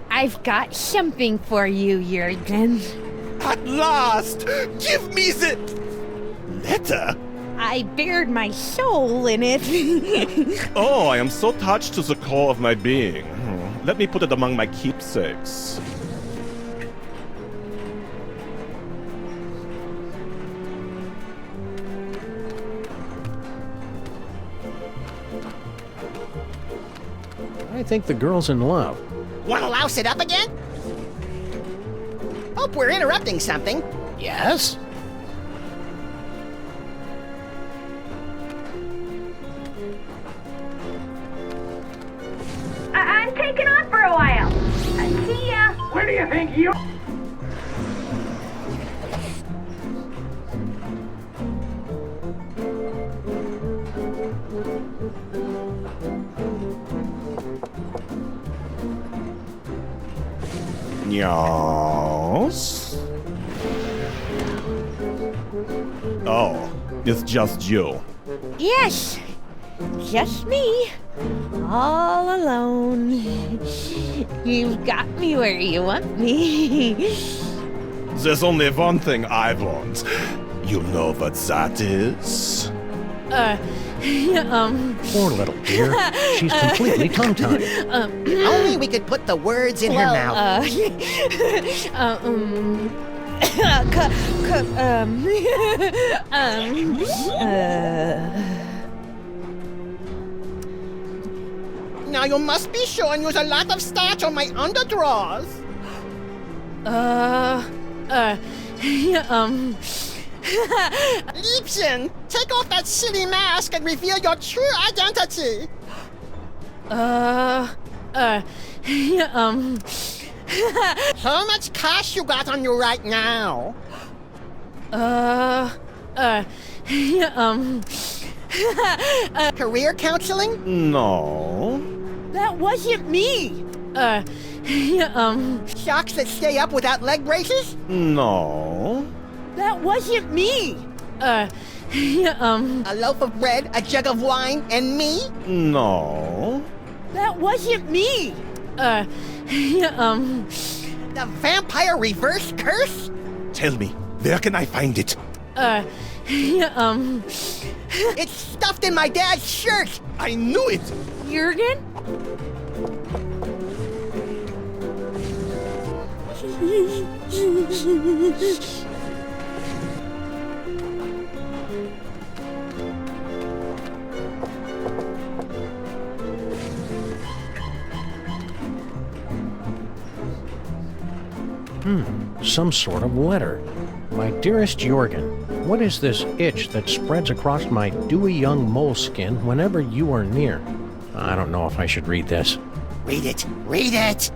I've got something for you, Jurgen. At last! Give me the letter! I bared my soul in it. Oh, I am so touched to the core of my being. Let me put it among my keepsakes. I think the girl's in love. Wanna louse it up again? Hope we're interrupting something. Yes? I'm taking off for a while. See ya. Where do you think you... Yes? Oh, it's just you. Yes, just me. All alone. You've got me where you want me. There's only one thing I want. You know what that is? Poor little dear. She's completely tongue-tied. Only we could put the words in her mouth. Now you must be showing you a lot of starch on my underdrawers. Liebchen, take off that silly mask and reveal your true identity. How much cash you got on you right now? Career counseling? No. That wasn't me. Socks that stay up without leg braces? No. That wasn't me. A loaf of bread, a jug of wine, and me? No. That wasn't me. The vampire reverse curse? Tell me, where can I find it? It's stuffed in my dad's shirt. I knew it. Jurgen? Some sort of letter. My dearest Jorgen, what is this itch that spreads across my dewy young mole skin whenever you are near? I don't know if I should read this. Read it. Read it.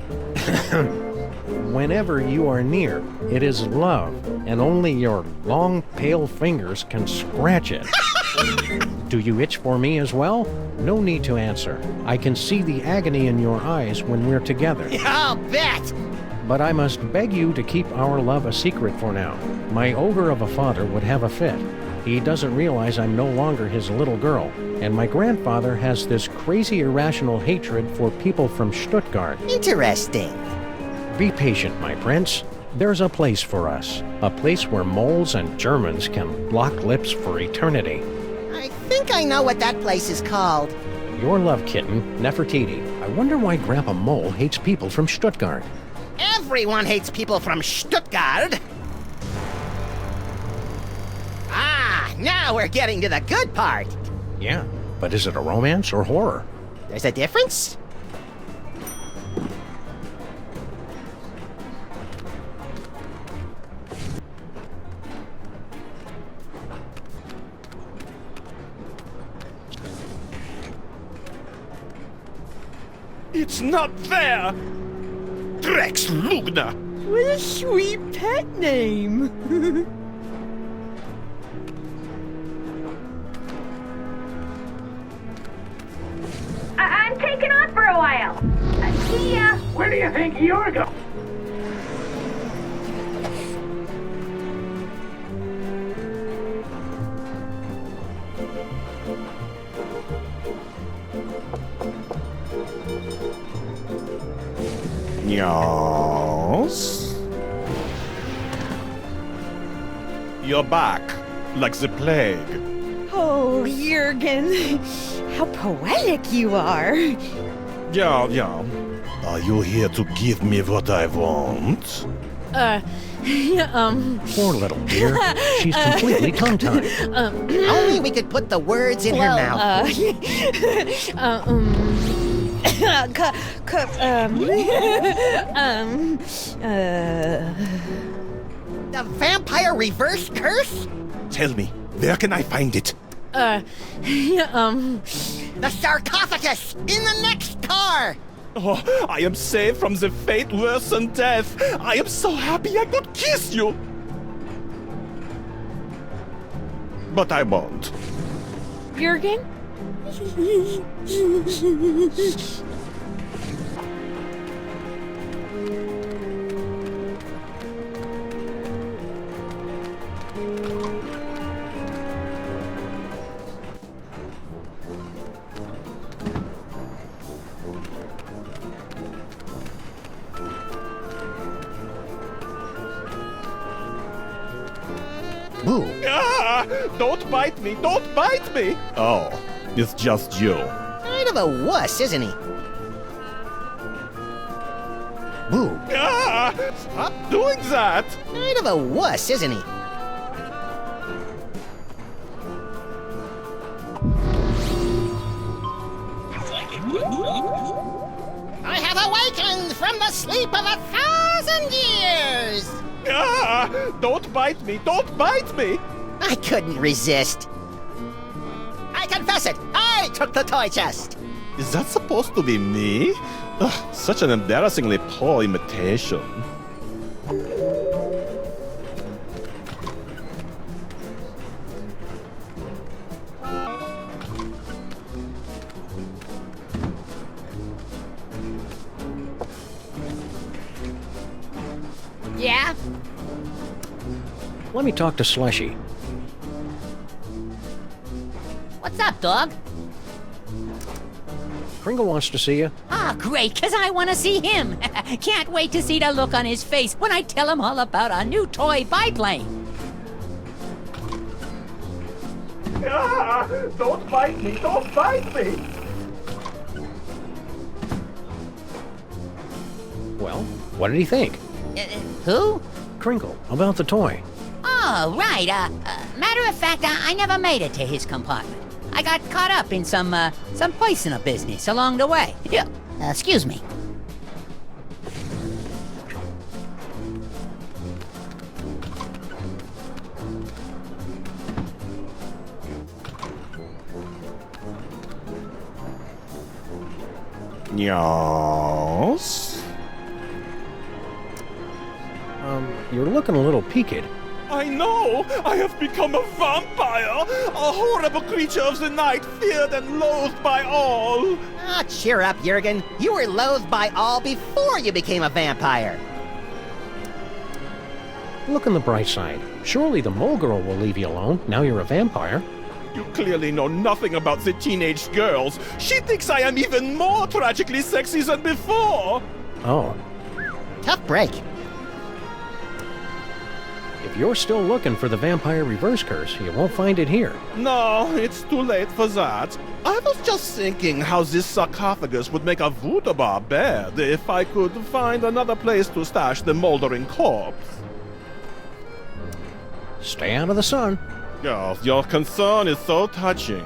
Whenever you are near, it is love, and only your long, pale fingers can scratch it. Do you itch for me as well? No need to answer. I can see the agony in your eyes when we're together. I'll bet. But I must beg you to keep our love a secret for now. My ogre of a father would have a fit. He doesn't realize I'm no longer his little girl, and my grandfather has this crazy irrational hatred for people from Stuttgart. Interesting. Be patient, my prince. There's a place for us. A place where moles and Germans can lock lips for eternity. I think I know what that place is called. Your love kitten, Nefertiti. I wonder why Grandpa Mole hates people from Stuttgart. Everyone hates people from Stuttgart. Ah, now we're getting to the good part. Yeah, but is it a romance or horror? There's a difference? It's not there! Drex Lugna! What a sweet pet name. I'm taking off for a while. See ya. Where do you think you're going? Yes? You're back, like the plague. Oh, Jurgen, how poetic you are. Yeah. Are you here to give me what I want? Poor little dear. She's completely tongue-tied. Only we could put the words in her mouth. The vampire reverse curse? Tell me, where can I find it? The sarcophagus in the next car! Oh, I am saved from the fate worse than death. I am so happy I could kiss you. But I won't. Jurgen? Boo! Ah! Don't bite me! Don't bite me! Oh, it's just you. Kind of a wuss, isn't he? Boo! Ah! Stop doing that! Kind of a wuss, isn't he? I have awakened from the sleep of 1,000 years! Ah! Don't bite me! Don't bite me! I couldn't resist. I confess it! I took the toy chest! Is that supposed to be me? Ugh, such an embarrassingly poor imitation. Yeah? Let me talk to Slushy. What's up, dog? Kringle wants to see you. Ah, great, 'cause I want to see him. Can't wait to see the look on his face when I tell him all about our new toy biplane. Ah! Don't bite me! Don't bite me! Well, what did he think? Who? Kringle, about the toy. Oh, right. Matter of fact, I never made it to his compartment. I got caught up in some personal business along the way. Yeah, excuse me. Yes? You're looking a little peaked. I know! I have become a vampire! A horrible creature of the night, feared and loathed by all! Ah, cheer up, Jurgen. You were loathed by all before you became a vampire. Look on the bright side. Surely the mole girl will leave you alone, now you're a vampire. You clearly know nothing about the teenage girls. She thinks I am even more tragically sexy than before! Oh. Tough break. If you're still looking for the vampire reverse curse, you won't find it here. No, it's too late for that. I was just thinking how this sarcophagus would make a voodoo bar bed if I could find another place to stash the moldering corpse. Stay out of the sun. Yes, your concern is so touching.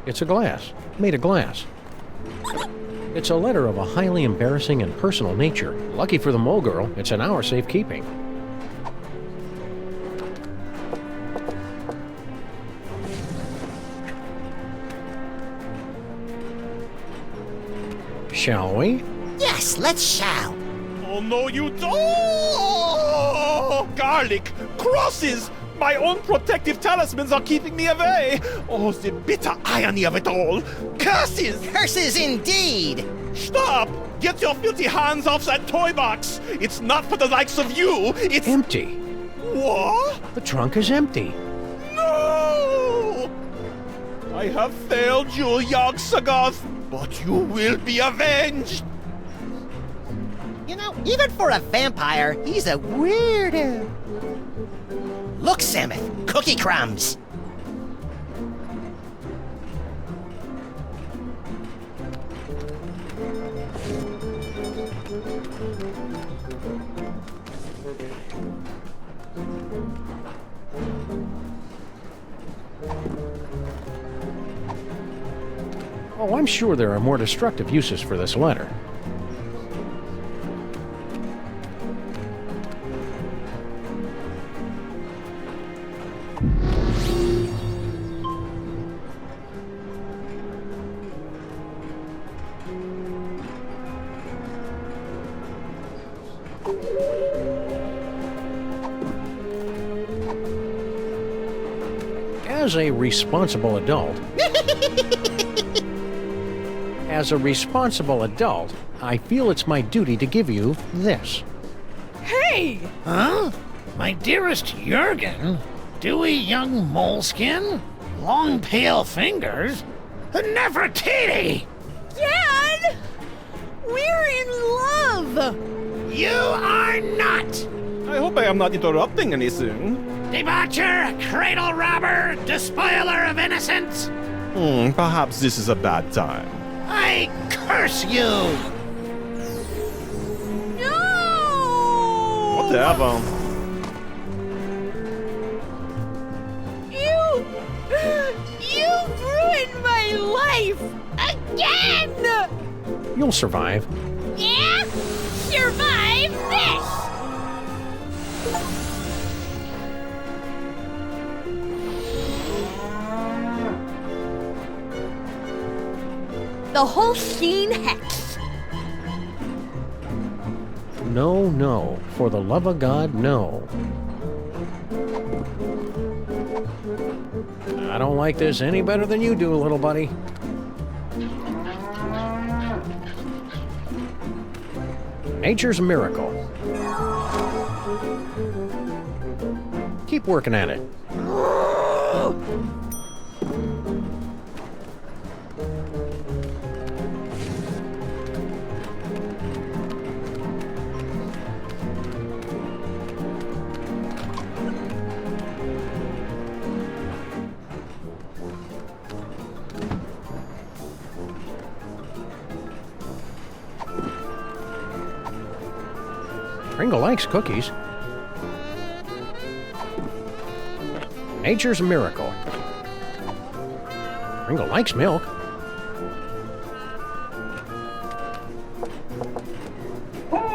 It's a glass. Made of glass. It's a letter of a highly embarrassing and personal nature. Lucky for the mole girl, it's in our safekeeping. Shall we? Yes, let's shall. Oh, no, you don't! Oh, garlic! Crosses! My own protective talismans are keeping me away! Oh, the bitter irony of it all! Curses! Curses indeed! Stop! Get your filthy hands off that toy box! It's not for the likes of you! It's empty. What? The trunk is empty. No! I have failed you, Yogg-Sagoth, but you will be avenged! You know, even for a vampire, he's a weirdo. Look, Samuth, cookie crumbs. Oh, I'm sure there are more destructive uses for this letter. As a responsible adult, I feel it's my duty to give you this. Hey! Huh? My dearest Jurgen? Dewy young moleskin? Long pale fingers? Nefertiti! Dad! We're in love! You are not! I hope I am not interrupting anything. Debaucher, cradle robber, despoiler of innocence! Perhaps this is a bad time. I curse you! No! Whatever. You've ruined my life! Again! You'll survive. Yeah? Survive this! The whole scene hex. No, no. For the love of God, no. I don't like this any better than you do, little buddy. Nature's miracle. Keep working at it. Pringle likes cookies. Nature's miracle. Pringle likes milk.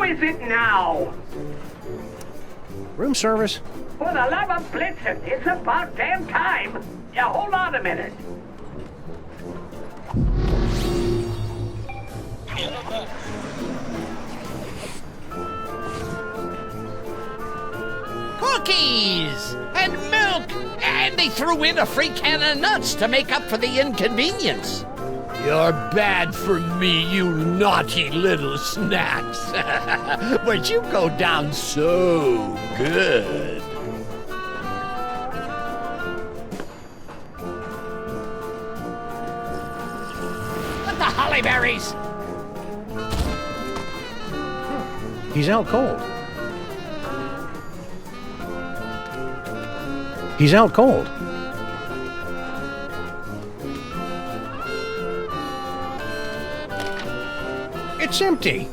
is it now? Room service. For the love of Blitzen, it's about damn time. Yeah, hold on a minute. Cookies and milk, and they threw in a free can of nuts to make up for the inconvenience. You're bad for me, you naughty little snacks. But you go down so good. What the holly berries? He's out cold. He's out cold. It's empty.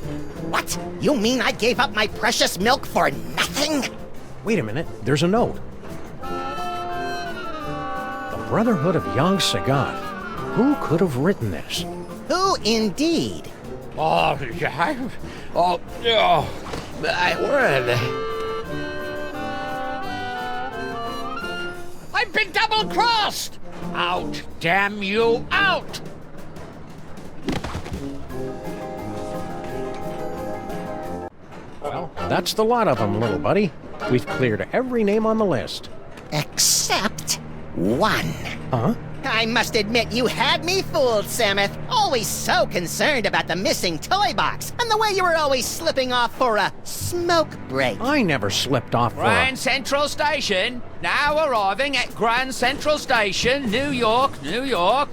What? You mean I gave up my precious milk for nothing? Wait a minute. There's a note. The Brotherhood of Young Sagat. Who could have written this? Who indeed? Oh, yeah. Oh, where are they? I've been double-crossed! Out, damn you, out! Well, that's the lot of them, little buddy. We've cleared every name on the list. Except one. Huh? I must admit you had me fooled, Samuth. Always so concerned about the missing toy box and the way you were always slipping off for a smoke break. I never slipped off for Grand Central Station. Now arriving at Grand Central Station, New York, New York.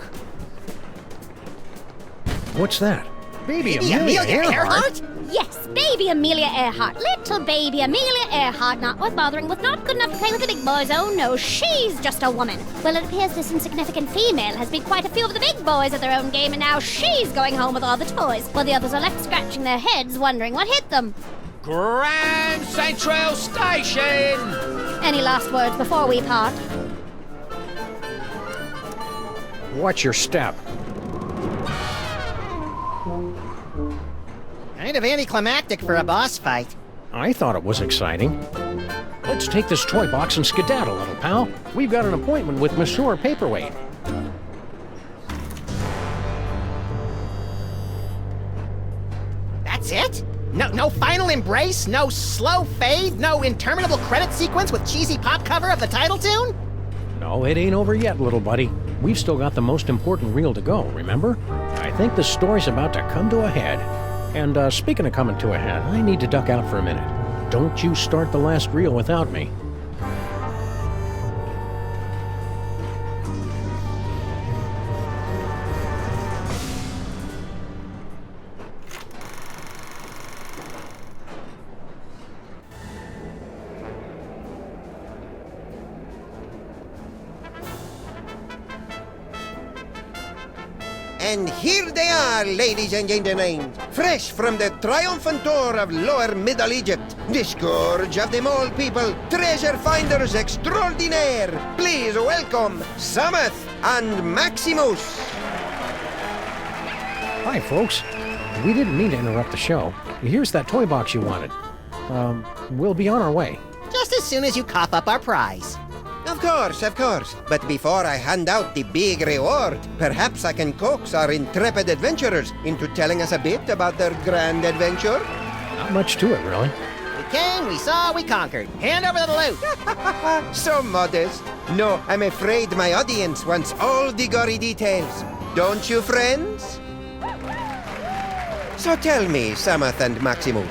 What's that? Baby Baby Amelia Amelia Earhart? Earhart? Yes, baby Amelia Earhart. Little baby Amelia Earhart, not worth bothering with, not good enough to play with the big boys. Oh no, she's just a woman. Well, it appears this insignificant female has beat quite a few of the big boys at their own game, and now she's going home with all the toys, while the others are left scratching their heads, wondering what hit them. Grand Central Station. Any last words before we part? Watch your step. Kind of anticlimactic for a boss fight. I thought it was exciting. Let's take this toy box and skedaddle, little pal. We've got an appointment with Monsieur Paperweight. That's it? No final embrace? No slow fade? No interminable credit sequence with cheesy pop cover of the title tune? No, it ain't over yet, little buddy. We've still got the most important reel to go, remember? I think the story's about to come to a head. And speaking of coming to a head, I need to duck out for a minute. Don't you start the last reel without me. And here they are, ladies and gentlemen, fresh from the triumphant tour of Lower Middle Egypt, the scourge of the mole people, treasure finders extraordinaire. Please welcome Sammuth and Maximus. Hi, folks. We didn't mean to interrupt the show. Here's that toy box you wanted. We'll be on our way. Just as soon as you cough up our prize. Of course. But before I hand out the big reward, perhaps I can coax our intrepid adventurers into telling us a bit about their grand adventure. Not much to it, really. We came, we saw, we conquered. Hand over the loot. So modest. No, I'm afraid my audience wants all the gory details. Don't you, friends? So tell me, Sammuth and Maximus.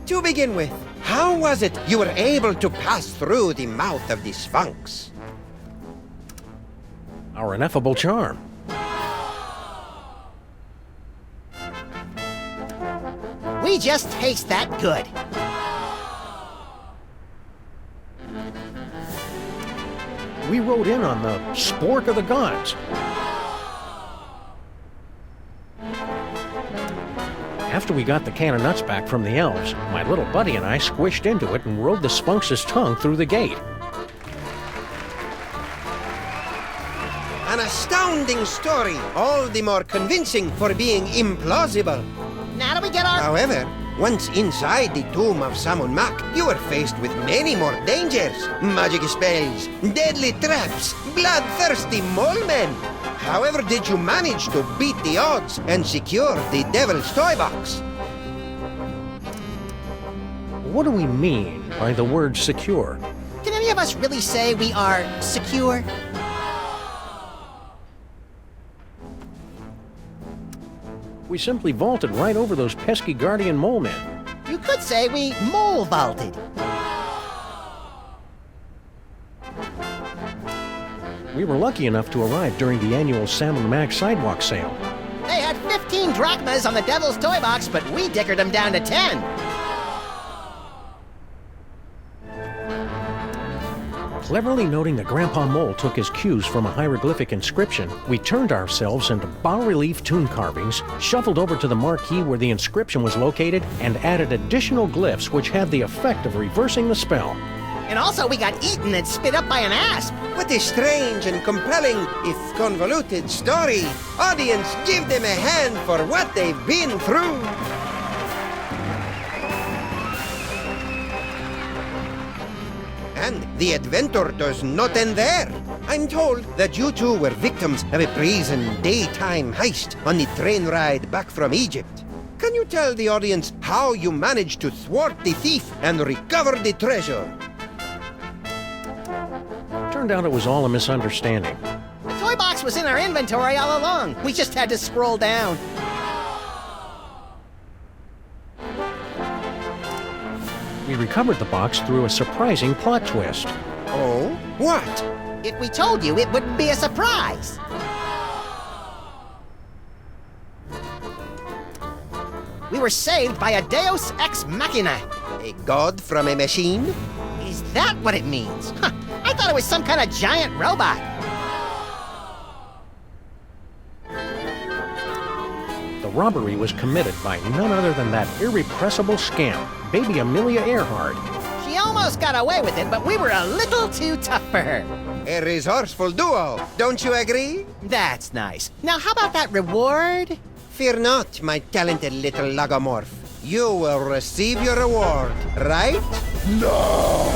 To begin with, how was it you were able to pass through the mouth of the Sphinx? Our ineffable charm. We just taste that good. We rode in on the spork of the gods. After we got the can of nuts back from the elves, my little buddy and I squished into it and rode the Sphinx's tongue through the gate. An astounding story, all the more convincing for being implausible. Now do we get our... However, Once inside the tomb of Sammun-Mak, you were faced with many more dangers. Magic spells, deadly traps, bloodthirsty mole men. However did you manage to beat the odds and secure the Devil's Toy Box? What do we mean by the word secure? Can any of us really say we are secure? We simply vaulted right over those pesky guardian mole men. You could say we mole vaulted. We were lucky enough to arrive during the annual Sammun-Mak sidewalk sale. They had 15 drachmas on the Devil's Toy Box, but we dickered them down to 10. Cleverly noting that Grandpa Mole took his cues from a hieroglyphic inscription, we turned ourselves into bas-relief tomb carvings, shuffled over to the marquee where the inscription was located, and added additional glyphs which had the effect of reversing the spell. And also we got eaten and spit up by an asp. What a strange and compelling, if convoluted, story. Audience, give them a hand for what they've been through. And the adventure does not end there. I'm told that you two were victims of a brazen daytime heist on the train ride back from Egypt. Can you tell the audience how you managed to thwart the thief and recover the treasure? Turned out it was all a misunderstanding. The toy box was in our inventory all along. We just had to scroll down. We recovered the box through a surprising plot twist. Oh? What? If we told you, it wouldn't be a surprise. We were saved by a Deus Ex Machina. A god from a machine? Is that what it means? Huh. I thought it was some kind of giant robot. The robbery was committed by none other than that irrepressible scamp, Baby Amelia Earhart. She almost got away with it, but we were a little too tough for her. A resourceful duo, don't you agree? That's nice. Now, how about that reward? Fear not, my talented little logomorph. You will receive your reward, right? No!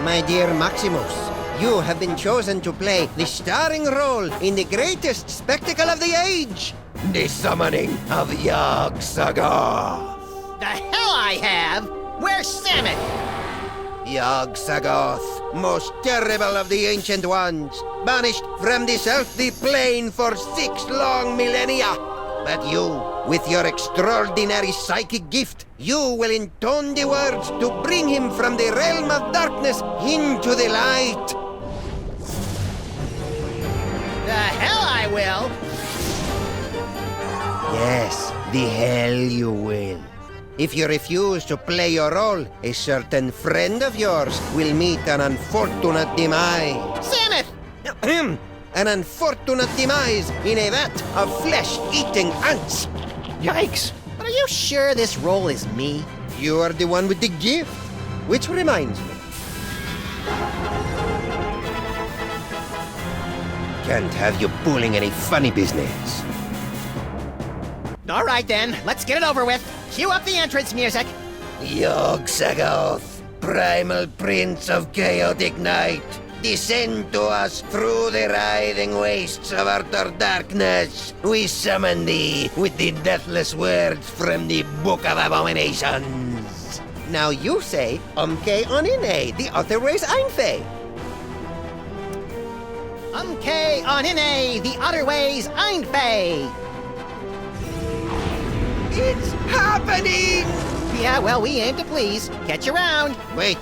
My dear Maximus, you have been chosen to play the starring role in the greatest spectacle of the age, the summoning of Yog-Sagoth. The hell I have! Where's Sammun? Yog-Sagoth, most terrible of the ancient ones, banished from this earthly plane for 6 long millennia. But you, with your extraordinary psychic gift, you will intone the words to bring him from the realm of darkness into the light. The hell I will! Yes, the hell you will. If you refuse to play your role, a certain friend of yours will meet an unfortunate demise. Sammun! An unfortunate demise in a vat of flesh-eating ants. Yikes! But are you sure this role is me? You are the one with the gift. Which reminds me. Can't have you pulling any funny business. All right then, let's get it over with. Cue up the entrance music. Yog-Sagoth, primal prince of chaotic night, descend to us through the writhing wastes of utter darkness. We summon thee with the deathless words from the Book of Abominations. Now you say, Umke Onine, the other ways Einfei. Umke Onine, the other ways Einfei. It's happening! Yeah, well, we aim to please. Catch you around. Wait,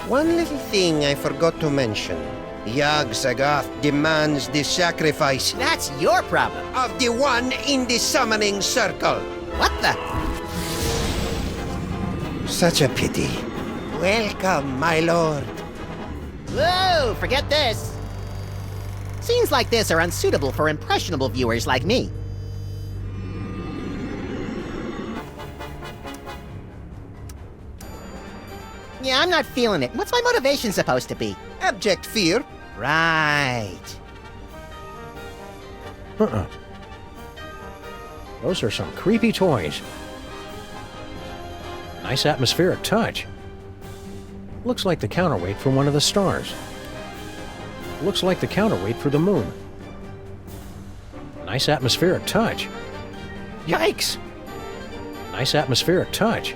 one little thing I forgot to mention. Yog-Sagoth demands the sacrifice. That's your problem. Of the one in the summoning circle. What the? Such a pity. Welcome, my lord. Whoa, forget this. Scenes like this are unsuitable for impressionable viewers like me. Yeah, I'm not feeling it. What's my motivation supposed to be? Abject fear. Right. Those are some creepy toys. Nice atmospheric touch. Looks like the counterweight for one of the stars. Looks like the counterweight for the moon. Nice atmospheric touch. Yikes! Nice atmospheric touch.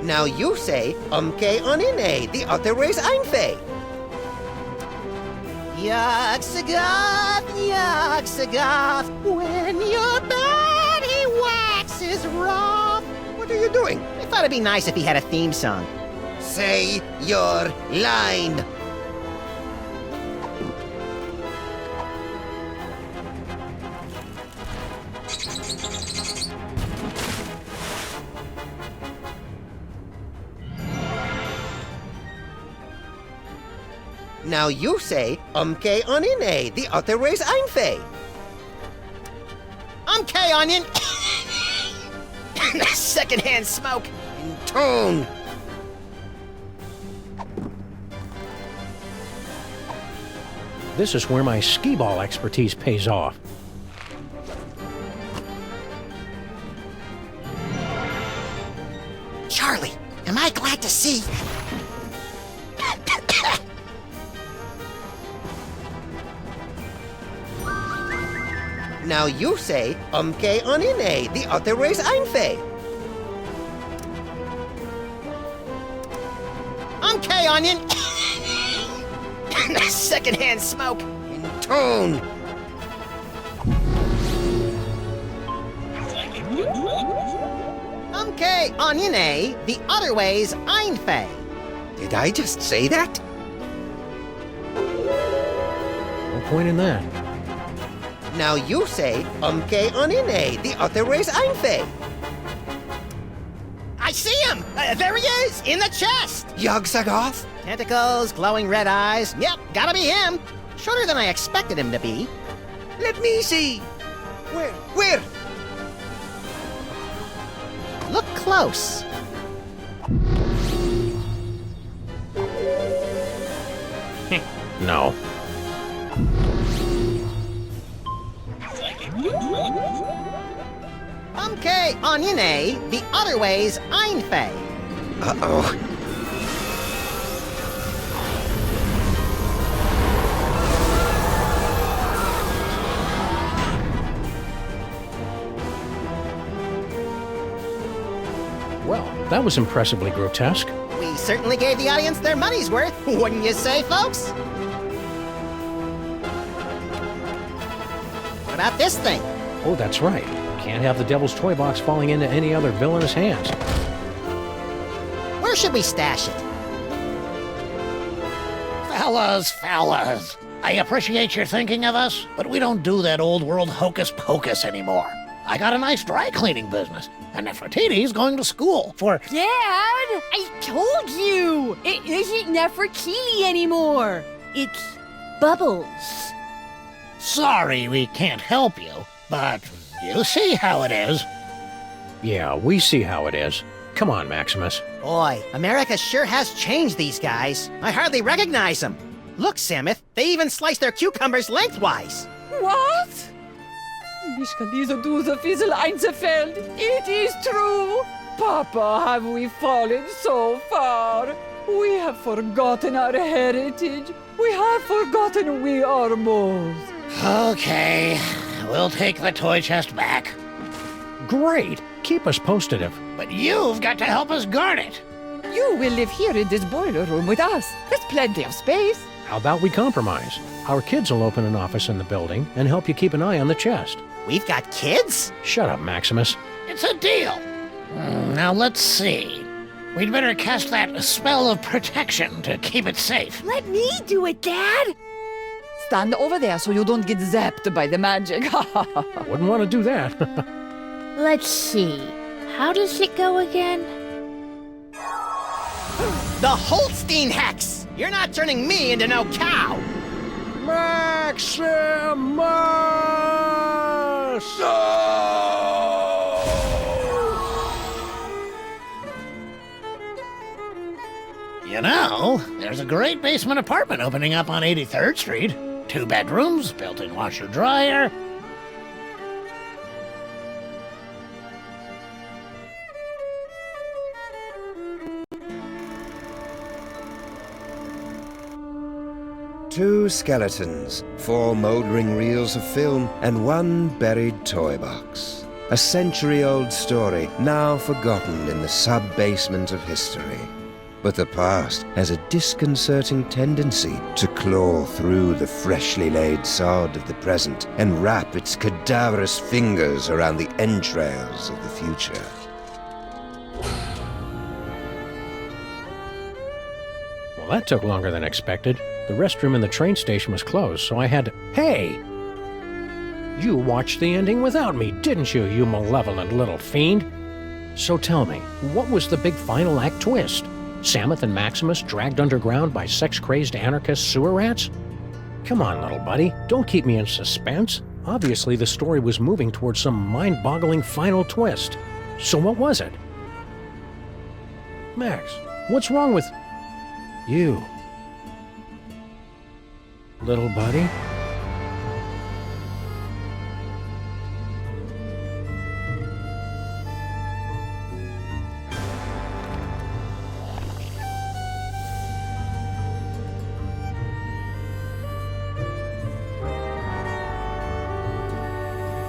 Now you say, umke onine, the other way's einfei. Yuck-sagoth, when your body waxes rough. What are you doing? I thought it'd be nice if he had a theme song. Say your line. Now you say, umke onine, the other way's einfei. Umke onion. Secondhand smoke. In tone. This is where my skee-ball expertise pays off. Charlie, am I glad to see? Now you say, umke onine, the other way's einfei. Umke onion. Secondhand smoke. In tone. Umke onion, the other way's einfei. Did I just say that? No point in that. Now you say, umke onine, the other way's einfei. I see him! There he is, in the chest! Yog-Sagoth? Tentacles, glowing red eyes. Yep, gotta be him. Shorter than I expected him to be. Let me see. Where? Look close. No. Umke onion, the other way's einfei. Uh-oh. Well, that was impressively grotesque. We certainly gave the audience their money's worth, wouldn't you say, folks? What about this thing? Oh, that's right. Can't have the Devil's Toy Box falling into any other villainous hands. Where should we stash it? Fellas, I appreciate your thinking of us, but we don't do that old world hocus pocus anymore. I got a nice dry cleaning business, and Nefertiti's going to school for... Dad, I told you! It isn't Nefertiti anymore. It's Bubbles. Sorry we can't help you, but you see how it is. Yeah, we see how it is. Come on, Maximus. Boy, America sure has changed these guys. I hardly recognize them. Look, Samuth, they even slice their cucumbers lengthwise. What? Mich kann diese Duse Fiesel einzerfällt. It is true. Papa, have we fallen so far? We have forgotten our heritage. We have forgotten we are moles. Okay, we'll take the toy chest back. Great. Keep us posted if... But you've got to help us guard it. You will live here in this boiler room with us. There's plenty of space. How about we compromise? Our kids will open an office in the building and help you keep an eye on the chest. We've got kids? Shut up, Maximus. It's a deal. Now let's see. We'd better cast that spell of protection to keep it safe. Let me do it, Dad. Stand over there so you don't get zapped by the magic. Wouldn't want to do that. Let's see. How does it go again? The Holstein Hex! You're not turning me into no cow! Maximus! us! You know, there's a great basement apartment opening up on 83rd Street. 2 bedrooms, built-in washer-dryer. Two skeletons, 4 mouldering reels of film, and 1 buried toy box. A century-old story, now forgotten in the sub-basement of history. But the past has a disconcerting tendency to claw through the freshly laid sod of the present and wrap its cadaverous fingers around the entrails of the future. Well, that took longer than expected. The restroom in the train station was closed, so I had to... Hey! You watched the ending without me, didn't you, you malevolent little fiend? So tell me, what was the big final act twist? Samuth and Maximus dragged underground by sex-crazed anarchist sewer rats? Come on, little buddy, don't keep me in suspense. Obviously, the story was moving towards some mind-boggling final twist. So what was it? Max, what's wrong with... you? Little buddy?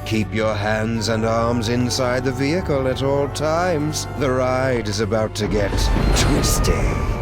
Keep your hands and arms inside the vehicle at all times. The ride is about to get twisty.